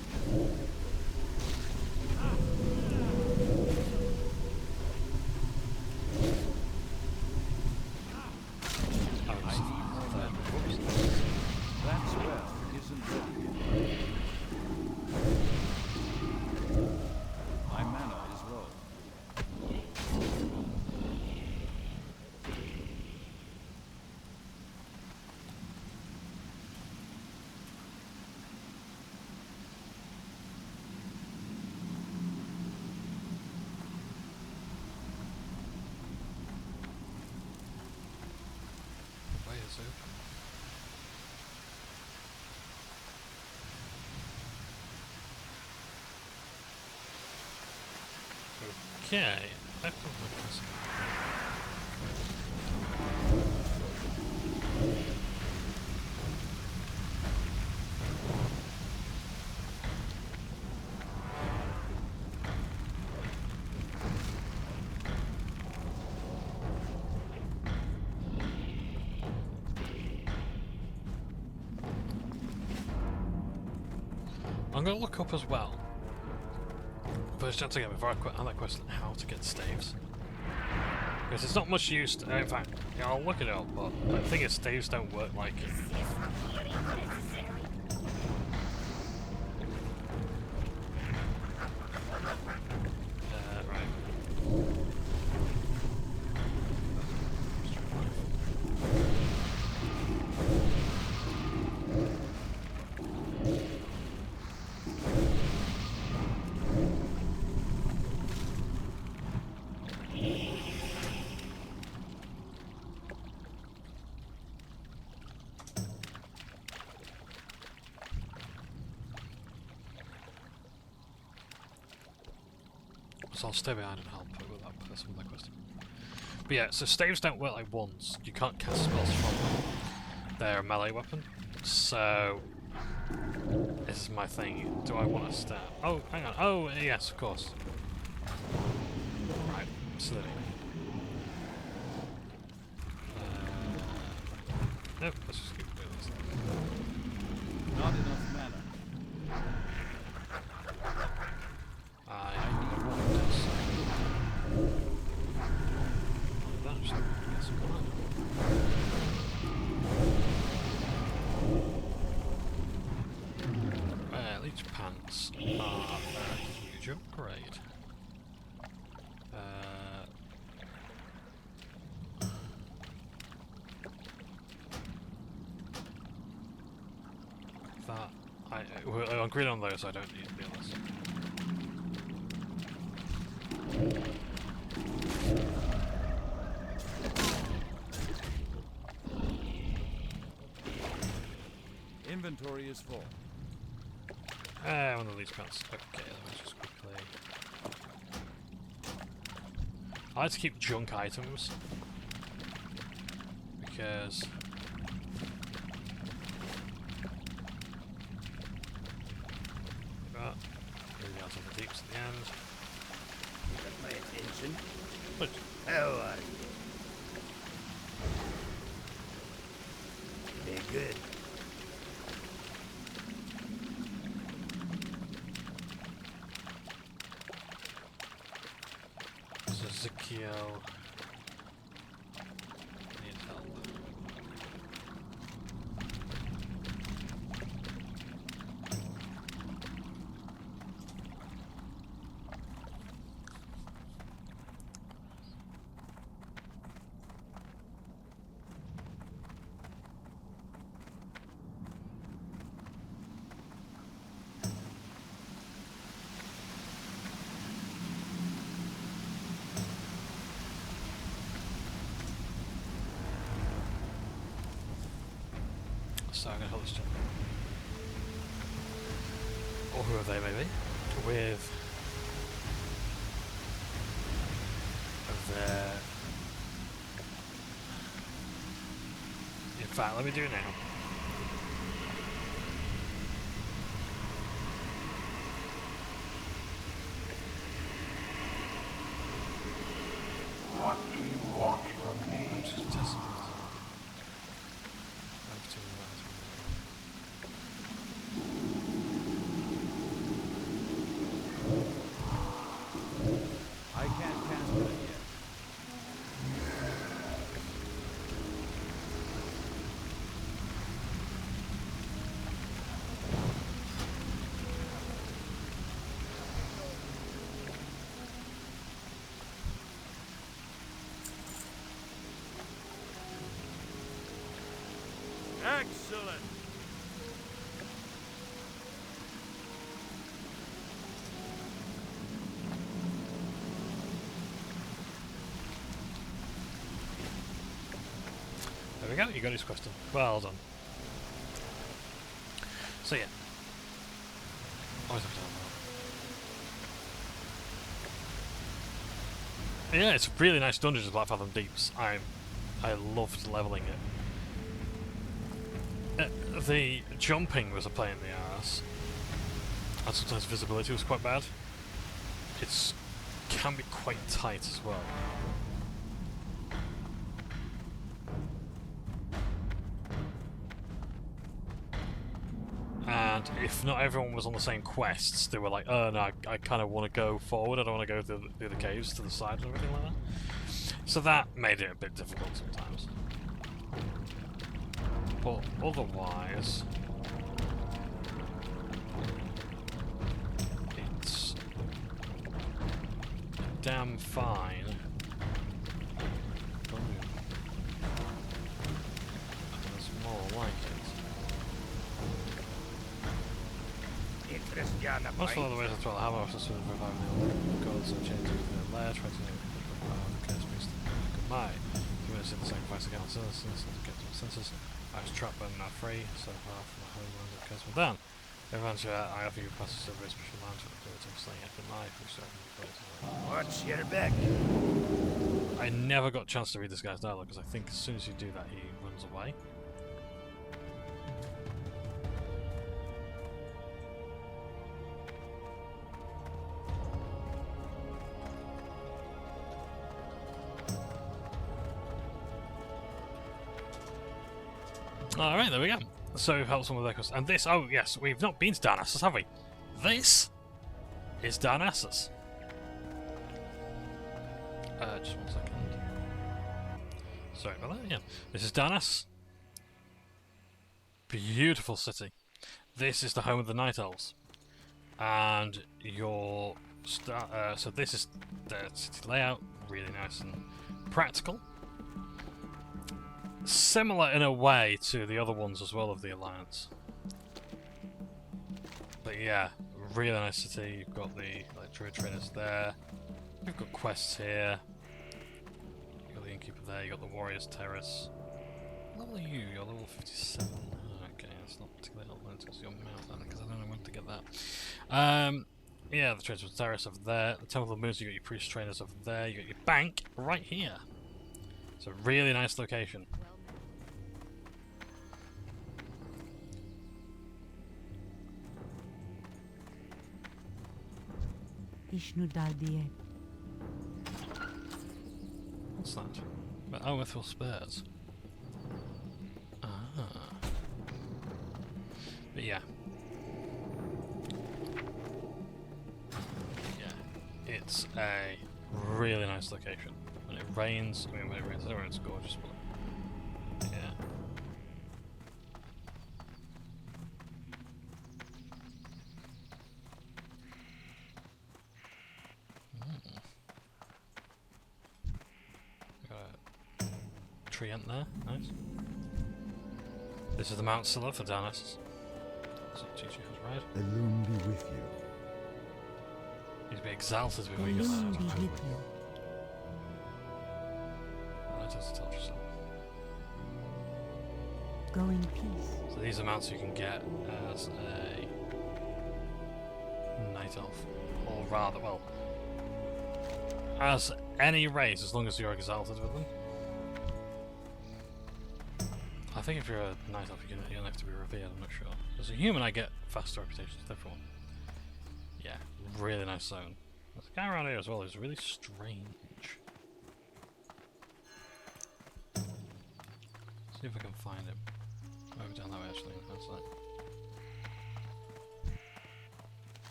Oh, I need more mana. That spell isn't ready yet. My mana is low. Way is open. Okay. I'm going to look up as well. First chance again before I quit on that question, how to get staves. Because it's not much use to, in fact, yeah, I'll look it up, but the thing is staves don't work like So I'll stay behind and help with that person with that question. But yeah, so staves don't work like wands. You can't cast spells from them. They're a melee weapon. So this is my thing. Do I want to stab? Oh, hang on. Oh, yes, of course. Right, slitting. Nope, let's just keep doing this. Not enough mana. I want this. That should get some mana. Leech pants are a huge upgrade. That I'm green on those, so I don't need to be honest. Inventory is full. One of these pants. Okay, let me just quickly. I like to keep junk items because moving out of the deeps at the end. Got my attention. But How are you? They're good. Ezekiel needs help. So I'm going to help this gentleman. Or whoever they may be. With their... In fact, let me do it now. What do you want from me? Just test it. I can't cast it yet. Excellent. There we go, you got his question. Well done. So yeah. Always have to have that. Yeah, it's a really nice dungeon, Blackfathom Deeps. I loved leveling it. The jumping was a pain in the arse. And sometimes visibility was quite bad. It can be quite tight as well. And if not everyone was on the same quests, they were like, oh no, I kind of want to go forward, I don't want to go through the caves to the side and everything like that. So that made it a bit difficult sometimes. But otherwise, it's damn fine. There's more like it. Most of the ways I throw the hammer off the sort of revive the gods and change it to their lair, try to curse beast goodbye. You want to see the sacrifice again, senses, get to the senses. I was trapped but not free, so far from my homeland of Curse down. Everyone's I offer you passes over a special mountain to slaying after life, which Watch your back. I never got a chance to read this guy's dialogue because I think as soon as you do that, he runs away. Alright, there we go. So we've helped someone with their quest. And this, oh yes, we've not been to Darnassus, have we? This is Darnassus. Just 1 second. Sorry about that, yeah. This is Darnassus. Beautiful city. This is the home of the Night Elves. And your so this is the city layout, really nice and practical. Similar in a way to the other ones as well of the Alliance. But yeah, really nice city. You've got the druid trainers there. You've got quests here. You've got the innkeeper there. You've got the warriors terrace. What level are you? You're level 57. Okay, that's not particularly helpful because you're mount because I don't know when to get that. Yeah, the tradesman's terrace over there. The Temple of the Moons, you got your priest trainers over there. You got your bank right here. It's a really nice location. What's that? Oh, Withywarlock Spurs. Ah. But yeah. Yeah. It's a really nice location. When it rains, I mean when it rains, I don't know, it's gorgeous, but yeah. Treant there, nice. This is the Mount Scylla for Darnassus. So GG has right. Illume be with you. Need to be exalted before you get Illume be that. with you. That does tell you so. Go in peace. So these are mounts you can get as a Night Elf. Or rather, well, as any race, as long as you're exalted with them. I think if you're a Night Elf, you don't have to be revered, I'm not sure. As a human, I get faster reputations with everyone. Yeah, really nice zone. There's a guy around here as well who's really strange. See if I can find him. Over down that way, actually. That's that.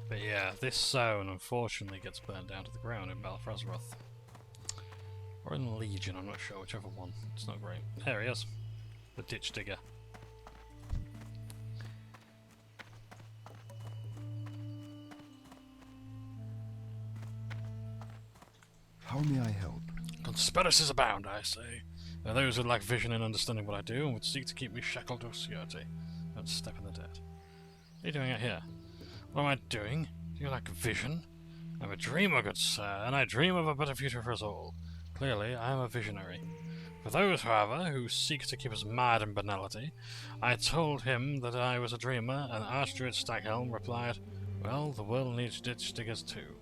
But yeah, this zone unfortunately gets burnt down to the ground in Balthrazroth. Or in Legion, I'm not sure, whichever one. It's not great. There he is. The ditch digger. How may I help? Conspiracies abound, I say. There are those who lack vision in understanding what I do and would seek to keep me shackled to obscurity. Don't step in the dirt. What are you doing out here? What am I doing? Do you lack vision? I'm a dreamer, good sir, and I dream of a better future for us all. Clearly, I am a visionary. For those, however, who seek to keep us mad in banality, I told him that I was a dreamer, and Archdruid Staghelm replied, well, the world needs ditch diggers too.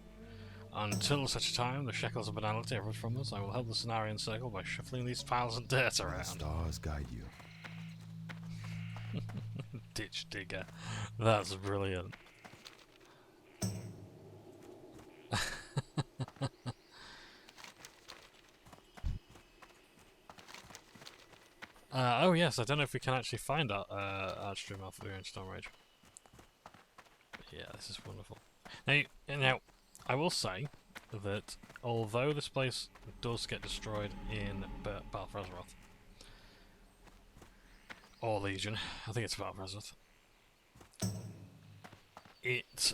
Until such a time the shackles of banality are ripped from us, I will help the Cenarian Circle by shuffling these piles of dirt around. The stars guide you. Ditch digger. That's brilliant. Oh yes, I don't know if we can actually find our Archdruid Malfurion in Stormrage. Yeah, this is wonderful. Now, I will say that although this place does get destroyed in Balthrazroth, or Legion, I think it's Balthrazroth, it...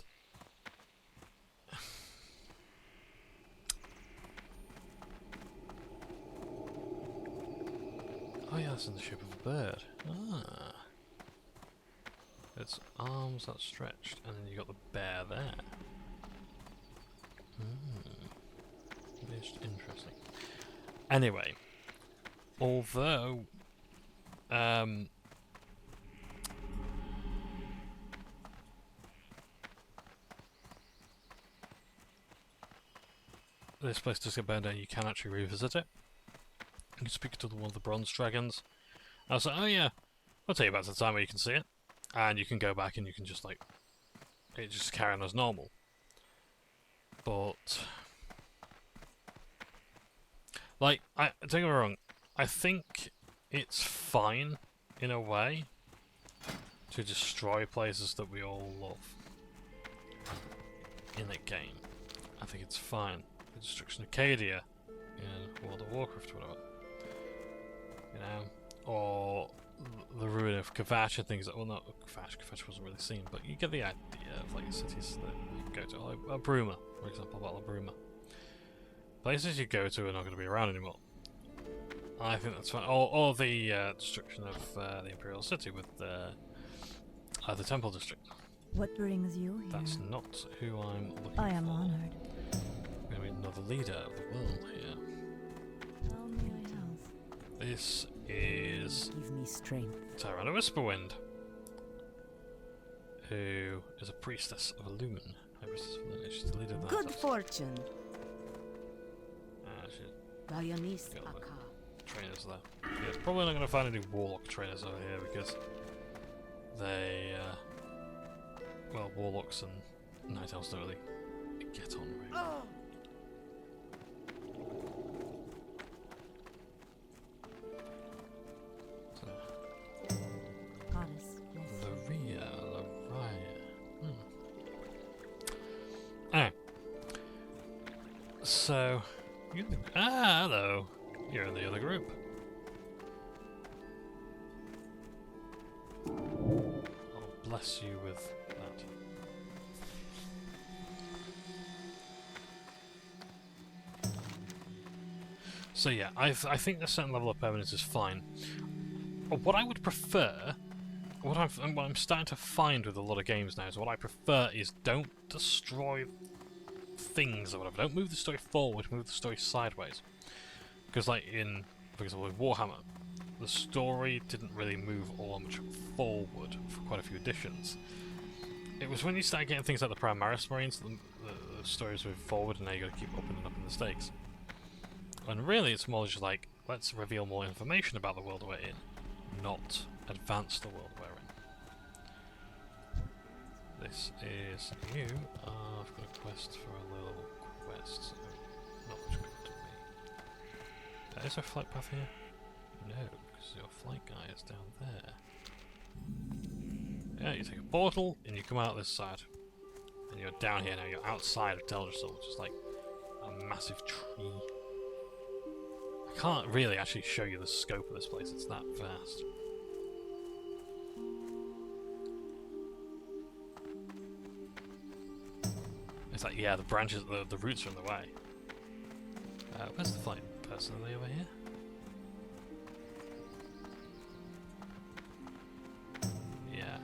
Oh yeah, that's in the shape of a bird. Ah. Its arms are stretched, and then you got the bear there. It's interesting. Anyway, although this place does get burned down, you can actually revisit it. You can speak to one of the bronze dragons. I was like, oh yeah, I'll tell you about the time where you can see it. And you can go back and you can just like, it just carry on as normal. But, like, don't get me wrong, I think it's fine, in a way, to destroy places that we all love in the game. I think it's fine. The destruction of Cadia in World of Warcraft or whatever. You know? Or the ruin of Kavash and things like, well, not Kavash, Kavash wasn't really seen, but you get the idea of like cities that you go to, like Bruma, for example, Battle of Bruma. Places you go to are not going to be around anymore. I think that's fine. Or the destruction of the Imperial City with the Temple District. What brings you here? That's not who I'm looking for. I am honored. We're going to be another leader of the world here. How may I help? This is Give me strength. Tyrana Whisperwind, who is a priestess of Illumin. High priestess of Illumin. She's the leader of the Good House. fortune. She's Dionys got the Aka. trainers there. Yeah, it's probably not going to find any Warlock trainers over here because they, well, Warlocks and Night Elves don't really get on really. So, hello. You're in the other group. I'll bless you with that. So yeah, I think a certain level of permanence is fine. What I would prefer, what I'm starting to find with a lot of games now is what I prefer is don't destroy things or whatever. Don't move the story forward, move the story sideways. Because like in, for example, with Warhammer, the story didn't really move all much forward for quite a few editions. It was when you started getting things like the Primaris Marines that the stories moved forward, and now you got to keep upping and upping the stakes. And really, it's more just like, let's reveal more information about the world we're in, not advance the world we're in. This is you. I've got a quest for a little quest, so not much good to me. Is there a flight path here? No, because your flight guy is down there. Yeah, you take a portal and you come out this side. And you're down here now, you're outside of Teldrassil, which is like a massive tree. I can't really actually show you the scope of this place, it's that vast. It's like, yeah, the branches, the roots are in the way. Where's the flight person? Are they over here? Yeah,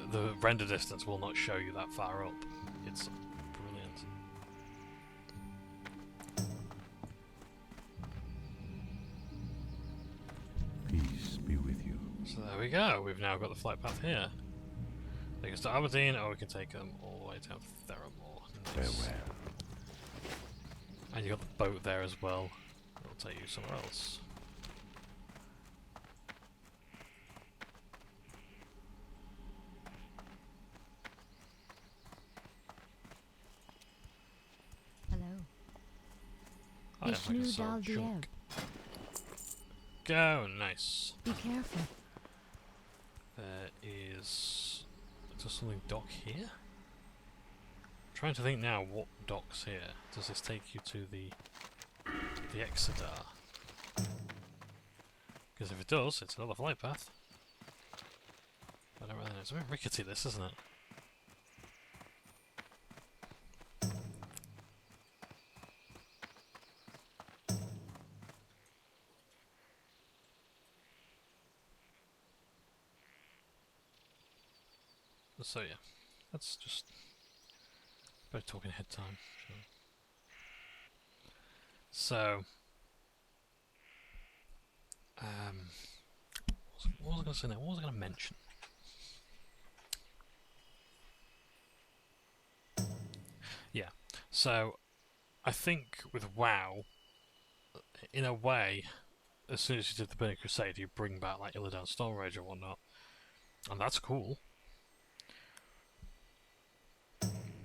the render distance will not show you that far up. It's brilliant. Peace be with you. So there we go. We've now got the flight path here. Take us to Aberdeen, or we can take them all the way down to Theramore. Nice. Farewell. And you got the boat there as well. It'll take you somewhere else. Hello. I have like a solid chunk. Go, nice. Be careful. There is something dock here? I'm trying to think now what docks here. Does this take you to the Exodar? Because if it does, it's another flight path. I don't really know. It's a bit rickety this, isn't it? So yeah, that's just about talking ahead time. Sure. So, what was I going to say now? What was I going to mention? Yeah, so I think with WoW, in a way, as soon as you did the Burning Crusade, you bring back like Illidan Stormrage and whatnot, and that's cool.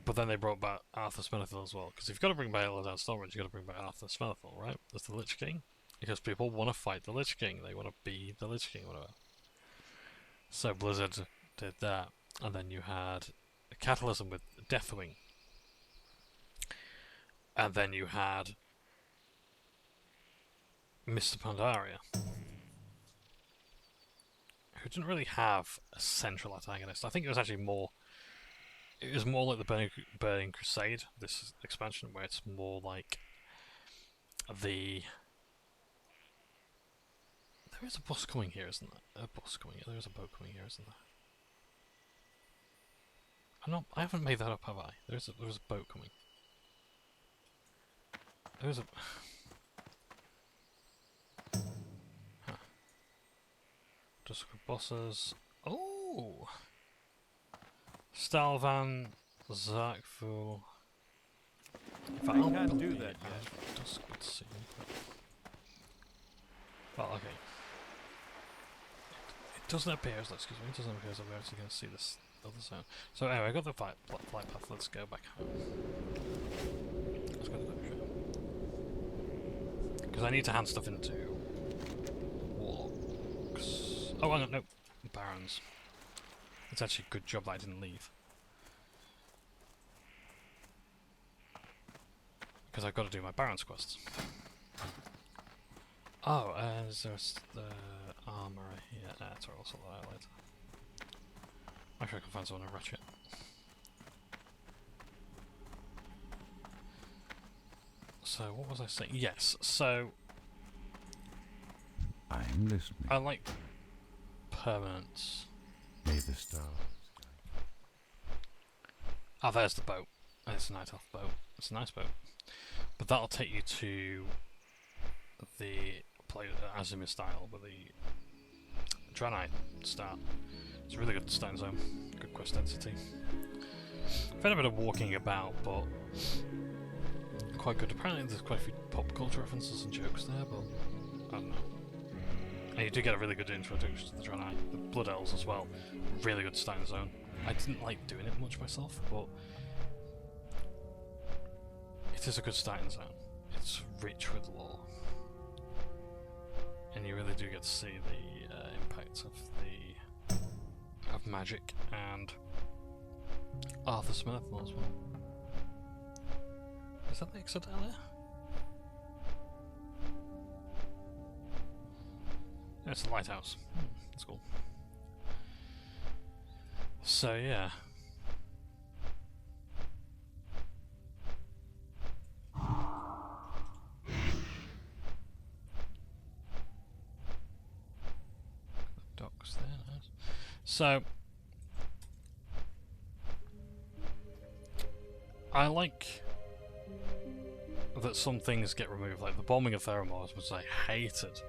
But then they brought back Arthas Menethil as well, because if you've got to bring back Illidan Stormrage, you've got to bring back Arthas Menethil, right? As the Lich King, because people want to fight the Lich King, they want to be the Lich King, whatever. So Blizzard did that, and then you had a Catalysm with Deathwing, and then you had Mr. Pandaria, who didn't really have a central antagonist. I think it was actually more. It was more like the Burning Crusade, this expansion, where it's more like the. There is a boss coming here, isn't there? A boss coming here. There is a boat coming here, isn't there? I haven't made that up, have I? There is a boat coming. There's a. Huh. Just look at bosses. Oh! Stalvan, Zakful. I can't do that yet. Just good to see. Well, okay. It doesn't appear as, excuse me, it doesn't appear as I'm actually going to see this other zone. So anyway, I got the flight path. Let's go back home. Let's go to the because I need to hand stuff into Warlocks. Oh, hang on, no, Barons. It's actually a good job that I didn't leave. Because I've got to do my Baron's quests. Oh, there's the armourer here. That's where I'll sort that out later. Actually, I can find someone to ratchet. So, what was I saying? Yes, so... I'm listening. I like permanence. May the stars. Ah, there's the boat. And it's a night elf boat. It's a nice boat. But that'll take you to the Azimir style where the Draenei start. It's a really good starting zone. Good quest density. I've had a bit of walking about, but quite good. Apparently there's quite a few pop culture references and jokes there, but I don't know. And you do get a really good introduction to the Draenei. The Blood Elves as well. Really good starting zone. I didn't like doing it much myself, but it is a good starting zone. It's rich with lore. And you really do get to see the impact of magic and Arthas Menethil as well. Is that the exit down there? Yeah, it's a lighthouse. That's cool. So yeah. Docks there, nice. So I like that some things get removed, like the bombing of Theramore, which I hated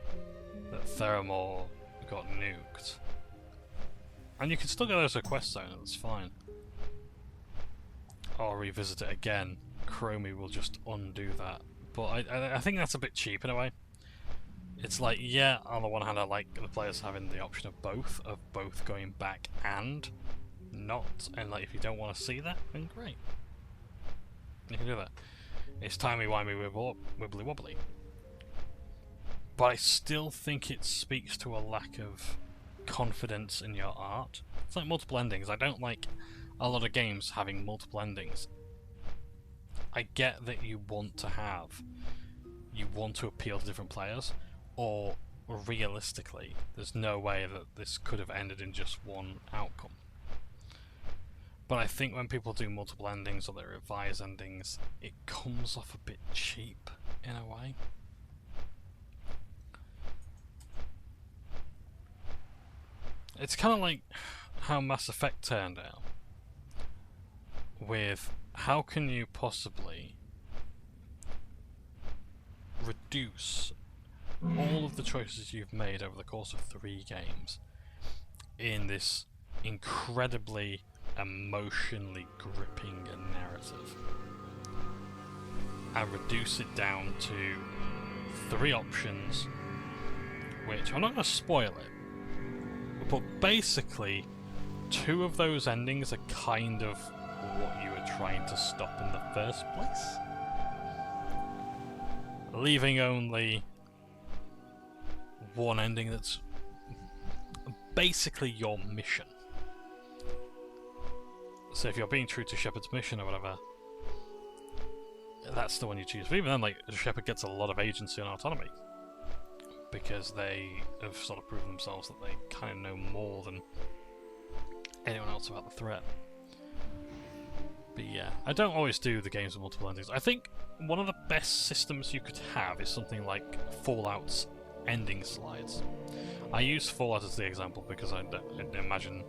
that Theramore got nuked. And you can still go there as a quest zone, and that's fine. Or revisit it again. Chromie will just undo that. But I think that's a bit cheap in a way. It's like, yeah, on the one hand I like the players having the option of both going back and not. And like, if you don't want to see that, then great. You can do that. It's timey-wimey wibbly wobbly. But I still think it speaks to a lack of confidence in your art. It's like multiple endings. I don't like a lot of games having multiple endings. I get that you want to appeal to different players, or realistically, there's no way that this could have ended in just one outcome. But I think when people do multiple endings or they revise endings, it comes off a bit cheap in a way. It's kind of like how Mass Effect turned out, with how can you possibly reduce all of the choices you've made over the course of 3 games in this incredibly emotionally gripping narrative. and reduce it down to 3 options, which I'm not going to spoil it, but basically 2 of those endings are kind of what you were trying to stop in the first place, leaving only 1 ending that's basically your mission. So if you're being true to Shepard's mission or whatever, that's the one you choose. But even then, like, Shepard gets a lot of agency and autonomy, because they have sort of proven themselves that they kind of know more than anyone else about the threat. But yeah, I don't always do the games with multiple endings. I think one of the best systems you could have is something like Fallout's ending slides. I use Fallout as the example because I imagine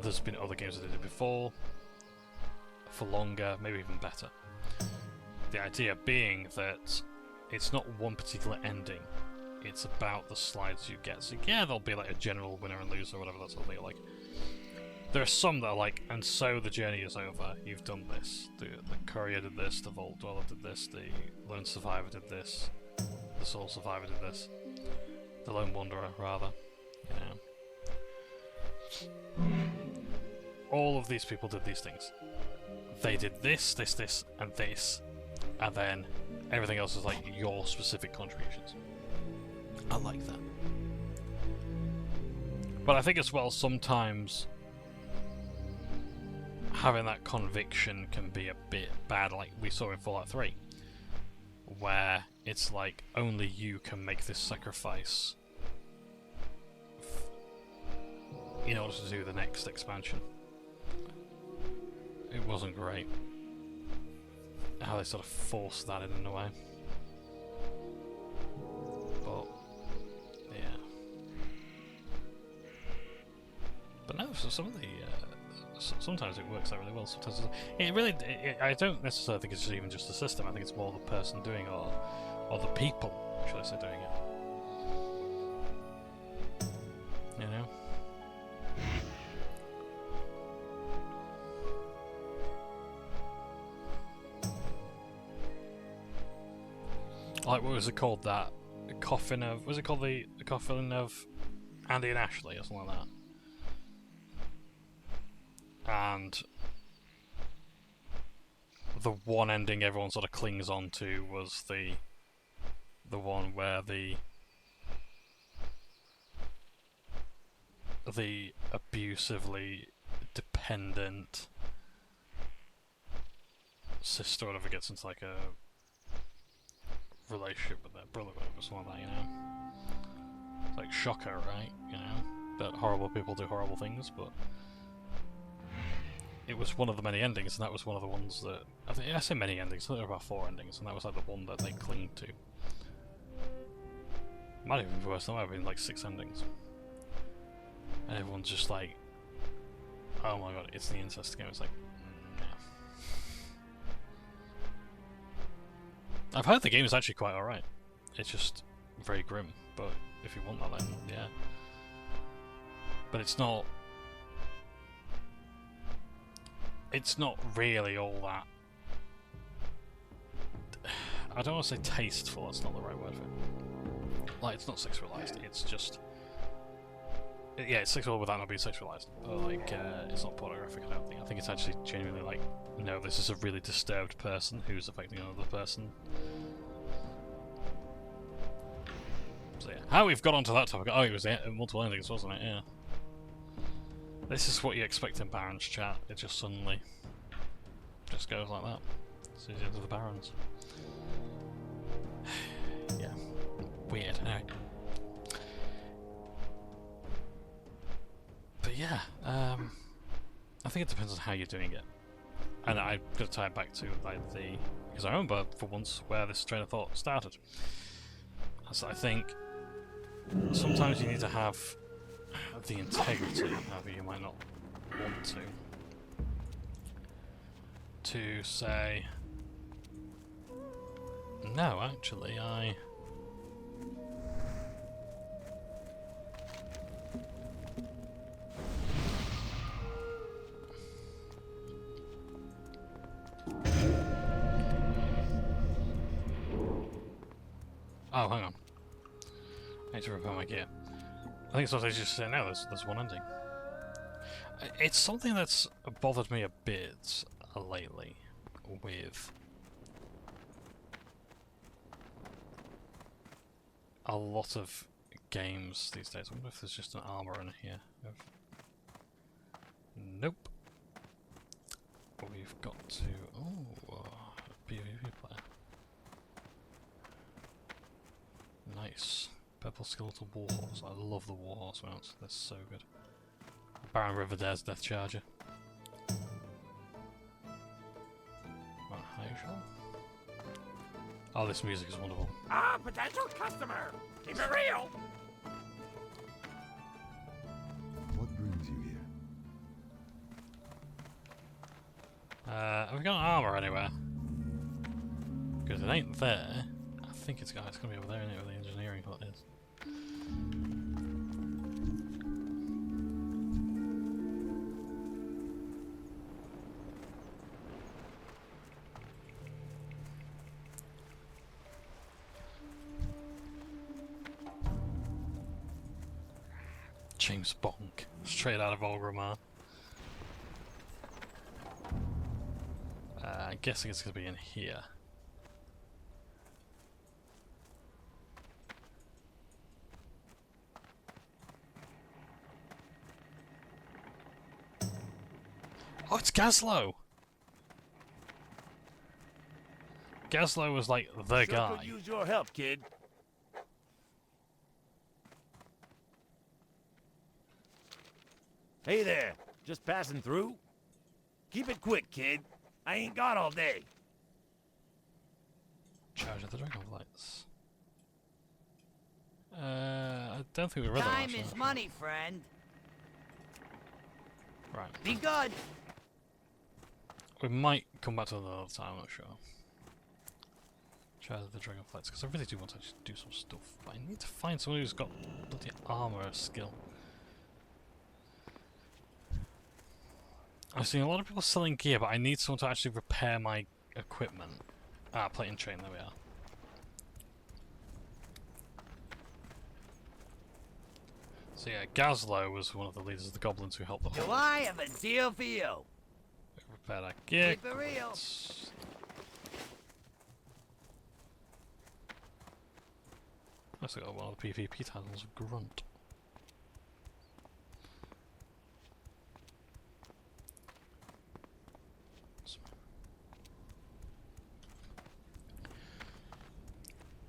there's been other games that did it before, for longer, maybe even better. The idea being that it's not one particular ending, it's about the slides you get. So yeah, there'll be like a general winner and loser or whatever, that sort of thing. Like, there are some that are like, and so the journey is over, you've done this. The courier did this, the Vault Dweller did this, the Lone Survivor did this, the Sole Survivor did this, the Lone Wanderer, rather. You know. All of these people did these things. They did this, this, this, and this, and then everything else is like your specific contributions. I like that. But I think as well, sometimes having that conviction can be a bit bad, like we saw in Fallout 3, where it's like only you can make this sacrifice in order to do the next expansion. It wasn't great how they sort of forced that in a way. But yeah. But no, so some of the sometimes it works out really well. Sometimes it really. I don't necessarily think it's even just the system. I think it's more the person doing it, or the people, should I say, doing it. You know. Like, what was it called? That coffin of... Was it called the coffin of Andy and Ashley or something like that? And the one ending everyone sort of clings on to was the one where the abusively dependent sister or whatever gets into like a relationship with their brother or something like that, you know? It's like shocker, right? You know? That horrible people do horrible things, but it was one of the many endings, and that was one of the ones that... I say many endings, I think there were about 4 endings, and that was like the one that they cling to. Might even be worse, there might have been like 6 endings. And everyone's just like, oh my god, it's the incest game. It's like, nah. I've heard the game is actually quite alright. It's just very grim, but if you want that, then yeah. But it's not really all that... I don't want to say tasteful, that's not the right word for it. Like, it's not sexualized, it's just... Yeah, it's sexual without not being sexualized. But, like, it's not pornographic, I don't think. I think it's actually genuinely like, no, this is a really disturbed person who's affecting another person. So yeah, how we've got onto that topic... Oh, it was multiple endings, wasn't it? Yeah. This is what you expect in Barons chat. It just suddenly just goes like that. It's easy into the Barons. Yeah. Weird. Anyway. But yeah, I think it depends on how you're doing it. And I'm going to tie it back to like because I remember for once where this train of thought started. So I think sometimes you need to have the integrity, however you might not want to say, no, actually, Oh, hang on. I need to repair my gear. I think it's what I just said now, there's one ending. It's something that's bothered me a bit lately with a lot of games these days. I wonder if there's just an armor in here. Nope. We've got to... Oh, a PvP player. Nice. Purple Skeletal Warhorse. I love the Warhorse mounts. They're so good. Baron Riverdare's Death Charger. Right, Hyjal. Oh, this music is wonderful. Ah, potential customer! Keep it real! What brings you here? Have we got an armor anywhere? Because it ain't there. I think it's gonna be over there, isn't it, with the engineering what it is. James Bonk, straight out of Orgrimmar. I'm guessing it's going to be in here. Oh, it's Gazlowe! Gazlowe was like the guy. Could use your help, kid. Hey there, just passing through? Keep it quick, kid. I ain't got all day. Charge of the Dragonflights. I don't think we read that. Time is money, friend. Right. Be good. We might come back to that another time, I'm not sure. Charge of the Dragonflights, because I really do want to actually do some stuff. But I need to find someone who's got bloody armor skill. I've seen a lot of people selling gear, but I need someone to actually repair my equipment. Ah, plate and chain, there we are. So yeah, Gazlowe was one of the leaders of the goblins who helped the Do whole... I have a deal for you? Repair that gear. Keep it real. I also got one of the PvP titles, Grunt.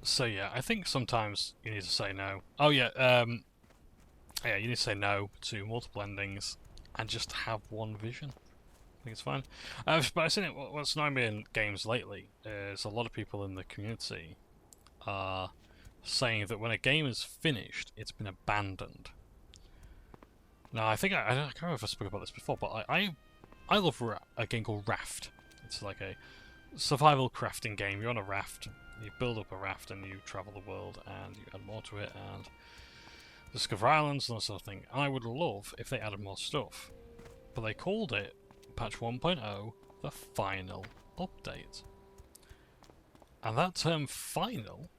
So yeah, I think sometimes you need to say no. Oh yeah, yeah, you need to say no to multiple endings and just have one vision. I think it's fine. But I've seen it. What's annoying me in games lately is a lot of people in the community are saying that when a game is finished, it's been abandoned. Now, I think I can't remember if I spoke about this before, but I love a game called Raft. It's like a survival crafting game. You're on a raft. You build up a raft and you travel the world and you add more to it and discover islands and that sort of thing. I would love if they added more stuff, but they called it patch 1.0 the final update. And that term final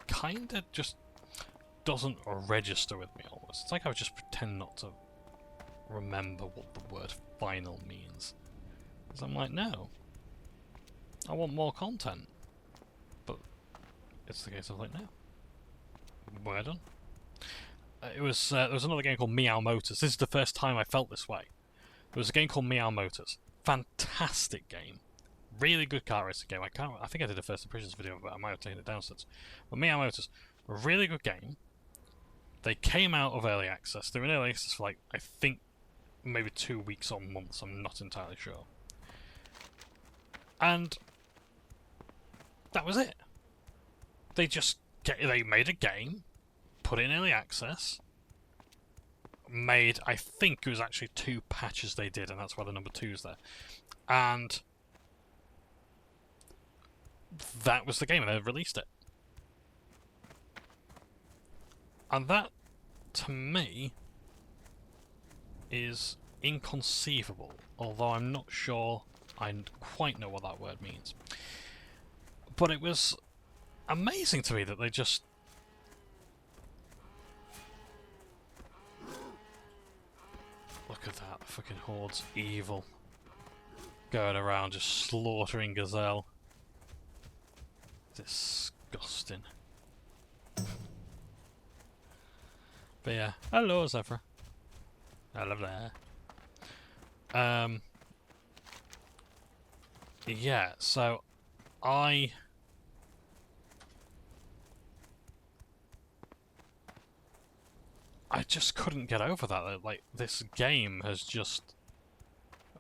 kinda just doesn't register with me almost. It's like I would just pretend not to remember what the word final means. Because I'm like, no. I want more content. But it's the case of like, no. We're done. There was another game called Meow Motors. This is the first time I felt this way. There was a game called Meow Motors. Fantastic game. Really good car racing game. I think I did a first impressions video, but I might have taken it down since. But Meow Motors, a really good game. They came out of early access. They were in early access for like, I think, maybe 2 weeks or months. I'm not entirely sure. And that was it. They made a game, put it in early access, made, I think it was actually 2 patches they did, and that's why the number 2's there. And that was the game, and they released it. And that, to me, is inconceivable, although I'm not sure I quite know what that word means. But it was amazing to me that they just... Look at that, fucking horde's evil. Going around just slaughtering gazelle. Disgusting. But yeah, hello Zephyr. Hello there. Yeah, so I just couldn't get over that. Like, this game has just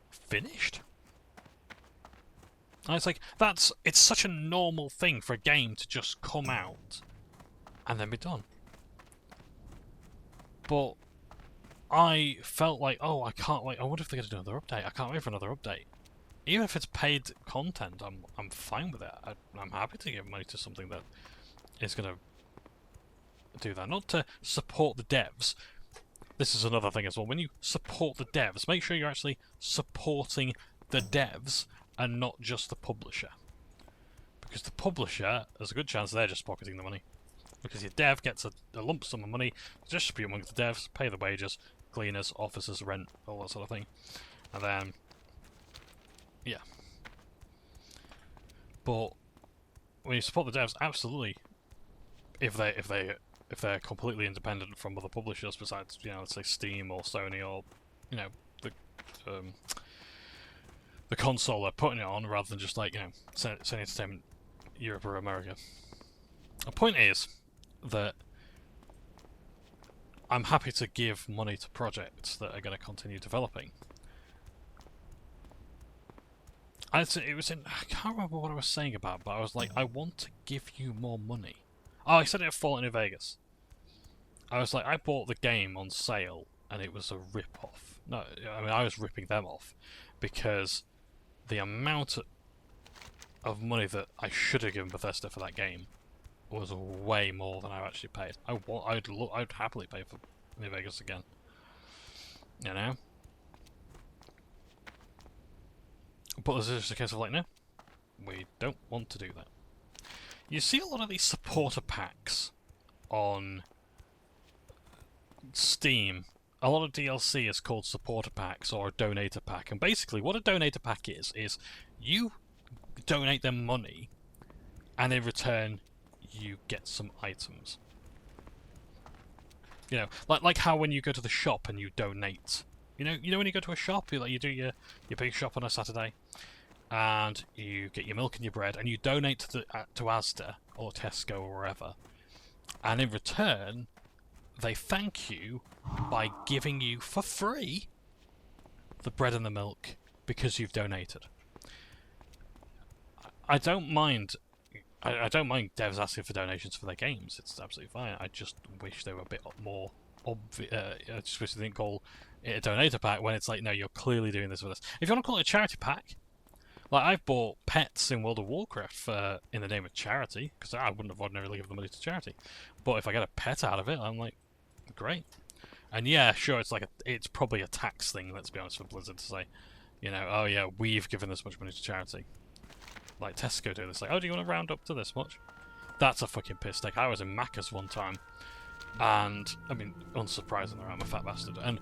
finished. And it's like, it's such a normal thing for a game to just come out and then be done. But I felt like, oh, I can't wait. I wonder if they're going to do another update. I can't wait for another update. Even if it's paid content, I'm fine with it. I'm happy to give money to something that is going to do that. Not to support the devs. This is another thing as well. When you support the devs, make sure you're actually supporting the devs and not just the publisher. Because the publisher, there's a good chance they're just pocketing the money. Because your dev gets a lump sum of money, distribute among the devs, pay the wages, cleaners, officers, rent, all that sort of thing. And then, yeah. But when you support the devs, absolutely, if they're completely independent from other publishers besides, you know, let's say Steam or Sony or, you know, the console they're putting it on, rather than just like, you know, Sony Entertainment Europe or America. The point is that I'm happy to give money to projects that are going to continue developing. I can't remember what I was saying about, but I was like, I want to give you more money. Oh, I said it at Fallout New Vegas. I was like, I bought the game on sale, and it was a rip-off. No, I mean, I was ripping them off, because the amount of money that I should have given Bethesda for that game was way more than I actually paid. I'd happily pay for New Vegas again. You know? But this is just a case of like, no, we don't want to do that. You see a lot of these supporter packs on Steam. A lot of DLC is called supporter packs or a donator pack. And basically what a donator pack is you donate them money and in return you get some items. You know, like how when you go to the shop and you donate. You know when you go to a shop, you do your big shop on a Saturday, and you get your milk and your bread, and you donate to Asda or Tesco or wherever, and in return, they thank you by giving you for free the bread and the milk because you've donated. I don't mind. I don't mind devs asking for donations for their games. It's absolutely fine. I just wish they were a bit more obvious. I just wish they didn't call it a donator pack when it's like, no, you're clearly doing this with us. If you want to call it a charity pack, like I've bought pets in World of Warcraft in the name of charity, because I wouldn't have ordinarily given the money to charity. But if I get a pet out of it, I'm like, great. And yeah, sure, it's probably a tax thing, let's be honest, for Blizzard to say, you know, oh yeah, we've given this much money to charity. Like Tesco do this, like, oh, do you want to round up to this much? That's a fucking piss take. I was in Macca's one time, and I mean, unsurprisingly, I'm a fat bastard, and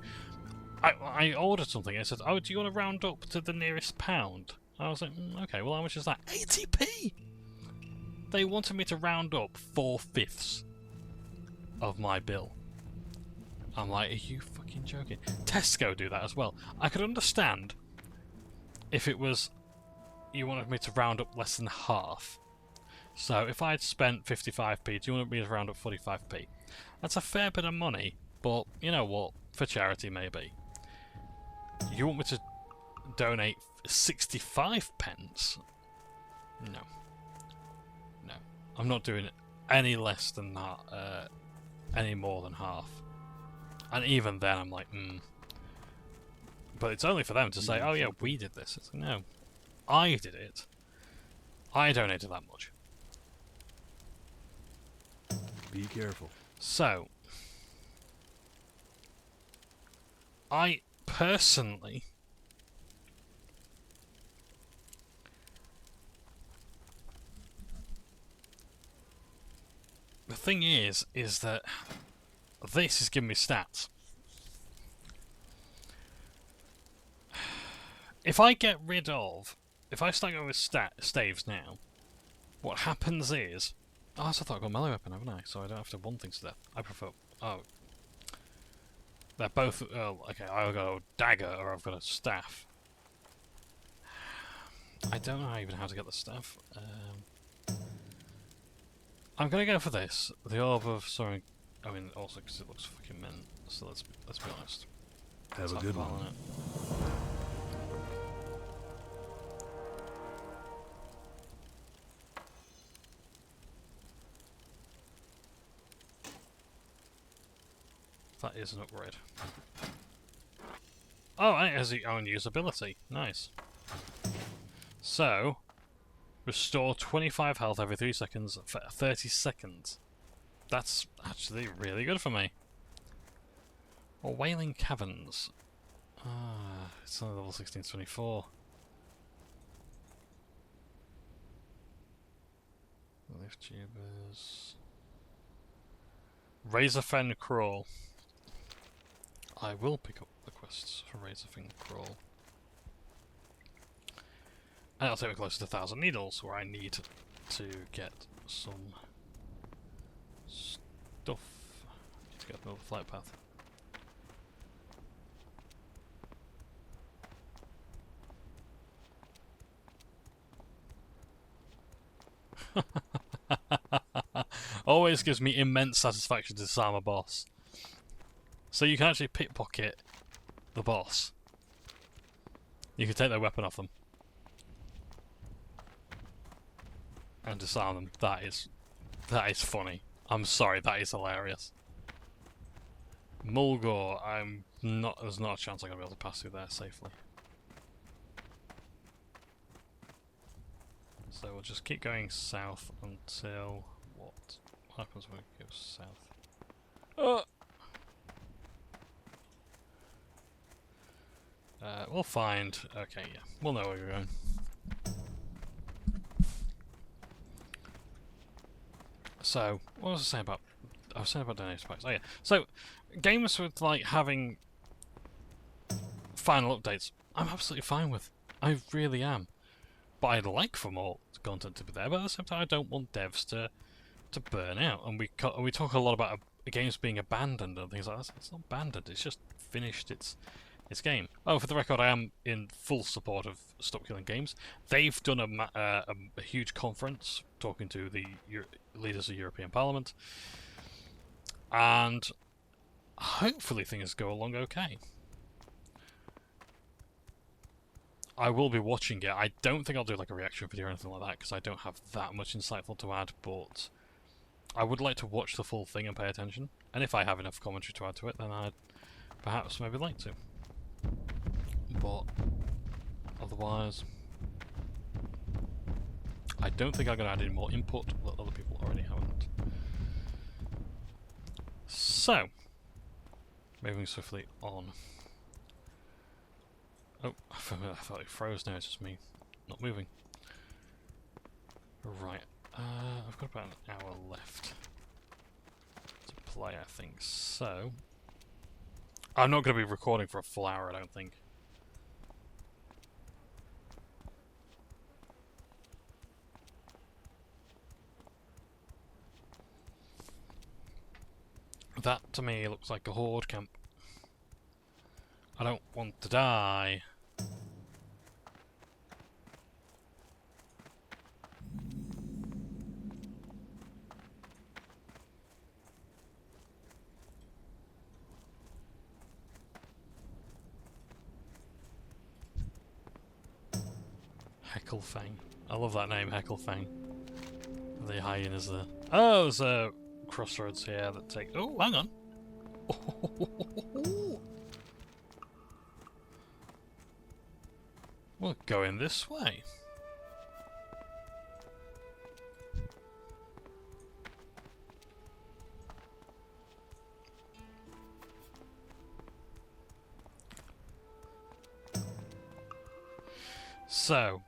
I ordered something, and it said, oh, do you want to round up to the nearest pound? I was like, okay, well, how much is that? 80p! They wanted me to round up 4/5 of my bill. I'm like, are you fucking joking? Tesco do that as well. I could understand if it was you wanted me to round up less than half. So if I'd spent 55p, do you want me to round up 45p? That's a fair bit of money, but you know what? For charity, maybe. You want me to donate 65 pence? No. No. I'm not doing any less than that, any more than half. And even then, I'm like, But it's only for them to say, oh yeah, we did this. It's like, no. I did it. I donated that much. Be careful. So, I personally the thing is that this is giving me stats. If I get rid of, if I start going with staves now, what happens is, oh, so I thought I got a melee weapon, haven't I? So I don't have to one thing to death. I prefer, oh, they're both, oh, okay, I've got a dagger or I've got a staff. I don't know even how to get the staff. I'm gonna go for this, the Orb of Soaring. I mean, also because it looks fucking mint. So let's be honest. Have a good one. That is an upgrade. Oh, and it has its own usability. Nice. So, restore 25 health every 3 seconds for 30 seconds. That's actually really good for me. Or Wailing Caverns. Ah, it's only level 1624. Lift tubers. Razorfen Crawl. I will pick up the quests for Razorfen Crawl. And it'll take me closer to 1,000 needles, where I need to get some stuff. I need to get another flight path. Always gives me immense satisfaction to disarm a boss. So you can actually pickpocket the boss. You can take their weapon off them and disarm them. That is funny. I'm sorry, that is hilarious. Mulgore, there's not a chance I'm gonna be able to pass through there safely. So we'll just keep going south until what happens when we go south? We'll find. Okay, yeah, we'll know where we're going. So, what was I saying about? I was saying about donation packs. Oh yeah. So, games with like having final updates, I'm absolutely fine with. I really am. But I'd like for more content to be there. But at the same time, I don't want devs to burn out. And we talk a lot about games being abandoned and things like that. It's not abandoned. It's just finished its game. Oh, for the record, I am in full support of Stop Killing Games. They've done a huge conference talking to the leaders of European Parliament, and hopefully things go along okay. I will be watching it. I don't think I'll do like a reaction video or anything like that because I don't have that much insightful to add, but I would like to watch the full thing and pay attention. And if I have enough commentary to add to it, then I'd perhaps maybe like to. But otherwise, I don't think I'm going to add any more input that other people already haven't. So, moving swiftly on. Oh, I thought it froze now, it's just me not moving. Right, I've got about an hour left to play, I think, so I'm not going to be recording for a full hour, I don't think. That, to me, looks like a horde camp. I don't want to die. Hecklefang. I love that name, Hecklefang. The hyenas there. Oh, there's a crossroads here that take. Oh, hang on. We're going this way. So,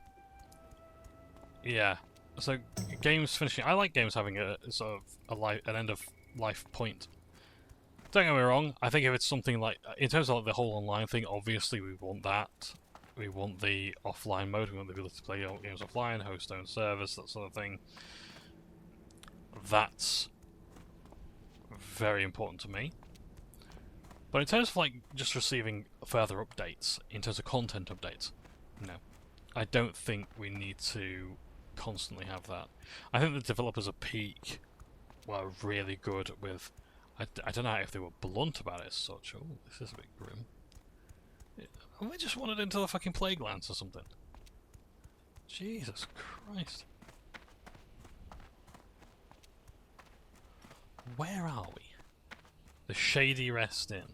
yeah. So, games finishing. I like games having a sort of an end of life point. Don't get me wrong. I think if it's something like, in terms of like the whole online thing, obviously we want that. We want the offline mode. We want the ability to play games offline, host own servers, that sort of thing. That's very important to me. But in terms of like just receiving further updates, in terms of content updates, no. I don't think we need to constantly have that. I think the developers of Peak were really good with... I don't know if they were blunt about it as such. Oh, this is a bit grim. Have we just wandered into the fucking plague lands or something? Jesus Christ. Where are we? The Shady Rest Inn.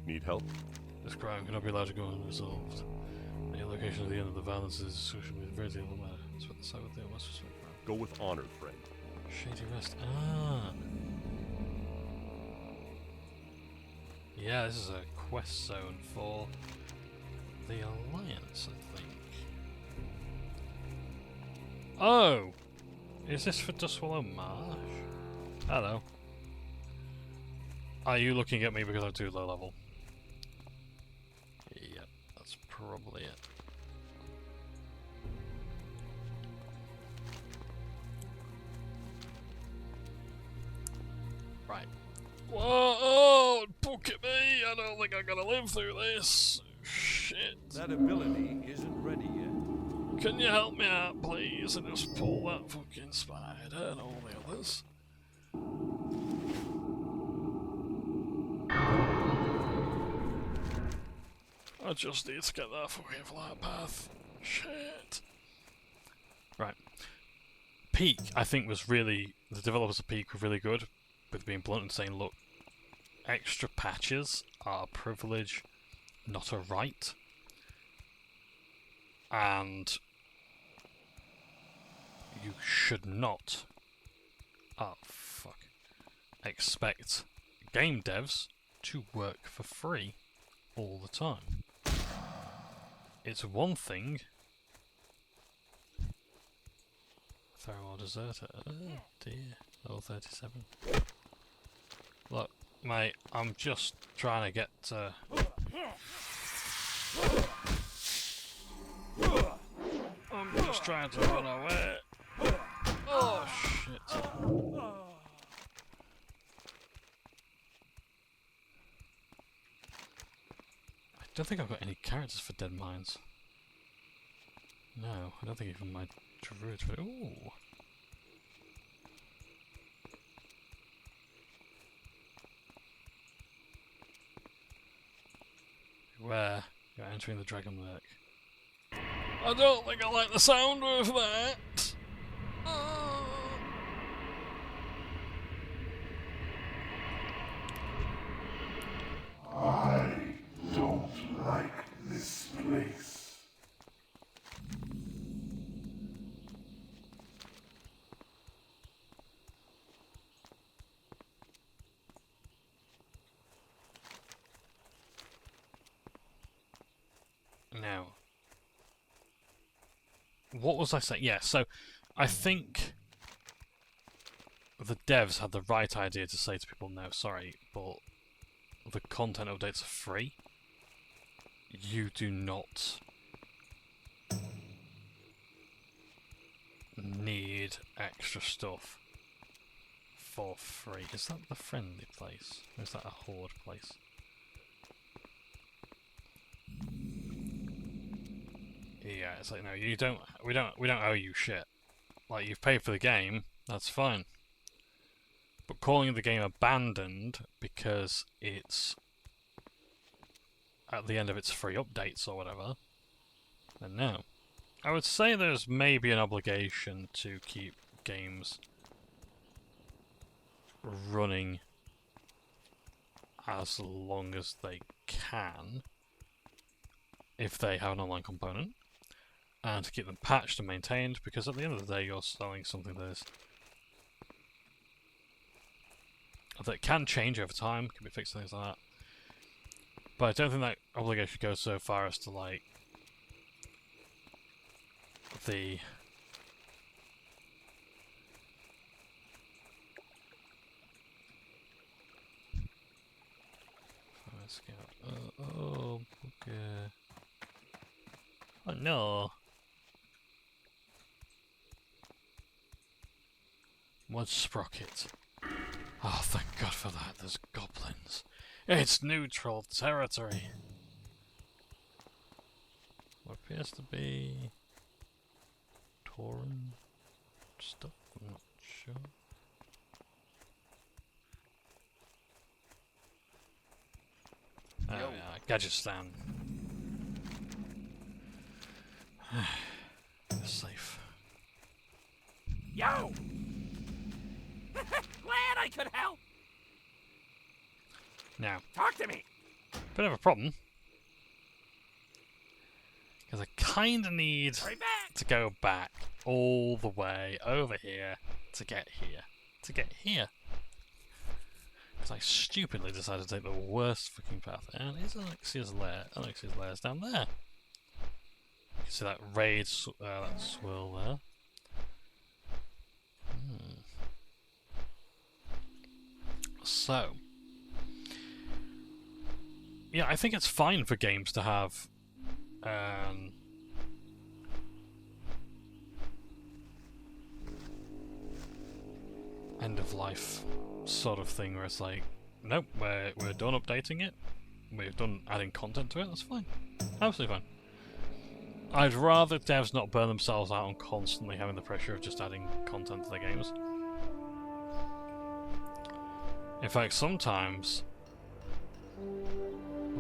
Need help? This crime cannot be allowed to go unresolved. The location of the end of the violence is very deal matter. That's what the side of the must respect. Go with honor, friend. Shady Rest. Ah. Yeah, this is a quest zone for the Alliance, I think. Oh! Is this for Duskwallow Marsh? Hello. Are you looking at me because I'm too low level? Yep, that's probably it. Right. Whoa! Oh, poke at me! I don't think I'm gonna live through this. Shit. That ability isn't ready yet. Can you help me out, please, and just pull that fucking spider and all the others? I just need to get that fucking flight path. Shit. Right. Peak, I think, was really... The developers of Peak were really good with being blunt and saying, look, extra patches are a privilege, not a right. And you should not, expect game devs to work for free all the time. It's one thing. Farewell Deserter. Oh dear. Level 37. Look, mate, I'm just trying to get I'm just trying to run away. Oh shit. I don't think I've got any characters for Dead Mines. No, I don't think even my druid. Ooh. Where you're entering the Dragon Lurk. I don't think I like the sound of that. I don't like this place. Now, what was I saying? Yeah, so I think the devs had the right idea to say to people, no, sorry, but the content updates are free. You do not need extra stuff for free. Is that the friendly place? Or is that a horde place? Yeah, it's like, no, you don't. We don't owe you shit. Like, you've paid for the game, that's fine. But calling the game abandoned because it's at the end of its free updates or whatever, then no. I would say there's maybe an obligation to keep games running as long as they can if they have an online component, and to keep them patched and maintained, because at the end of the day you're selling something that can change over time, can be fixed, things like that. But I don't think that obligation goes so far as to, like, the... Fire scout. Oh, okay. Oh no! Mud sprocket. Oh, thank God for that. There's goblins. It's neutral territory. What appears to be Tauren stuff. I'm not sure. Oh yeah, Gadgetstan. You're safe. Yo! Glad I could help! Now, Talk to me! bit of a problem. Because I kinda need to go back all the way over here to get here. To get here. Because I stupidly decided to take the worst fucking path. And is Alexia's lair? Alexia's lair's down there. You can see that raid, that swirl there. So, yeah, I think it's fine for games to have end of life sort of thing where it's like, nope, we're done updating it, we've done adding content to it, that's fine. Absolutely fine. I'd rather devs not burn themselves out on constantly having the pressure of just adding content to their games. In fact, sometimes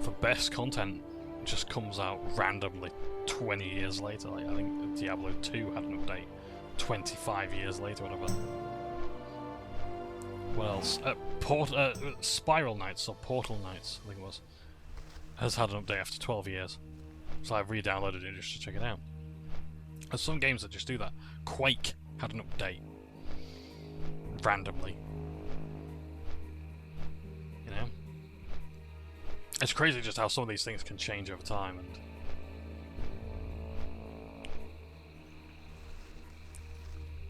the best content just comes out randomly 20 years later. Like, I think Diablo 2 had an update 25 years later, whatever. What else? Spiral Knights, or Portal Knights, I think it was, has had an update after 12 years. So I've re-downloaded it just to check it out. There's some games that just do that. Quake had an update randomly. You know? It's crazy just how some of these things can change over time, and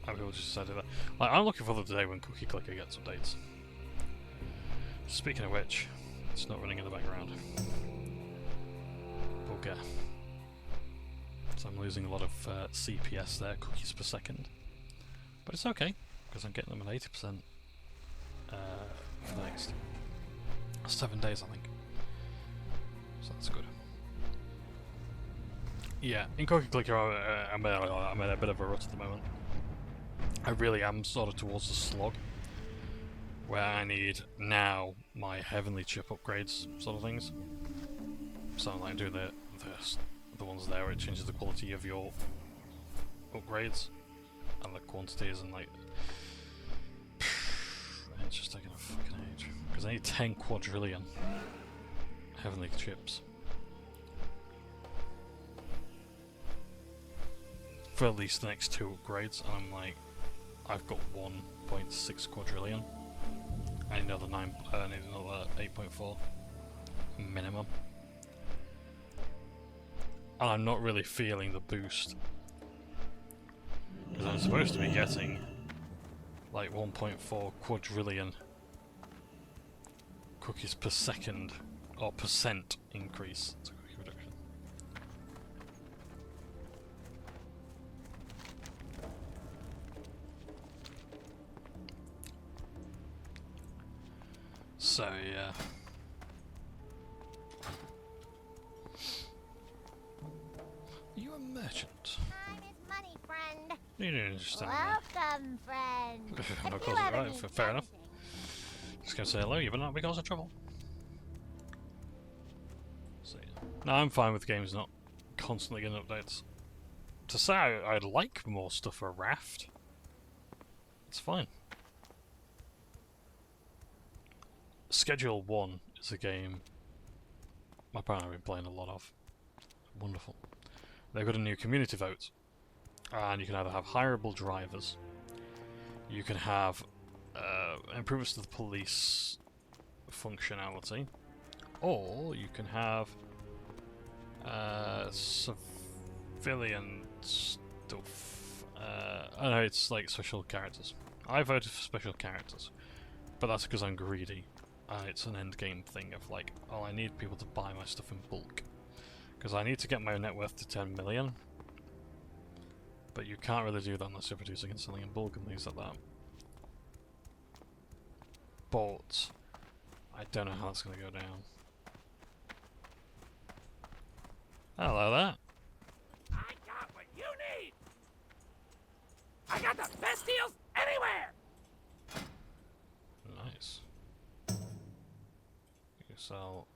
people just decided that. Like, I'm looking forward to the day when Cookie Clicker gets updates. Speaking of which, it's not running in the background. Bugger. So I'm losing a lot of CPS there, cookies per second. But it's okay, because I'm getting them at 80% for the next 7 days, I think. So that's good. Yeah, in Cookie Clicker I'm in a bit of a rut at the moment. I really am sort of towards the slog, where I need now my heavenly chip upgrades sort of things. So I'm like doing the ones there where it changes the quality of your upgrades and the quantities, and like it's just taking a fucking age because I need 10 quadrillion heavenly chips for at least the next 2 upgrades, and I'm like, I've got 1.6 quadrillion. I need another 8.4 minimum. And I'm not really feeling the boost, because I'm supposed to be getting like 1.4 quadrillion cookies per second, or percent increase to cookie reduction. So yeah. Are you a merchant? Time is money, friend. You didn't understand Welcome, friend. that. No, If cause you ever right, need fair enough. anything. Just gonna say hello, you but not because of trouble. So yeah. No, I'm fine with games not constantly getting updates. To say I'd like more stuff for Raft, it's fine. Schedule 1 is a game my partner have been playing a lot of. Wonderful. They've got a new community vote, and you can either have hireable drivers, you can have improvements to the police functionality, or you can have civilian stuff. I know it's like special characters. I voted for special characters, but that's because I'm greedy. It's an end game thing of like, oh, I need people to buy my stuff in bulk. Because I need to get my net worth to 10 million. But you can't really do that unless you're producing and selling in bulk and things like that. But I don't know how that's going to go down. Hello there. I got what you need. I got the best deals anywhere. Nice. You sell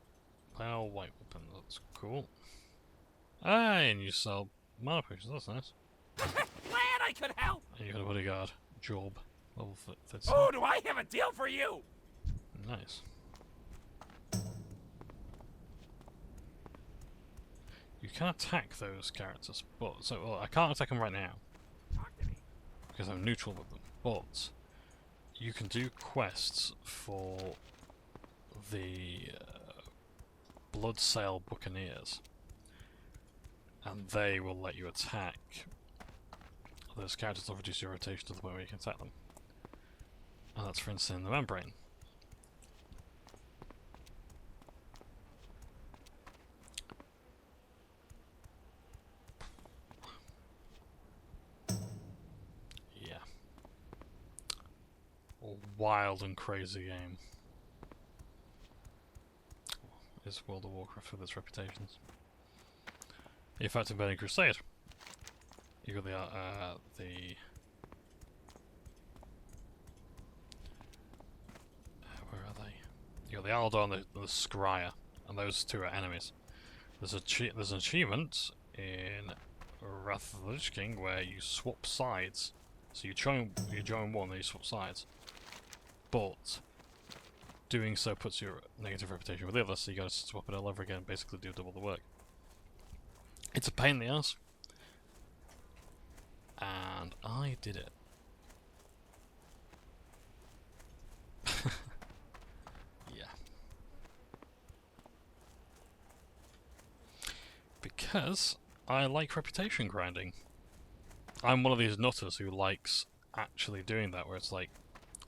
pale white weapons, that's cool. Ah, and you sell mana potions, that's nice. Glad I could help. And you got a bodyguard, Job, level 30. Oh, do I have a deal for you? Nice. You can attack those characters, but well, I can't attack them right now Talk to me. because I'm neutral with them. But you can do quests for the Blood Sail Buccaneers, and they will let you attack those characters. Will reduce your rotation to the point where you can attack them, and that's for instance in the membrane. Yeah, a wild and crazy game is World of Warcraft with its reputations. In fact, in Burning Crusade, you got the where are they? You got the Aldor and the Scryer, and those two are enemies. There's an achievement in Wrath of the Lich King where you swap sides. So you join one, then you swap sides. But doing so puts your negative reputation with the other, so you gotta swap it all over again, basically do double the work. It's a pain in the ass. And I did it. Yeah. Because I like reputation grinding. I'm one of these nutters who likes actually doing that, where it's like,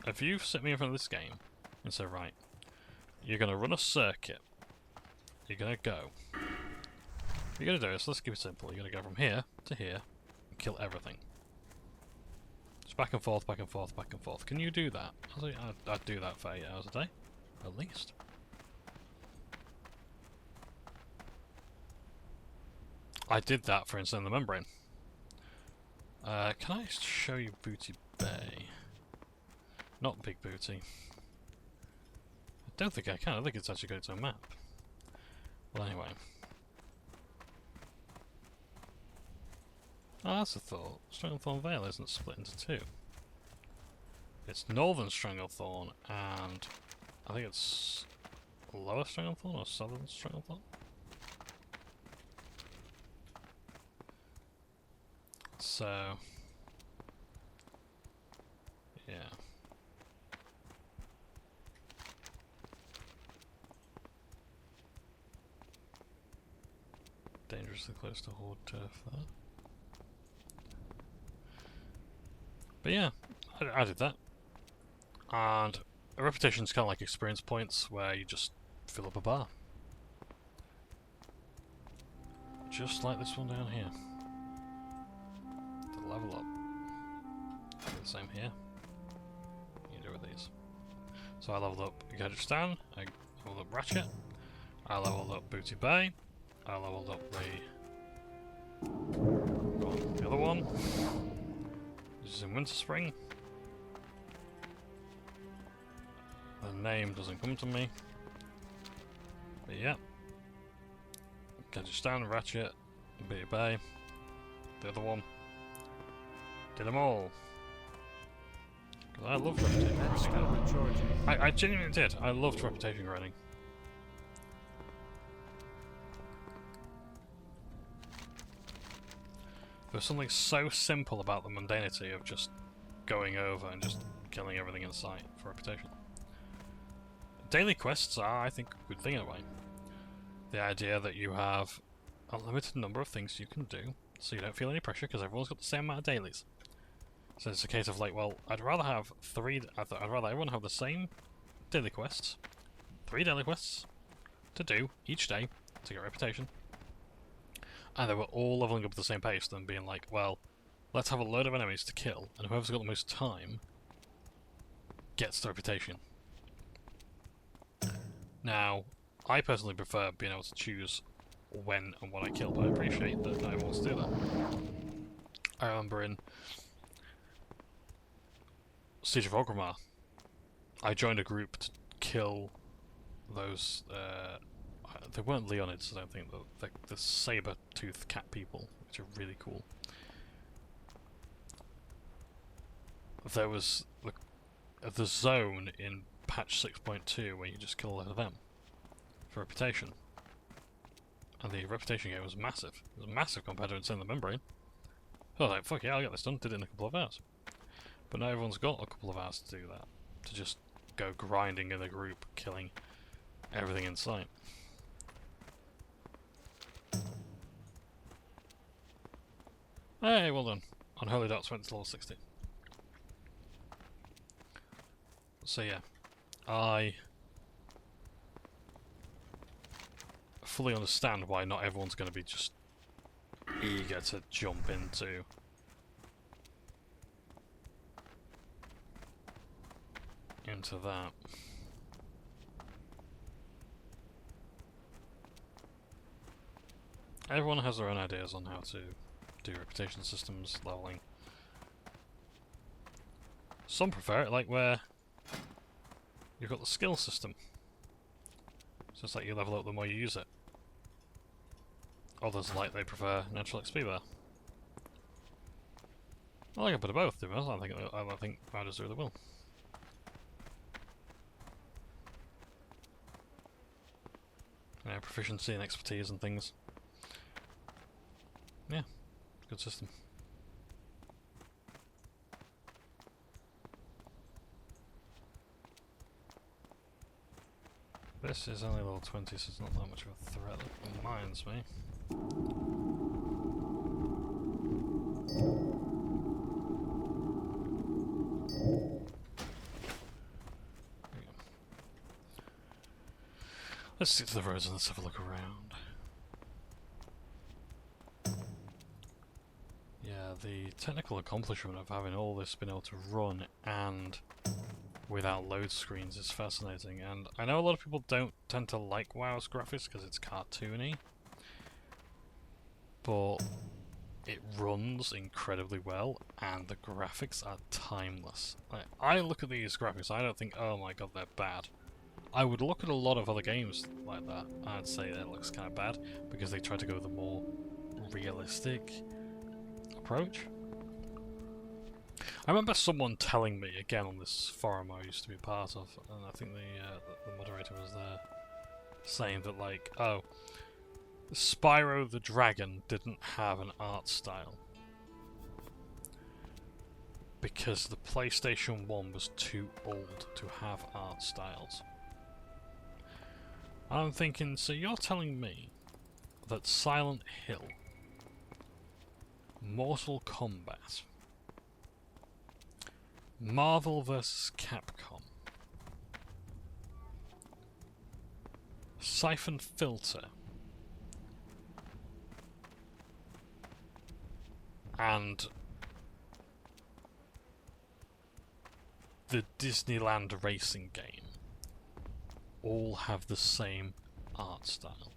if you sit me in front of this game and say, right, you're going to run a circuit, you're going to go, you're going to do it, so let's keep it simple, you're going to go from here to here and kill everything. Just back and forth, back and forth, back and forth. Can you do that? I'd do that for 8 hours a day, at least. I did that, for instance, in the membrane. Can I show you Booty Bay? Not Big Booty. I don't think I can. I think it's actually got its own map. Well, anyway. Oh, that's a thought. Stranglethorn Vale isn't split into two. It's Northern Stranglethorn and I think it's Lower Stranglethorn or Southern Stranglethorn. So, yeah. Dangerously close to Horde turf there. But yeah, I did that. And a reputation's kind of like experience points where you just fill up a bar. Just like this one down here. To level up. Do the same here. You do with these. So I leveled up Gadgerstan, I leveled up Ratchet, I leveled up Booty Bay, I leveled up the other one. This is in Winter Spring. The name doesn't come to me. But yeah. Gadgerstan, Ratchet, Booty Bay, the other one. Did them all. Because I loved reputation grinding. I genuinely did. I loved reputation grinding. There's something so simple about the mundanity of just going over and just killing everything in sight for reputation. Daily quests are, I think, a good thing in a way. the idea that you have a limited number of things you can do, so you don't feel any pressure because everyone's got the same amount of dailies. So it's a case of like, well, I'd rather have I'd rather everyone have the same daily quests, 3 daily quests to do each day to get reputation, and they were all leveling up at the same pace than being like, well, let's have a load of enemies to kill, and whoever's got the most time gets the reputation. Now, I personally prefer being able to choose when and what I kill, but I appreciate that not everyone wants to do that. I remember in Siege of Orgrimmar, I joined a group to kill those, they weren't Leonids, I don't think, the saber-toothed cat people, which are really cool. There was the zone in patch 6.2 where you just kill a lot of them for reputation. And the reputation game was massive. It was massive compared to Insane the Membrane. So I was like, fuck yeah, I'll get this done. Did it in a couple of hours. But now everyone's got a couple of hours to do that. To just go grinding in a group, killing everything in sight. Hey, well done. Unholy Dots went to level 60. So yeah, I fully understand why not everyone's going to be just eager to jump into that. Everyone has their own ideas on how to do reputation systems, leveling. Some prefer it like where you've got the skill system. So it's like you level up the more you use it. Others like they prefer natural XP bar. I like a bit of both, to be honest. I think founders really will. Yeah, proficiency and expertise and things. Yeah, good system. This is only level 20, so it's not that much of a threat. That reminds me. There we go. Let's stick to the roads and let's have a look around. Yeah, the technical accomplishment of having all this been able to run and without load screens is fascinating, and I know a lot of people don't tend to like WoW's graphics because it's cartoony, but it runs incredibly well and the graphics are timeless. Like, I look at these graphics, I don't think, oh my god, they're bad. I would look at a lot of other games like that and I'd say that looks kind of bad because they try to go the more realistic approach. I remember someone telling me, again on this forum I used to be part of, and I think the moderator was there, saying that like, oh, Spyro the Dragon didn't have an art style because the PlayStation 1 was too old to have art styles. I'm thinking, so you're telling me that Silent Hill, Mortal Kombat, Marvel vs. Capcom, Siphon Filter, and the Disneyland racing game all have the same art style?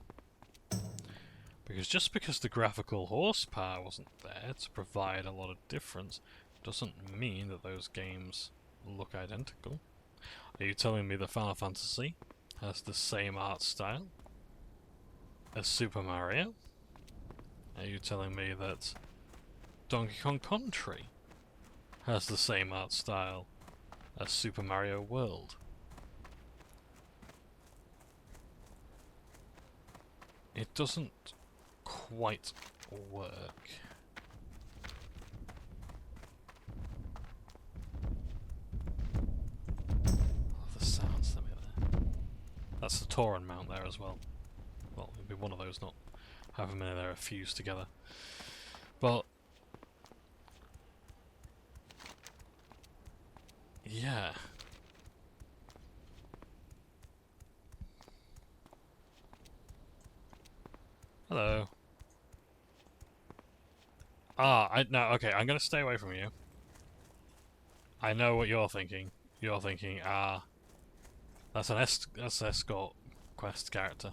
Because just because the graphical horsepower wasn't there to provide a lot of difference doesn't mean that those games look identical. Are you telling me that Final Fantasy has the same art style as Super Mario? Are you telling me that Donkey Kong Country has the same art style as Super Mario World? It doesn't quite work. Oh, the sounds that are there. That's the Tauren mount there as well. Well, it'd be one of those, not however many there are fused together. But yeah. Hello. No, okay, I'm gonna stay away from you. I know what you're thinking. You're thinking, that's an escort quest character.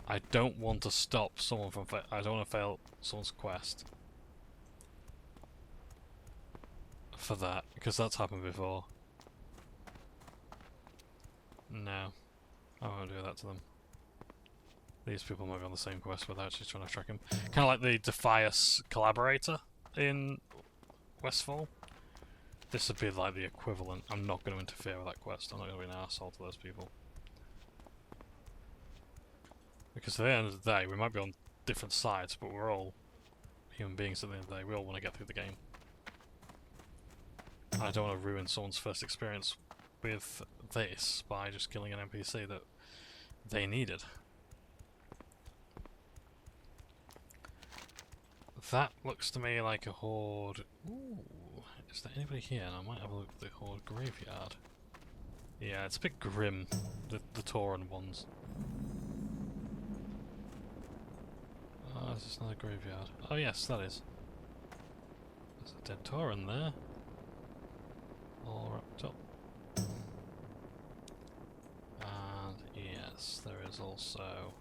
I don't want to stop someone from I don't want to fail someone's quest for that, because that's happened before. No, I won't do that to them. These people might be on the same quest without actually trying to track him. Kind of like the Defias collaborator in Westfall. This would be like the equivalent. I'm not going to interfere with that quest. I'm not going to be an asshole to those people. Because at the end of the day, we might be on different sides, but we're all human beings at the end of the day. We all want to get through the game. I don't want to ruin someone's first experience with this by just killing an NPC that they needed. That looks to me like a horde. Ooh, is there anybody here? I might have a look at the horde graveyard. Yeah, it's a bit grim, the Tauren ones. Oh, is this another graveyard? Oh yes, that is. There's a dead Tauren there. All wrapped up. And yes, there is also...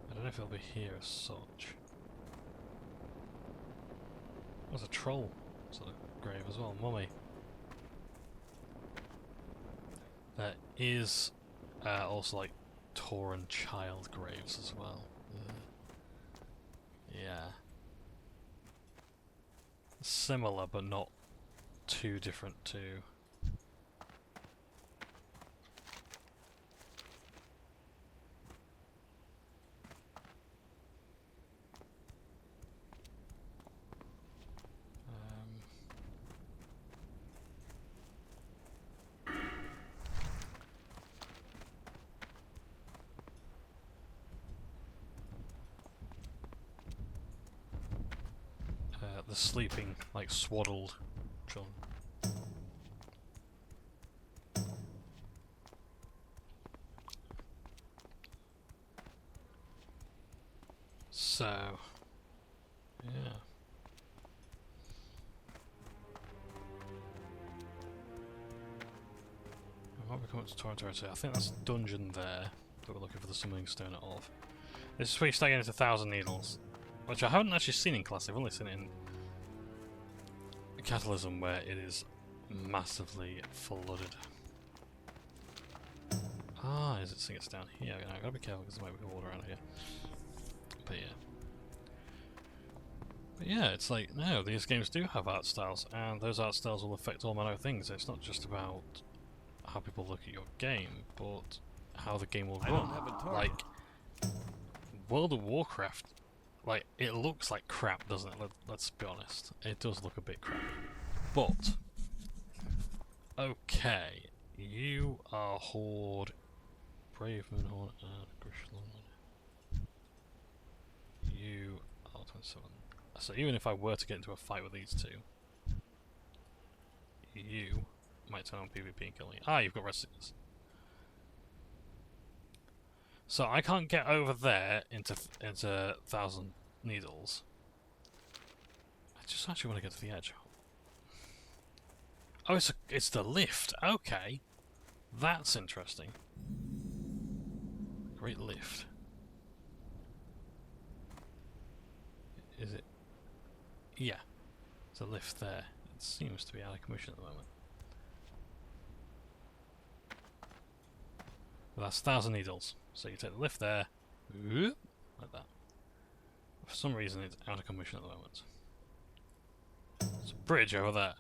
I don't know if it'll be here as such. There's a troll sort of grave as well, mummy. There is also like Tauren child graves as well. Yeah. Similar but not too different too. The sleeping, like swaddled children. So, yeah. We might be coming to Torrent territory. I think that's the dungeon there that we're looking for the summoning stone of. This is where you start getting into 1,000 Needles, which I haven't actually seen in Classic. I've only seen it in Catalysm, where it is massively flooded. Ah, is it saying it's down here? I gotta be careful because there might be water around here. But yeah, it's like, no, these games do have art styles, and those art styles will affect all manner of things. It's not just about how people look at your game, but how the game will run. Like, World of Warcraft, like, it looks like crap, doesn't it? Let's be honest. It does look a bit crap. But, okay, you are Horde, Brave Moonhorn, and Grishlan. You are 27. So even if I were to get into a fight with these two, you might turn on PvP and kill me. Ah, you've got resistance. So I can't get over there into 1,000 Needles. I just actually want to get to the edge. Oh, it's the lift. Okay, that's interesting. Great lift. Is it? Yeah, there's a lift there. It seems to be out of commission at the moment. But that's 1,000 Needles. So you take the lift there, whoop, like that. For some reason it's out of commission at the moment. There's a bridge over there.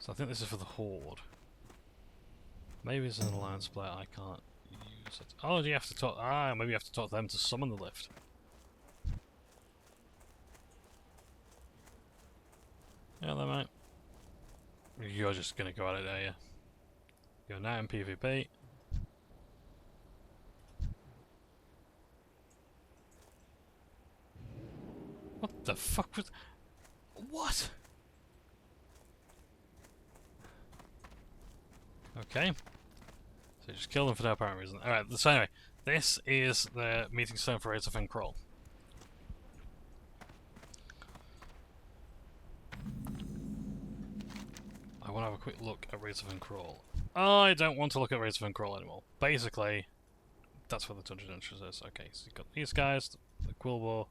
So I think this is for the Horde. Maybe it's an alliance player, I can't use it. Oh, do you have to talk? Ah, maybe you have to talk to them to summon the lift. Yeah, they might. You're just gonna go at it, are you? You're now in PvP. What the fuck was... What? Okay. So just kill them for no apparent reason. Alright, so anyway, this is the meeting stone for Razor Fin Crawl. I want to have a quick look at Razor Fin Crawl. I don't want to look at Razor Fin Crawl anymore. Basically, that's where the dungeon entrance is. Okay, so you've got these guys, the Quillboar,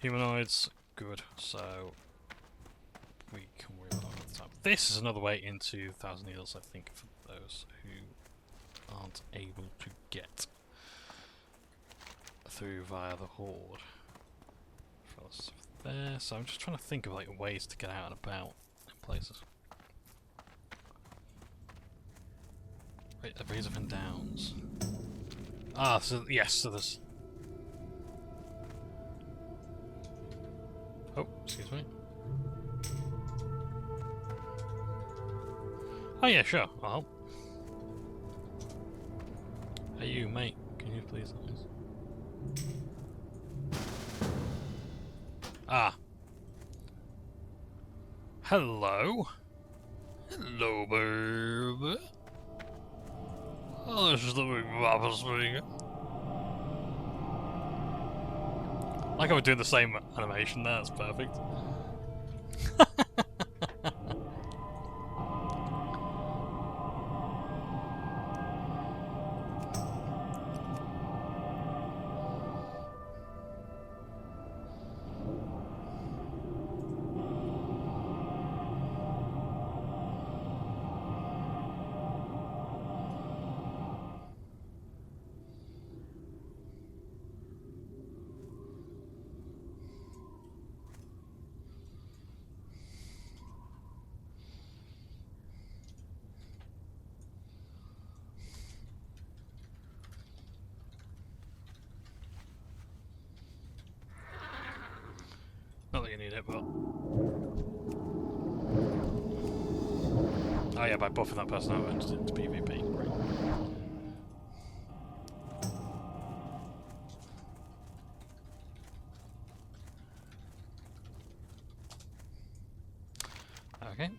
humanoids, good, so we can worry about that at the time. This is another way into Thousand Needles, I think, for those who aren't able to get through via the Horde. There, so I'm just trying to think of like ways to get out and about in places. Right, Razor Fin Downs. Ah, so yes, so there's... Oh, excuse me. Oh yeah, sure, I'll help. Hey you, mate, can you please help us? Ah. Hello. Hello, baby. Oh, this is the big Papa speaking. Like I was doing the same animation there, that's perfect. Not that you need it, but... Oh yeah, by buffing that person out into PvP. Great. Okay.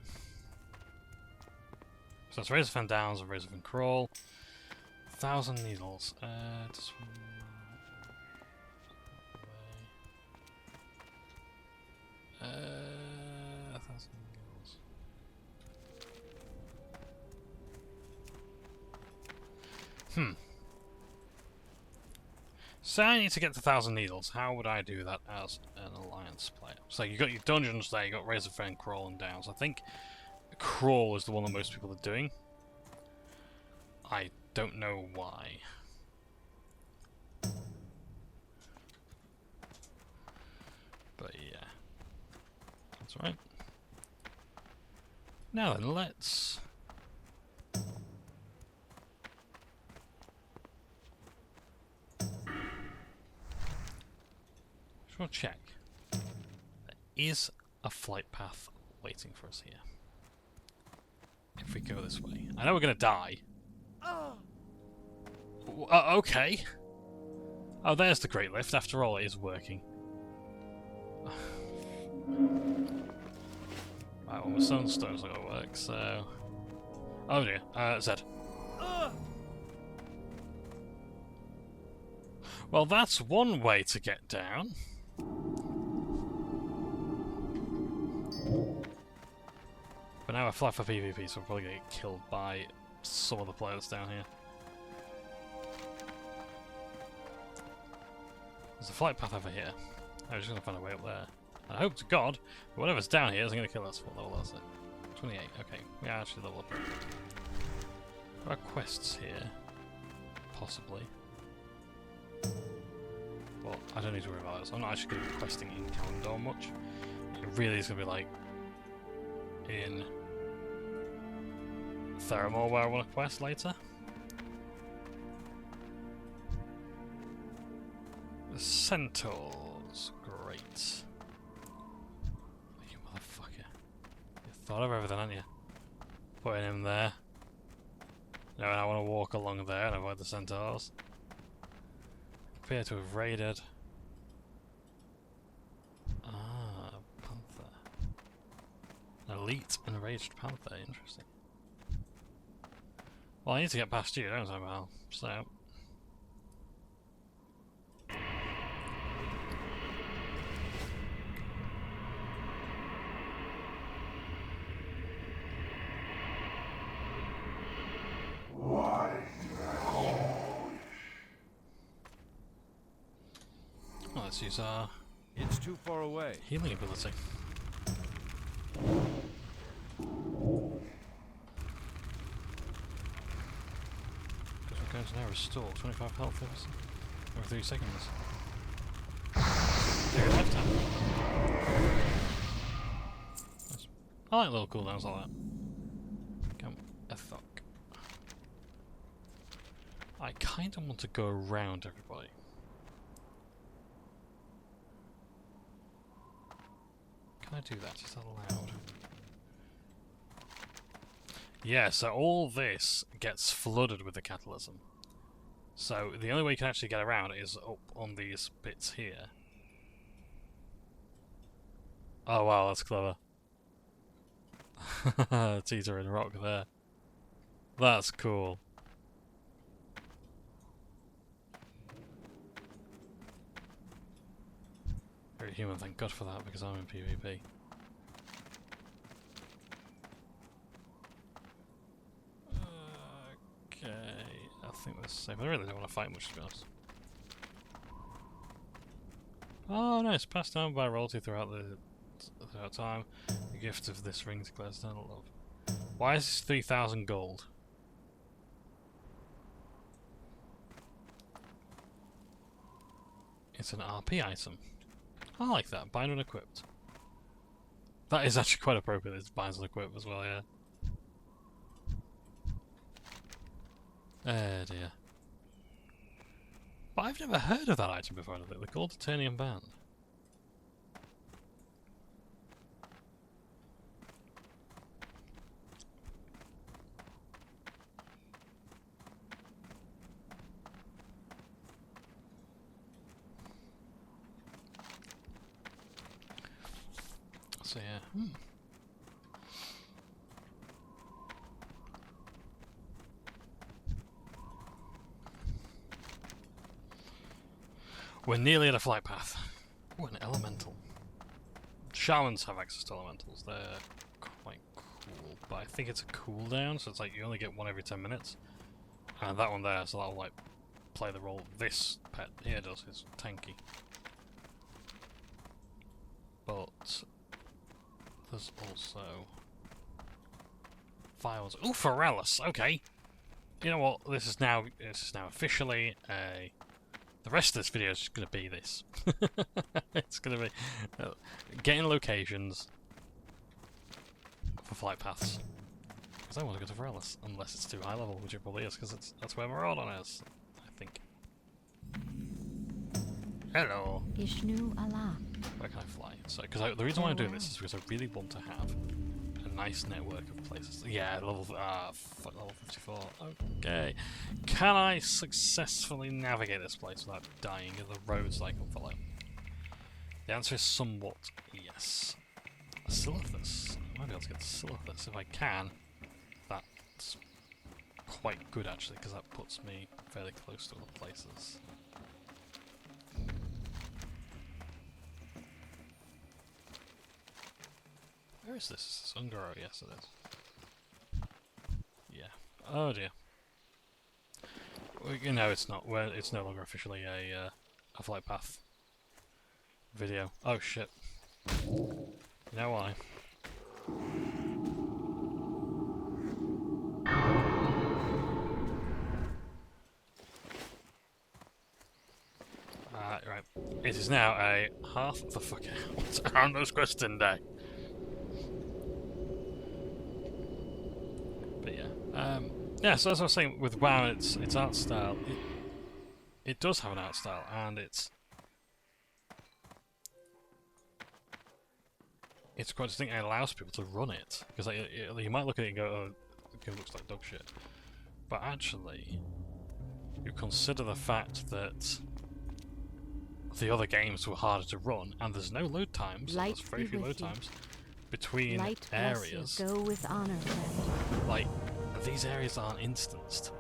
So it's Razor Fin Downs and Razor Fin Crawl. 1,000 Needles. Just one... 1,000 Needles. So I need to get to 1,000 Needles. How would I do that as an Alliance player? So you got your dungeons there, you got Razor Fin, Crawl, and Downs. I think Crawl is the one that most people are doing. I don't know why. But yeah. That's right. Now then, let's... just want to check. There is a flight path waiting for us here. If we go this way. I know we're going to die. Okay. Oh, there's the Great Lift. After all, it is working. Right, well, my Sunstone's not going to work, so... Oh dear, Zed. Well, that's one way to get down. But now I fly for PvP, so I'm probably going to get killed by some of the players down here. There's a flight path over here. I'm just going to find a way up there. I hope to God, whatever's down here isn't going to kill us. What level is it? 28. Okay, we are actually level up. There are quests here. Possibly. But I don't need to worry about this. I'm not actually going to be questing in Calendar much. It really is going to be like in Theramore where I want to quest later. The Centaurs. Great. You motherfucker. You thought of everything, haven't you? Putting him there. No, and I want to walk along there and avoid the Centaurs. Appear to have raided. Elite Enraged Panther, interesting. Well, I need to get past you, don't I, Val? So... Let's use our... It's too far away. Healing ability. Because we're going to now restore 25 health every 3 seconds. Take a lifetime. Nice. I like little cooldowns like that. Come a fuck. I kind of want to go around everybody. Can I do that? Is that allowed? Yeah, so all this gets flooded with the catalysm. So the only way you can actually get around is up on these bits here. Oh wow, that's clever. Teeter and rock there. That's cool. Very human, thank God for that, because I'm in PvP. Okay, I think that's safe. I really don't want to fight much, to be honest. Oh, nice. Passed down by royalty throughout time. The gift of this ring declares eternal love. Why is this 3,000 gold? It's an RP item. I like that. Bind when equipped. That is actually quite appropriate. It's binds and equipped as well, yeah. Oh dear. But I've never heard of that item before. They're called Eternium Band. So yeah. We're nearly at a flight path. Oh, an elemental. Shamans have access to elementals. They're quite cool, but I think it's a cooldown, so it's like you only get one every 10 minutes. And that one there, so that'll like play the role this pet here does. It's tanky. But there's also files. Oh, Ferellis. Okay. You know what? This is now officially a. The rest of this video is just going to be this. It's going to be getting locations for flight paths. Because I want to go to Ferellis, unless it's too high level, which it probably is, because that's where Maraudon is, I think. Hello. Ishnu Allah. Where can I fly? So, because the reason why I'm doing this is because I really want to have a nice network of places. Yeah, level 54. Okay. Can I successfully navigate this place without dying in the roads I can follow? The answer is somewhat yes. A Silithus. I might be able to get Silithus. If I can, that's quite good actually, because that puts me fairly close to other places. Where is this? Is this Ungaro? Yes, it is. Yeah. Oh dear. Well, you know, it's not. Well, it's no longer officially a flight path video. Oh shit. You know why? Right. It is now a half the fuck out Arno's question day. But yeah. Yeah, so as I was saying, with WoW, its art style, it does have an art style, and it's quite distinct and it allows people to run it. Because like, you might look at it and go, oh, it looks like dog shit. But actually, you consider the fact that the other games were harder to run, and there's no load times, there's very few load times, between Light bless you. areas. Go with honor, friend. Like, these areas aren't instanced.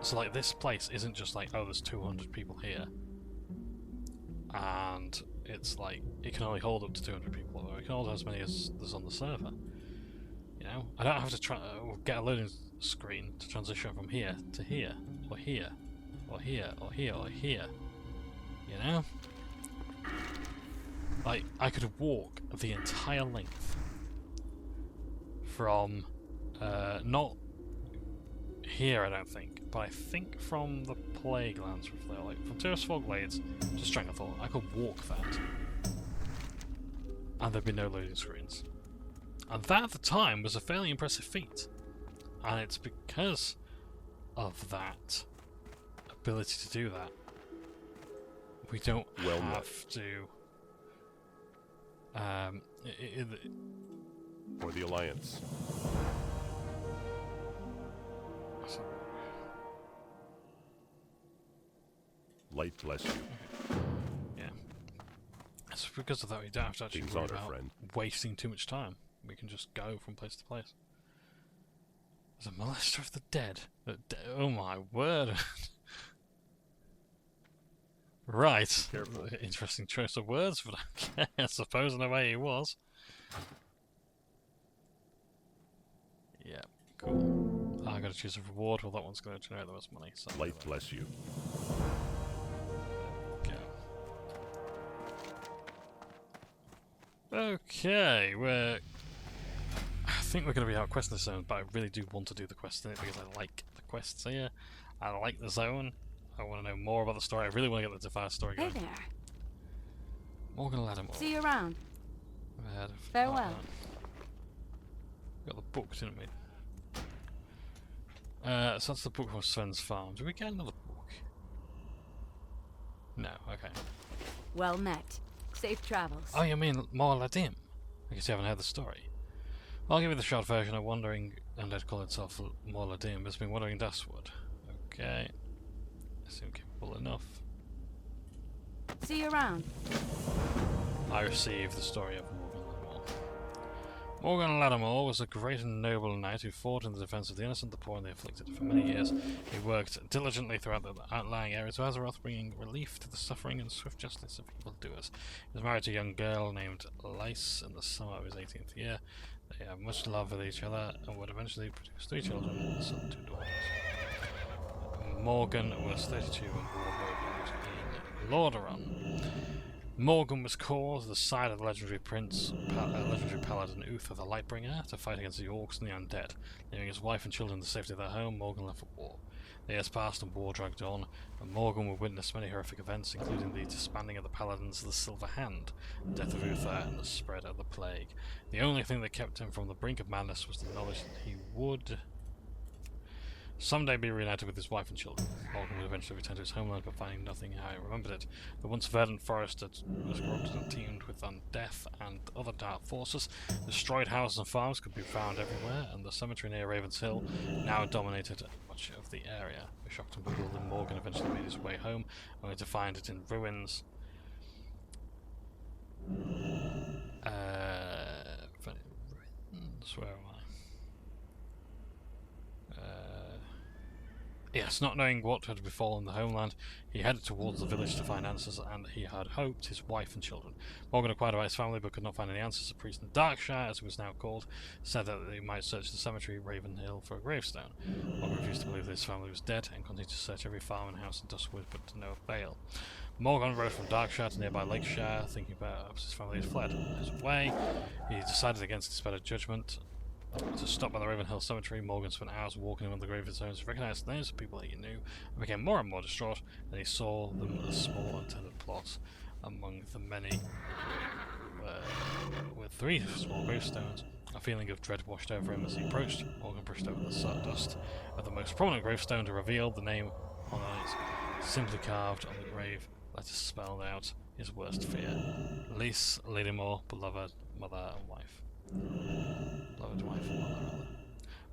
So, like, this place isn't just like, oh, there's 200 people here. And it's like, it can only hold up to 200 people, or it can hold as many as there's on the server. You know? I don't have to try get a loading screen to transition from here to here, or here, or here, or here, or here. You know? Like, I could walk the entire length from, not here, I don't think, but I think from the Plague Lands, like from Tearsfall Glades to Stranglethorn, I could walk that. And there'd be no loading screens. And that at the time was a fairly impressive feat. And it's because of that ability to do that. We don't have to... For the Alliance. Light bless you. Yeah. It's because of that we don't have to actually worry about wasting too much time. We can just go from place to place. There's a molester of the dead. Oh my word. Right. Careful. Interesting choice of words, but okay, I suppose in a way he was. Yeah, cool. I gotta choose a reward. Well, that one's gonna generate the most money. So Light bless you. Okay, I think we're going to be out quest this zone, but I really do want to do the quest in it because I like the quests here. I like the zone. I want to know more about the story. I really want to get the Defiance story going. Hey there. Morgan Lattimore. See you around. Farewell. Farewell. We got the book, didn't we? So that's the book from Sven's farm. Do we get another book? No, okay. Well met. Safe travels. Oh, you mean Mor Ladim? I guess you haven't heard the story. I'll give you the short version of Wandering, and I'd call itself Mor Ladim. It's been wandering dustward. Okay. I seem capable enough. See you around. I received the story of Morgan Lattimore. Morgan Lattimore was a great and noble knight who fought in the defence of the innocent, the poor, and the afflicted. For many years, he worked diligently throughout the outlying areas of Azeroth, bringing relief to the suffering and swift justice of evildoers. He was married to a young girl named Lyse in the summer of his 18th year. They had much love with each other and would eventually produce 3 children and a son and 2 daughters. Morgan was 32 and warlord in Lordaeron. Morgan was called to the side of the legendary legendary paladin Uther the Lightbringer to fight against the orcs and the undead. Leaving his wife and children in the safety of their home, Morgan left for war. The years passed and war dragged on, and Morgan would witness many horrific events, including the disbanding of the paladins of the Silver Hand, the death of Uther, and the spread of the plague. The only thing that kept him from the brink of madness was the knowledge that he would someday be reunited with his wife and children. Morgan would eventually return to his homeland, but finding nothing how he remembered it. The once verdant forest that was corrupted and teemed with undeath and other dark forces. Destroyed houses and farms could be found everywhere, and the cemetery near Ravens Hill now dominated much of the area. Shocked and bewildered, Morgan eventually made his way home, only to find it in ruins. Where am I? Yes, not knowing what had befallen the homeland, he headed towards the village to find answers, and he had hoped his wife and children. Morgan inquired about his family, but could not find any answers. The priest in Darkshire, as it was now called, said that they might search the cemetery Ravenhill for a gravestone. Morgan refused to believe that his family was dead, and continued to search every farm and house in Dustwood, but to no avail. Morgan rode from Darkshire to nearby Lakeshire, thinking perhaps his family had fled. On his way, he decided against his better judgment. To stop by the Ravenhill Cemetery, Morgan spent hours walking among the gravestones, recognized the names of people that he knew, and became more and more distraught. Then he saw them as small untended plots among the many, with 3 small gravestones. A feeling of dread washed over him as he approached. Morgan brushed over the sawdust of the most prominent gravestone to reveal the name on it, simply carved on the grave. Letters spelled out his worst fear: Lyse Lattimore, beloved mother and wife. Beloved wife and mother, rather.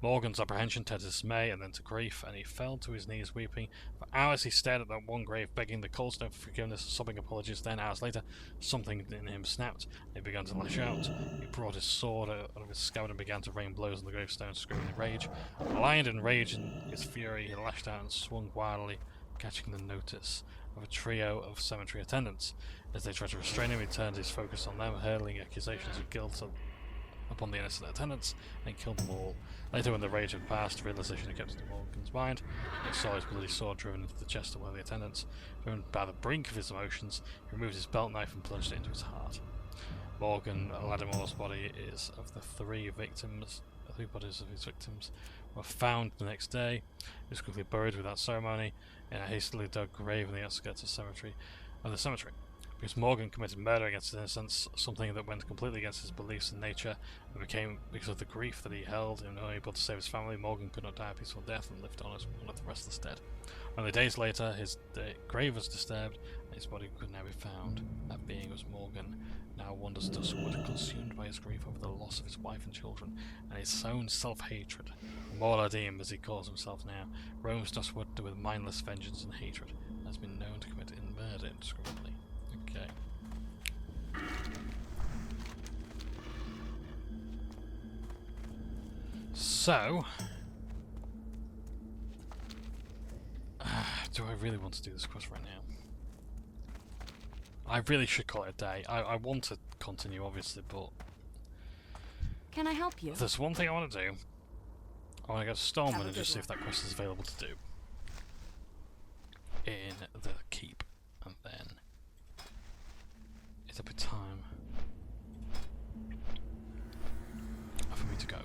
Morgan's apprehension turned to dismay and then to grief, and he fell to his knees weeping. For hours he stared at that one grave, begging the cold stone for forgiveness, sobbing apologies. Then, hours later, something in him snapped, and he began to lash out. He brought his sword out of his scabbard and began to rain blows on the gravestone, screaming in rage. Blind in rage and his fury, he lashed out and swung wildly, catching the notice of a trio of cemetery attendants. As they tried to restrain him, he turned his focus on them, hurling accusations of guilt upon the innocent attendants, and killed them all. Later, when the rage had passed, realization had kept in Morgan's mind. He saw his bloody sword driven into the chest of one of the attendants. Driven by the brink of his emotions, he removed his belt knife and plunged it into his heart. Morgan Lattimore's body is of the three bodies of his victims were found the next day. He was quickly buried without ceremony in a hastily dug grave in the outskirts of the cemetery. Because Morgan committed murder against his innocence, something that went completely against his beliefs in nature, and became because of the grief that he held and unable to save his family. Morgan could not die a peaceful death and lived on as one of the restless dead. Only days later, his grave was disturbed, and his body could now be found. That being was Morgan. Now wanders dustward, consumed by his grief over the loss of his wife and children, and his own self-hatred. Morladim, as he calls himself now, roams dustward with mindless vengeance and hatred, and has been known to commit murder indiscriminately. Okay. So, do I really want to do this quest right now? I really should call it a day. I want to continue, obviously, but... Can I help you? There's one thing I want to do. I want to go to Stormwind and just see if that quest is available to do. In the keep. And then... it'll be time for me to go.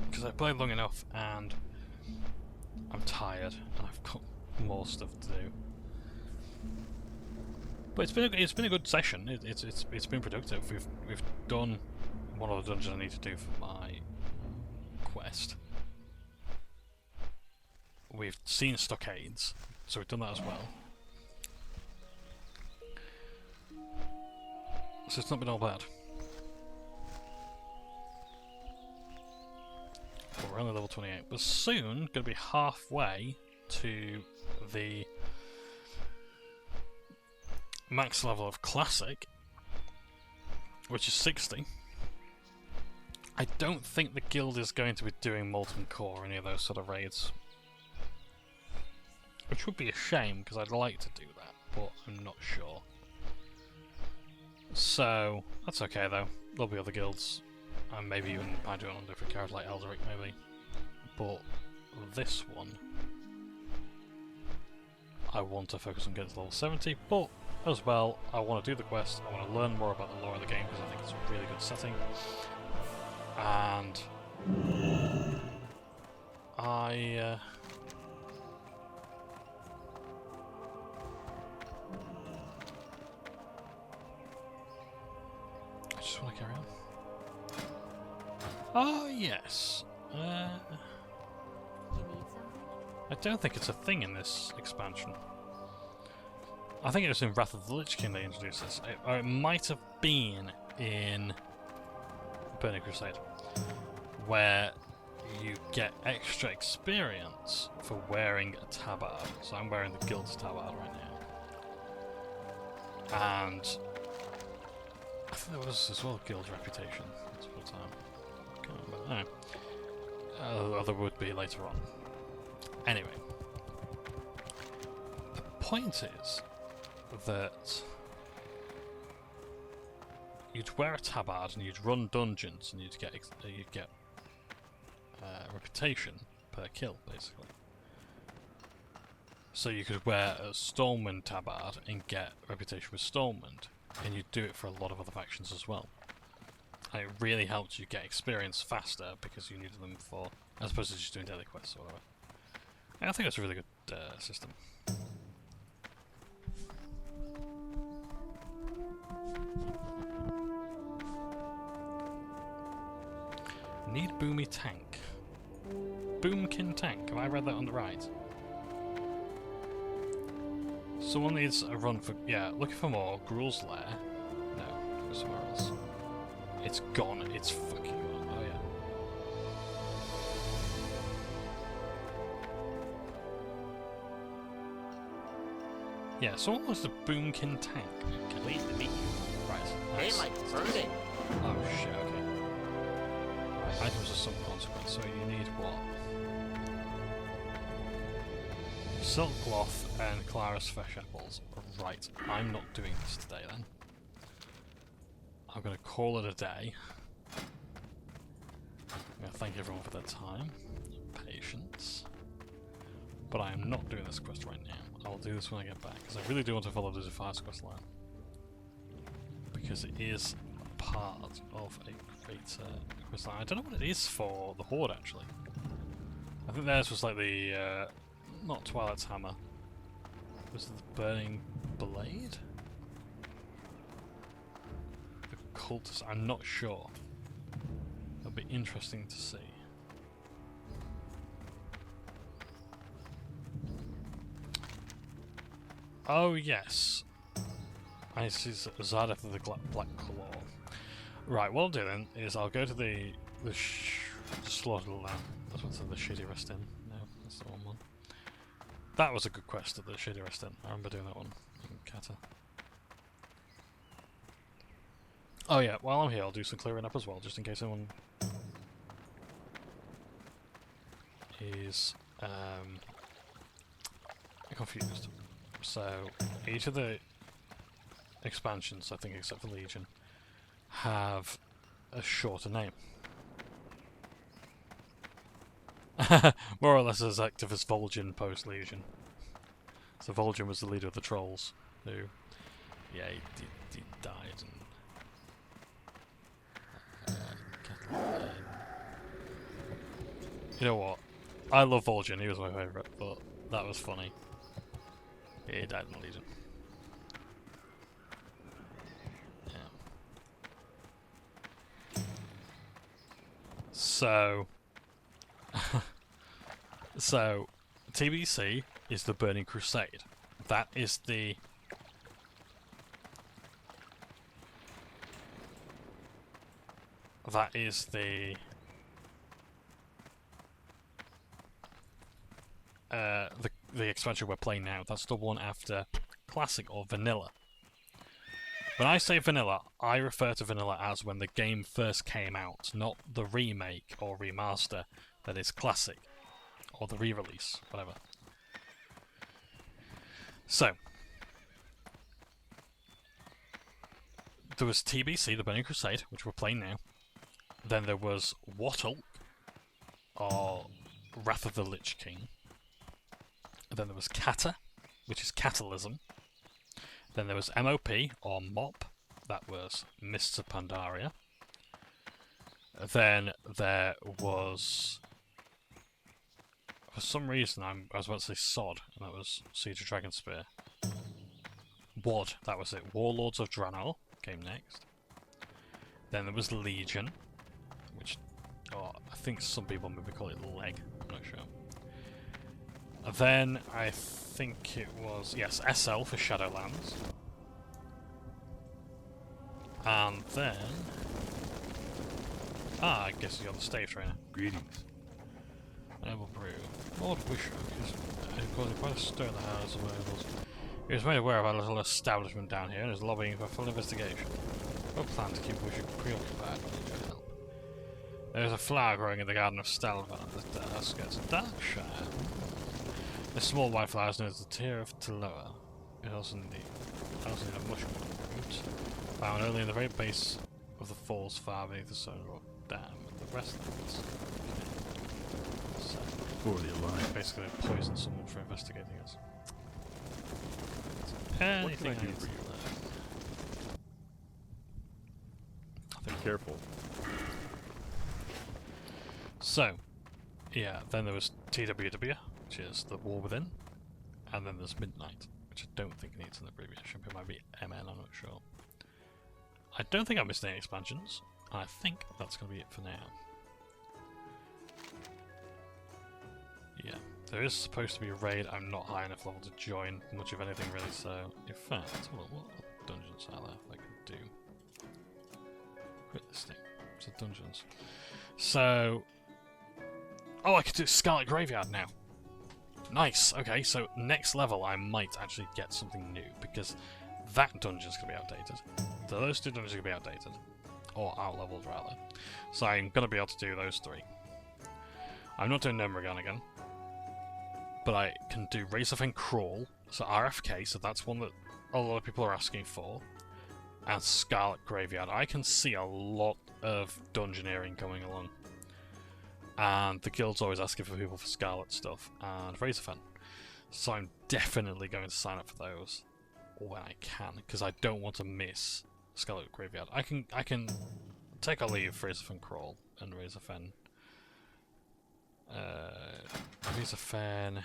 Because I've played long enough and I'm tired and I've got more stuff to do. But it's been a good session. It's been productive. We've done one of the dungeons I need to do for my quest. We've seen Stockades, so we've done that as well. So it's not been all bad. But we're only level 28. We're soon going to be halfway to the max level of Classic, which is 60. I don't think the guild is going to be doing Molten Core or any of those sort of raids. Which would be a shame, because I'd like to do that, but I'm not sure. So, that's okay though. There'll be other guilds, and maybe even I do it on different characters like Elderic maybe. But this one, I want to focus on getting to level 70, but as well, I want to do the quest, I want to learn more about the lore of the game because I think it's a really good setting. And I just want to carry on. Oh, yes. You need something? I don't think it's a thing in this expansion. I think it was in Wrath of the Lich King they introduced this. Or it might have been in Burning Crusade, where you get extra experience for wearing a tabard. So I'm wearing the Guild's tabard right now. And I think there was as well Guild Reputation at some time. Can't remember. No. There would be later on. Anyway. The point is that you'd wear a tabard and you'd run dungeons and you'd get reputation per kill, basically. So you could wear a Stormwind tabard and get reputation with Stormwind, and you'd do it for a lot of other factions as well. And it really helped you get experience faster because you needed them for, as opposed to just doing daily quests or whatever. And I think it's a really good system. Need Boomy Tank. Boomkin Tank. Have I read that on the right? Someone needs a run for... Yeah, looking for more. Gruul's Lair. No, go somewhere else. It's gone. It's fucking gone. Oh Yeah, someone wants the Boomkin tank. Okay. Pleased to meet you. Right. They like burning. Oh shit, okay. Right, items of some consequence, so you need what? Silk cloth and Clara's fresh apples. Right, I'm not doing this today then. I'm gonna call it a day. I'm gonna thank everyone for their time, patience. But I am not doing this quest right now. I'll do this when I get back, because I really do want to follow the Defiance quest line. Because it is part of a greater quest line. I don't know what it is for the Horde, actually. I think theirs was like the, not Twilight's Hammer. Was it the Burning Blade? The Cultist? I'm not sure. It'll be interesting to see. Oh yes, I see Zareth of the Black Claw. Right, what I'll do then is I'll go to the Slaughtered Lamb. That's what's the Shady Rest Inn. No, that's the wrong one. That was a good quest at the Shady Rest Inn. I remember doing that one in Kata. Oh yeah, while I'm here I'll do some clearing up as well, just in case anyone is confused. So, each of the expansions, I think except for Legion, have a shorter name. More or less as active as Vol'jin post-Legion. So Vol'jin was the leader of the trolls, who, yeah, he died. And, you know what? I love Vol'jin, he was my favourite, but that was funny. Yeah, he died in the Legion. Yeah. So... so, TBC is the Burning Crusade. That is the... That is the expansion we're playing now. That's the one after Classic or Vanilla. When I say Vanilla, I refer to Vanilla as when the game first came out, not the remake or remaster that is Classic, or the re-release, whatever. So, there was TBC, the Burning Crusade, which we're playing now. Then there was Wattle, or Wrath of the Lich King. And then there was Kata, which is Catalysm. Then there was MOP, or MOP, that was Mists of Pandaria. Then there was... For some reason, I was about to say Sod, and that was Siege of Dragonspear. WOD, that was it. Warlords of Draenor came next. Then there was Legion, which I think some people maybe call it Leg, I'm not sure. And then I think it was, yes, SL for Shadowlands. And then... I guess you're the Stave Trainer. Greetings. Noble Brew. Lord Wisher is causing quite a stir in the House of Nobles. He was made aware of our little establishment down here and is lobbying for full investigation. No plan to keep Wisher preoccupied with your help. There is a flower growing in the garden of Stelvan at the outskirts of Darkshire. This small white flower is known as the Tear of Teloa. It also need a mushroom root, found only in the very base of the falls far beneath the Stone Rock Dam and the Westlands. So, For the Alliance. basically poison someone for investigating us. Anything What can I do for you? Be careful. So, yeah, then there was TWW, which is the War Within, and then there's Midnight, which I don't think needs an abbreviation, but it might be MN, I'm not sure. I don't think I missed any expansions, and I think that's going to be it for now. Yeah, there is supposed to be a raid. I'm not high enough level to join much of anything really, so in fact, what dungeons are there I can do? Quit this thing. So dungeons. So, oh, I can do Scarlet Graveyard now. Nice. Okay, so next level I might actually get something new because that dungeon's gonna be outdated. So those two dungeons are gonna be outdated, or out-leveled rather. So I'm gonna be able to do those three. I'm not doing Nurmagomedon again, but I can do Razorfen Crawl, so RFK. So that's one that a lot of people are asking for, and Scarlet Graveyard. I can see a lot of dungeoneering going along. And the guild's always asking for people for Scarlet stuff and Razorfen. So I'm definitely going to sign up for those when I can, because I don't want to miss Scarlet Graveyard. I can take a leave for Razorfen Crawl and Razorfen. Razorfen.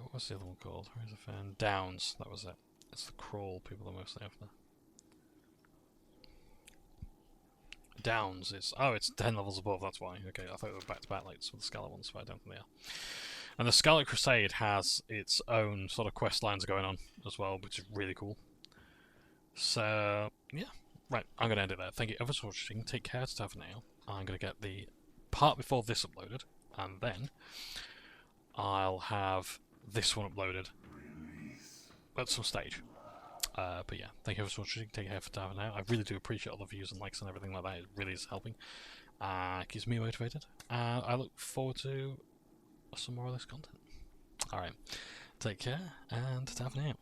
What's the other one called? Razorfen Downs. That was it. It's the Crawl people are mostly after. Downs, it's 10 levels above, that's why. Okay, I thought they were back-to-back like some of the Scarlet ones, but I don't think they are. And the Scarlet Crusade has its own sort of quest lines going on as well, which is really cool. So, yeah. Right, I'm going to end it there. Thank you ever so much for watching. Take care, for now. I'm going to get the part before this uploaded, and then I'll have this one uploaded at some stage. But yeah, thank you so much for watching. Take care for now. I really do appreciate all the views and likes and everything like that. It really is helping. Keeps me motivated. And I look forward to some more of this content. Alright, take care and for now.